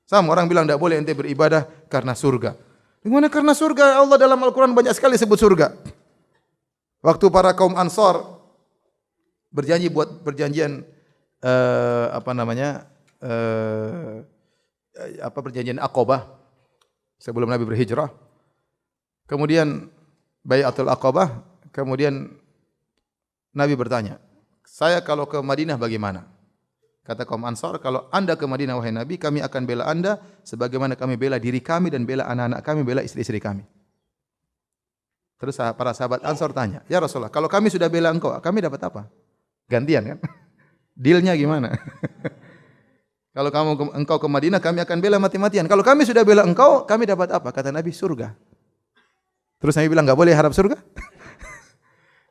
Sama orang bilang enggak boleh ente beribadah karena surga. Gimana karena surga? Allah dalam Al-Qur'an banyak sekali sebut surga. Waktu para kaum Ansar berjanji buat perjanjian perjanjian Aqabah sebelum Nabi berhijrah. Kemudian Bai'atul Aqabah, kemudian Nabi bertanya, "Saya kalau ke Madinah bagaimana?" Kata kaum Ansar, "Kalau Anda ke Madinah wahai Nabi, kami akan bela Anda sebagaimana kami bela diri kami dan bela anak-anak kami, bela istri-istri kami." Terus para sahabat Ansar tanya, "Ya Rasulullah, kalau kami sudah bela engkau, kami dapat apa?" Gantian kan? Dealnya gimana? Kalau engkau ke Madinah, kami akan bela mati-matian. Kalau kami sudah bela engkau, kami dapat apa? Kata Nabi, surga. Terus Nabi bilang, enggak boleh harap surga?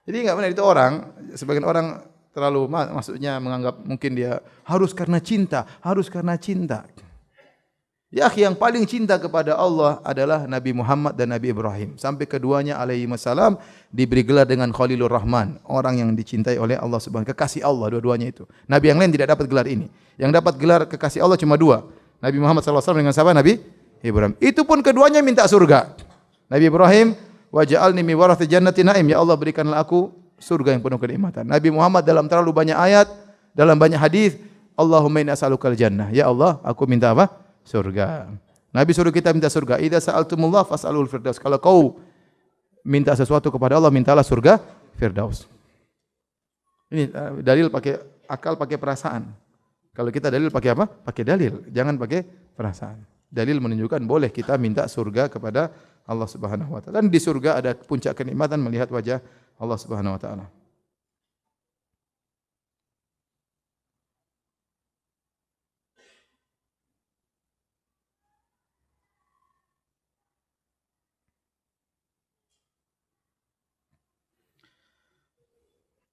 Jadi enggak benar itu orang, sebagian orang terlalu maksudnya menganggap mungkin dia harus karena cinta, harus karena cinta. Ya, yang paling cinta kepada Allah adalah Nabi Muhammad dan Nabi Ibrahim. Sampai keduanya alaihi wasallam diberi gelar dengan Khalilur Rahman, orang yang dicintai oleh Allah Subhanahu, kekasih Allah dua-duanya itu. Nabi yang lain tidak dapat gelar ini. Yang dapat gelar kekasih Allah cuma dua. Nabi Muhammad SAW dengan siapa? Nabi Ibrahim. Itu pun keduanya minta surga. Nabi Ibrahim, waj'alni min warathi jannati na'im, ya Allah berikanlah aku surga yang penuh kenikmatan. Nabi Muhammad dalam terlalu banyak ayat, dalam banyak hadis, Allahumma inni as'alukal jannah. Ya Allah, aku minta apa? Surga. Nabi suruh kita minta surga. Idza sa'altumullah fas'alul firdaus. Kalau kau minta sesuatu kepada Allah, mintalah surga Firdaus. Ini dalil pakai akal, pakai perasaan. Kalau kita dalil pakai apa? Pakai dalil, jangan pakai perasaan. Dalil menunjukkan boleh kita minta surga kepada Allah Subhanahu wa taala. Dan di surga ada puncak kenikmatan melihat wajah Allah Subhanahu wa taala.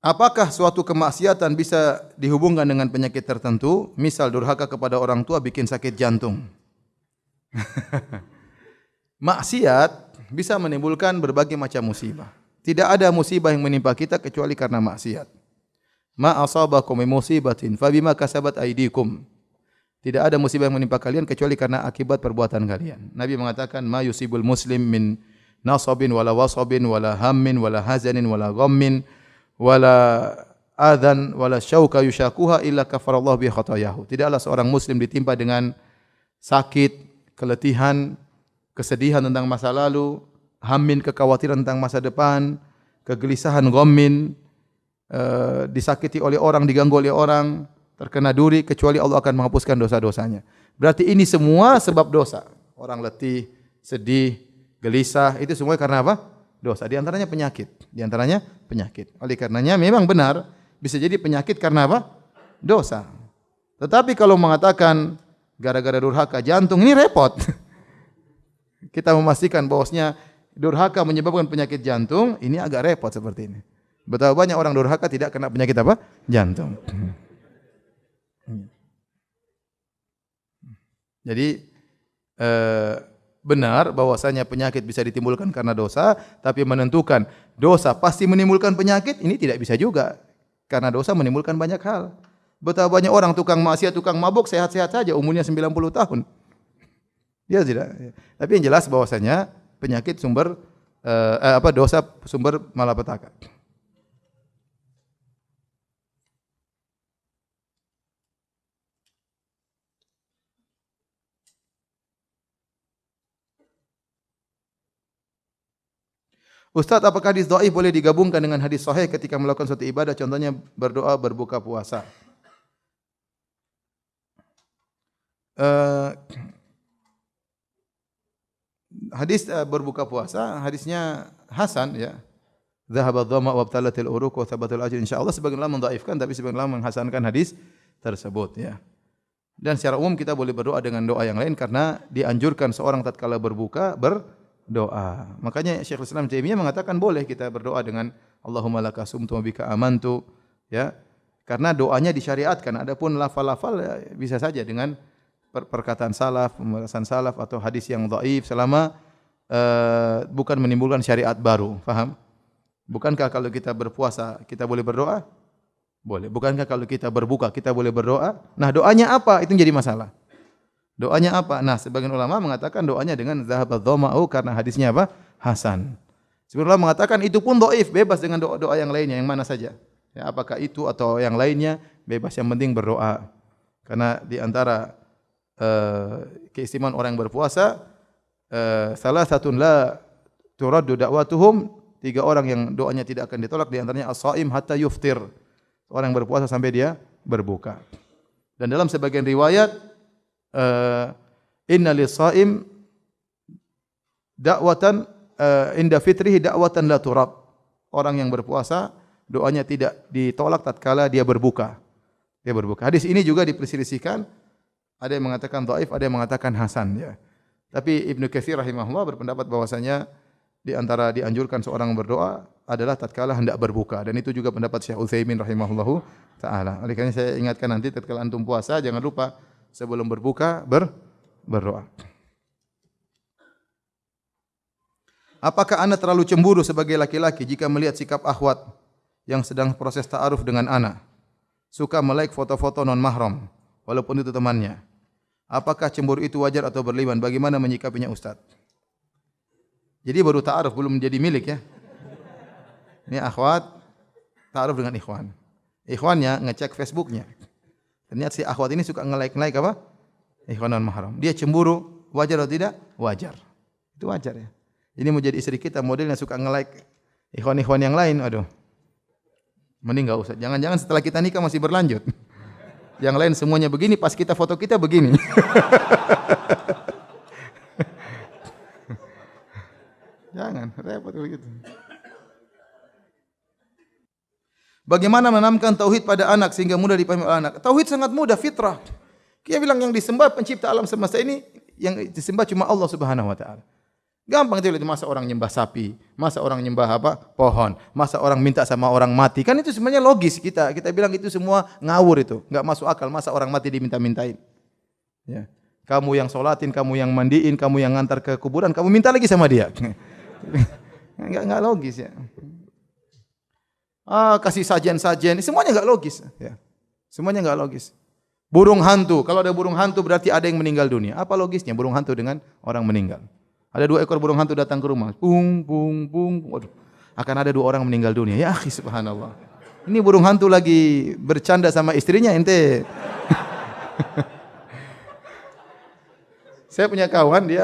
Apakah suatu kemaksiatan bisa dihubungkan dengan penyakit tertentu? Misal durhaka kepada orang tua bikin sakit jantung. Maksiat bisa menimbulkan berbagai macam musibah. Tidak ada musibah yang menimpa kita kecuali karena maksiat. Ma asabakum min musibatin fabima kasabat aydikum. Tidak ada musibah yang menimpa kalian kecuali karena akibat perbuatan kalian. Nabi mengatakan ma yusibul muslim min nasabin wala wasabin wala hammin wala hazanin wala ghammin wala adhan wala syauka yushakuha illa kafarallahu bi khatayahu. Tidaklah seorang muslim ditimpa dengan sakit, keletihan, kesedihan tentang masa lalu, hammin kekhawatiran tentang masa depan, kegelisahan ghammin, disakiti oleh orang, diganggu oleh orang, terkena duri, kecuali Allah akan menghapuskan dosa-dosanya. Berarti ini semua sebab dosa. Orang letih, sedih, gelisah, itu semua karena apa? Dosa. Di antaranya penyakit. Di antaranya penyakit. Oleh karenanya memang benar bisa jadi penyakit karena apa? Dosa. Tetapi kalau mengatakan gara-gara durhaka jantung, ini repot. Kita memastikan bahwasanya durhaka menyebabkan penyakit jantung, ini agak repot seperti ini. Betapa banyak orang durhaka tidak kena penyakit apa? Jantung. Jadi benar bahwasanya penyakit bisa ditimbulkan karena dosa, tapi menentukan dosa pasti menimbulkan penyakit ini tidak bisa juga. Karena dosa menimbulkan banyak hal. Betapa banyak orang tukang maksiat, tukang mabuk sehat-sehat saja umurnya 90 tahun. Dia tidak. Tapi yang jelas bahwasanya penyakit sumber dosa sumber malapetaka. Ustaz, apakah hadis dhaif boleh digabungkan dengan hadis sahih ketika melakukan suatu ibadah, contohnya berdoa berbuka puasa? Hadis berbuka puasa, hadisnya hasan ya. Dhahaba dhamma wa abtalatil uruq wa thabatul ajr insyaallah. Sebagian ulama mendhaifkan tapi sebagian ulama menghasankan hadis tersebut ya. Dan secara umum kita boleh berdoa dengan doa yang lain karena dianjurkan seorang tatkala berbuka berdoa. Makanya Syekhul Islam Taimiyah mengatakan boleh kita berdoa dengan Allahumma laka sumtu wa bika amantu ya. Karena doanya disyariatkan. Adapun lafal-lafal ya, bisa saja dengan perkataan salaf, pembahasan salaf atau hadis yang dhaif selama bukan menimbulkan syariat baru. Faham? Bukankah kalau kita berpuasa kita boleh berdoa? Boleh. Bukankah kalau kita berbuka kita boleh berdoa? Nah, doanya apa? Itu menjadi masalah. Doanya apa? Nah, sebagian ulama mengatakan doanya dengan zahabadz dhama'u karena hadisnya apa? Hasan. Sebagian ulama mengatakan itu pun dhaif, bebas dengan doa-doa yang lainnya, yang mana saja. Ya, apakah itu atau yang lainnya, bebas, yang penting berdoa. Karena di antara keistimewaan orang yang berpuasa, salah satu la turaddu da'watuhum, 3 orang yang doanya tidak akan ditolak, di antaranya as-shaim hatta yuftir. Orang yang berpuasa sampai dia berbuka. Dan dalam sebagian riwayat inna lis-shaim da'watan inda fitrihi da'watan la turad. Orang yang berpuasa doanya tidak ditolak tatkala dia berbuka. Dia berbuka. Hadis ini juga diperselisihkan. Ada yang mengatakan dhaif, ada yang mengatakan hasan ya. Tapi Ibnu Katsir rahimahullah berpendapat bahwasanya di antara dianjurkan seorang berdoa adalah tatkala hendak berbuka, dan itu juga pendapat Syekh Utsaimin rahimahullahu taala. Oleh karena saya ingatkan nanti tatkala antum puasa jangan lupa sebelum berbuka berdoa. Apakah Anda terlalu cemburu sebagai laki-laki jika melihat sikap akhwat yang sedang proses ta'aruf dengan Anda? Suka melike foto-foto non mahram walaupun itu temannya. Apakah cemburu itu wajar atau berlebihan? Bagaimana menyikapinya Ustaz? Jadi baru ta'aruf, belum menjadi milik ya. Ini akhwat ta'aruf dengan ikhwan. Ikhwannya ngecek Facebooknya. Ternyata si akhwat ini suka nge-like apa? Ikhwan non mahram. Dia cemburu, wajar atau tidak? Wajar. Itu wajar ya. Ini mau jadi istri kita modelnya suka nge-like ikhwan-ikhwan yang lain, aduh. Mending enggak usah. Jangan-jangan setelah kita nikah masih berlanjut. Yang lain semuanya begini, pas kita foto kita begini. Jangan, repot begitu. Bagaimana menanamkan tauhid pada anak sehingga mudah dipahami oleh anak? Tauhid sangat mudah, fitrah. Dia bilang yang disembah pencipta alam semesta ini, yang disembah cuma Allah Subhanahu wa taala. Gampang itu, masa orang nyembah sapi, masa orang nyembah apa? Pohon, masa orang minta sama orang mati. Kan itu sebenarnya logis kita bilang itu semua ngawur itu, enggak masuk akal. Masa orang mati diminta-mintain. Ya. Kamu yang sholatin, kamu yang mandiin, kamu yang ngantar ke kuburan, kamu minta lagi sama dia. Enggak logis ya. Kasih sajian-sajian, semuanya enggak logis ya. Semuanya enggak logis. Burung hantu, kalau ada burung hantu berarti ada yang meninggal dunia. Apa logisnya burung hantu dengan orang meninggal? Ada 2 ekor burung hantu datang ke rumah. Bung, bung, bung. Waduh. Akan ada 2 orang meninggal dunia. Ya akhi, subhanallah. Ini burung hantu lagi bercanda sama istrinya, ente. Saya punya kawan, dia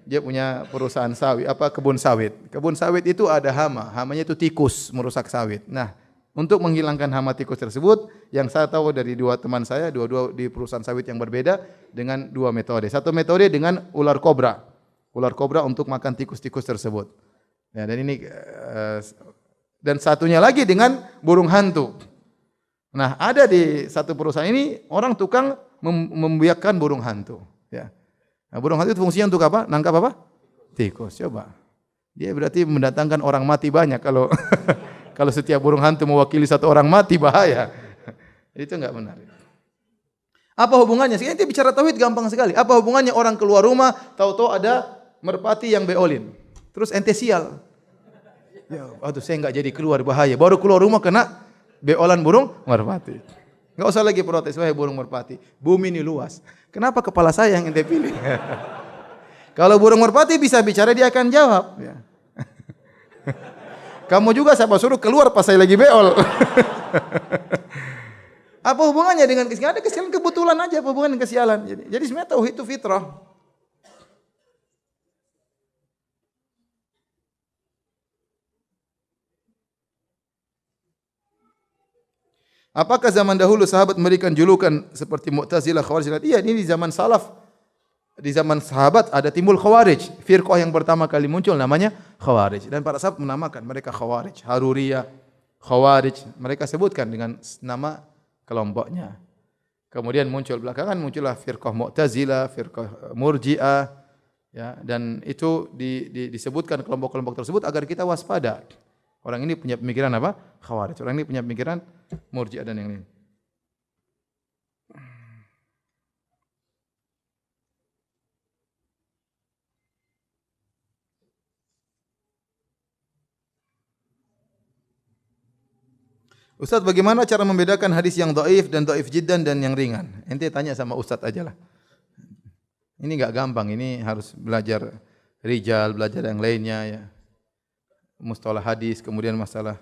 dia punya perusahaan sawit, kebun sawit. Kebun sawit itu ada hama. Hamanya itu tikus merusak sawit. Nah, untuk menghilangkan hama tikus tersebut, yang saya tahu dari 2 teman saya, dua di perusahaan sawit yang berbeda dengan 2 metode. Satu metode dengan ular kobra. Ular kobra untuk makan tikus-tikus tersebut. Ya, dan ini dan satunya lagi dengan burung hantu. Nah, ada di satu perusahaan ini orang tukang membiakkan burung hantu, ya. Nah, burung hantu itu fungsinya untuk apa? Nangkap apa? Tikus. Coba. Dia berarti mendatangkan orang mati banyak kalau kalau setiap burung hantu mewakili 1 orang mati, bahaya. Itu enggak benar. Apa hubungannya? Sekarang kita bicara tauhid gampang sekali. Apa hubungannya orang keluar rumah tahu-tahu ada merpati yang beolin. Terus ente sial. Ya, aduh saya enggak jadi keluar, bahaya. Baru keluar rumah kena beolan burung merpati. Enggak usah lagi protes, wahai burung merpati. Bumi ini luas. Kenapa kepala saya yang ente pilih? Kalau burung merpati bisa bicara, dia akan jawab, ya. Kamu juga siapa suruh keluar pas saya lagi beol. Apa hubungannya dengan kesialan? Ada kesialan kebetulan aja, apa hubungan dengan kesialan? Jadi sebenarnya tauhid itu fitrah. Apakah zaman dahulu sahabat memberikan julukan seperti Mu'tazilah, Khawarij? Iya, ini di zaman salaf. Di zaman sahabat ada timbul Khawarij. Firqah yang pertama kali muncul namanya Khawarij. Dan para sahabat menamakan mereka Khawarij. Haruriyah, Khawarij. Mereka sebutkan dengan nama kelompoknya. Kemudian belakangan muncullah Firqah Mu'tazilah, Firqah Murji'ah. Ya, dan itu disebutkan kelompok-kelompok tersebut agar kita waspada. Orang ini punya pemikiran apa? Khawarij. Orang ini punya pemikiran Murji'ah dan yang lain. Ustaz, bagaimana cara membedakan hadis yang dhaif dan dhaif jiddan dan yang ringan? Ente tanya sama Ustaz aja lah. Ini enggak gampang, ini harus belajar rijal, belajar yang lainnya ya. Mustalah hadis, kemudian masalah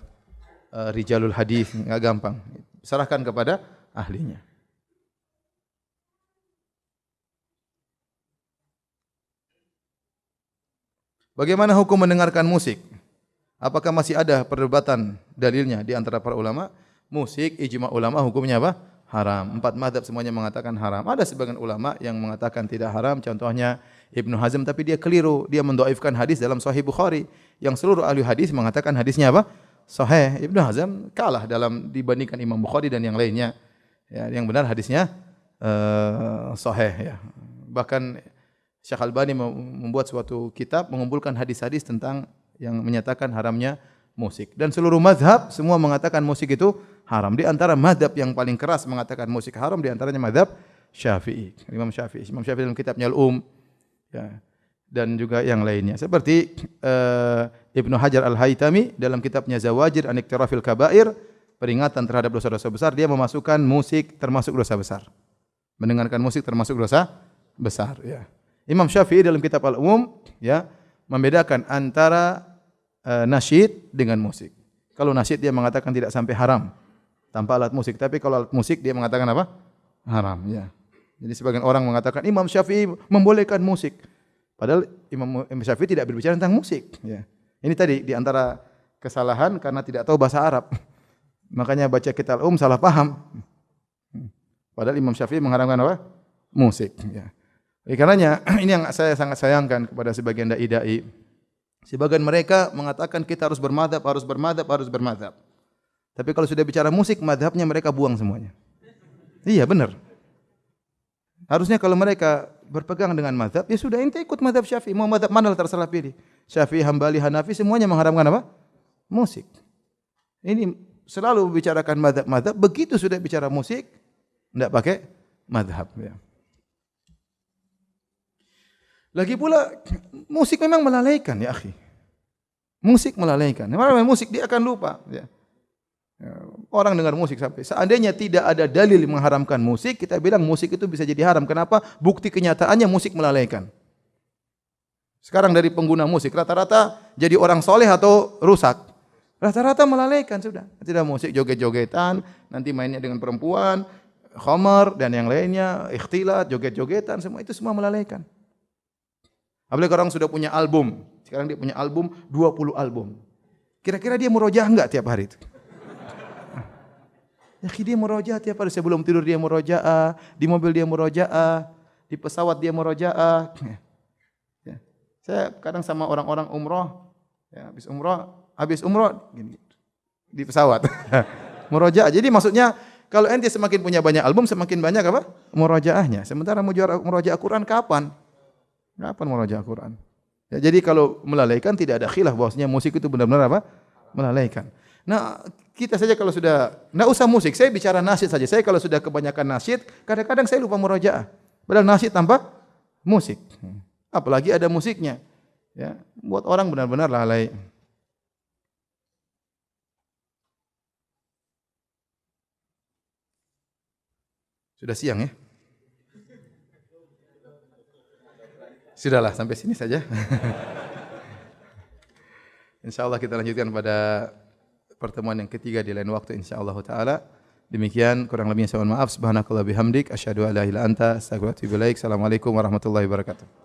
rijalul hadis, enggak gampang. Serahkan kepada ahlinya. Bagaimana hukum mendengarkan musik? Apakah masih ada perdebatan dalilnya di antara para ulama? Musik, ijma ulama hukumnya apa? Haram. 4 mazhab semuanya mengatakan haram. Ada sebagian ulama yang mengatakan tidak haram, contohnya Ibnu Hazm, tapi dia keliru. Dia mendhaifkan hadis dalam Sahih Bukhari yang seluruh ahli hadis mengatakan hadisnya apa? Sahih. Ibnu Hazm kalah dalam dibandingkan Imam Bukhari dan yang lainnya. Ya, yang benar hadisnya sahih ya. Bahkan Syekh Albani membuat suatu kitab mengumpulkan hadis-hadis tentang yang menyatakan haramnya musik. Dan seluruh mazhab semua mengatakan musik itu haram. Di antara mazhab yang paling keras mengatakan musik haram di antaranya mazhab Syafi'i. Imam Syafi'i. Imam Syafi'i dalam kitabnya Al-Um, ya, dan juga yang lainnya. Seperti Ibnu Hajar Al-Haytami dalam kitabnya Zawajir an Iktirafil Kabair, peringatan terhadap dosa-dosa besar, dia memasukkan musik termasuk dosa besar. Mendengarkan musik termasuk dosa besar, ya. Imam Syafi'i dalam kitab Al-Um, ya, membedakan antara nasyid dengan musik. Kalau nasyid dia mengatakan tidak sampai haram tanpa alat musik, tapi kalau alat musik dia mengatakan apa? Haram, ya. Jadi sebagian orang mengatakan Imam Syafi'i membolehkan musik. Padahal Imam Syafi'i tidak berbicara tentang musik, ya. Ini tadi di antara kesalahan karena tidak tahu bahasa Arab. Makanya baca kitab Al-Um salah paham. Padahal Imam Syafi'i mengharamkan apa? Musik, ya. Oleh karenanya ini yang saya sangat sayangkan kepada sebagian dai-dai. Sebagian mereka mengatakan kita harus bermadzhab, harus bermadzhab, harus bermadzhab. Tapi kalau sudah bicara musik, mazhabnya mereka buang semuanya. Iya, benar. Harusnya kalau mereka berpegang dengan mazhab, ya sudah ente ikut mazhab Syafi'i. Mau mazhab mana terserah pilih. Syafi'i, Hambali, Hanafi semuanya mengharamkan apa? Musik. Ini selalu bicarakan mazhab-mazhab, begitu sudah bicara musik, tidak pakai mazhab, ya. Lagi pula musik memang melalaikan, ya akhi. Musik melalaikan. Orang musik dia akan lupa, ya. Orang dengar musik sampai seandainya tidak ada dalil mengharamkan musik, kita bilang musik itu bisa jadi haram. Kenapa? Bukti kenyataannya musik melalaikan. Sekarang dari pengguna musik rata-rata jadi orang soleh atau rusak. Rata-rata melalaikan sudah. Tidak musik joget-jogetan, nanti mainnya dengan perempuan, khamar dan yang lainnya, ikhtilat, joget-jogetan, semua itu semua melalaikan. Apalagi orang sudah punya album. Sekarang dia punya album, 20 album. Kira-kira dia murojaah enggak tiap hari itu? Ya, dia murojaah tiap hari. Sebelum tidur dia murojaah, di mobil dia murojaah, di pesawat dia murojaah. Ya. Saya kadang sama orang-orang umroh, ya, habis umroh gini, di pesawat. Murojaah. Jadi maksudnya kalau ente semakin punya banyak album, semakin banyak apa? Murojaahnya. Sementara murojaah Quran kapan? Kapan murojaah Quran? Ya, jadi kalau melalaikan tidak ada khilaf bahwasanya musik itu benar-benar apa? Melalaikan. Nah, kita saja kalau sudah enggak usah musik, saya bicara nasyid saja. Saya kalau sudah kebanyakan nasyid, kadang-kadang saya lupa murojaah. Padahal nasyid tanpa musik. Apalagi ada musiknya. Ya, buat orang benar-benar lalai. Sudah siang ya? Sudahlah, sampai sini saja. Insyaallah kita lanjutkan pada pertemuan yang ketiga di lain waktu insyaallah taala. Demikian kurang lebihnya saya mohon maaf. Subhanakallah bihamdik asyhadu an la ilaha illa anta astaghfiruka wa atubu ilaik. Assalamualaikum warahmatullahi wabarakatuh.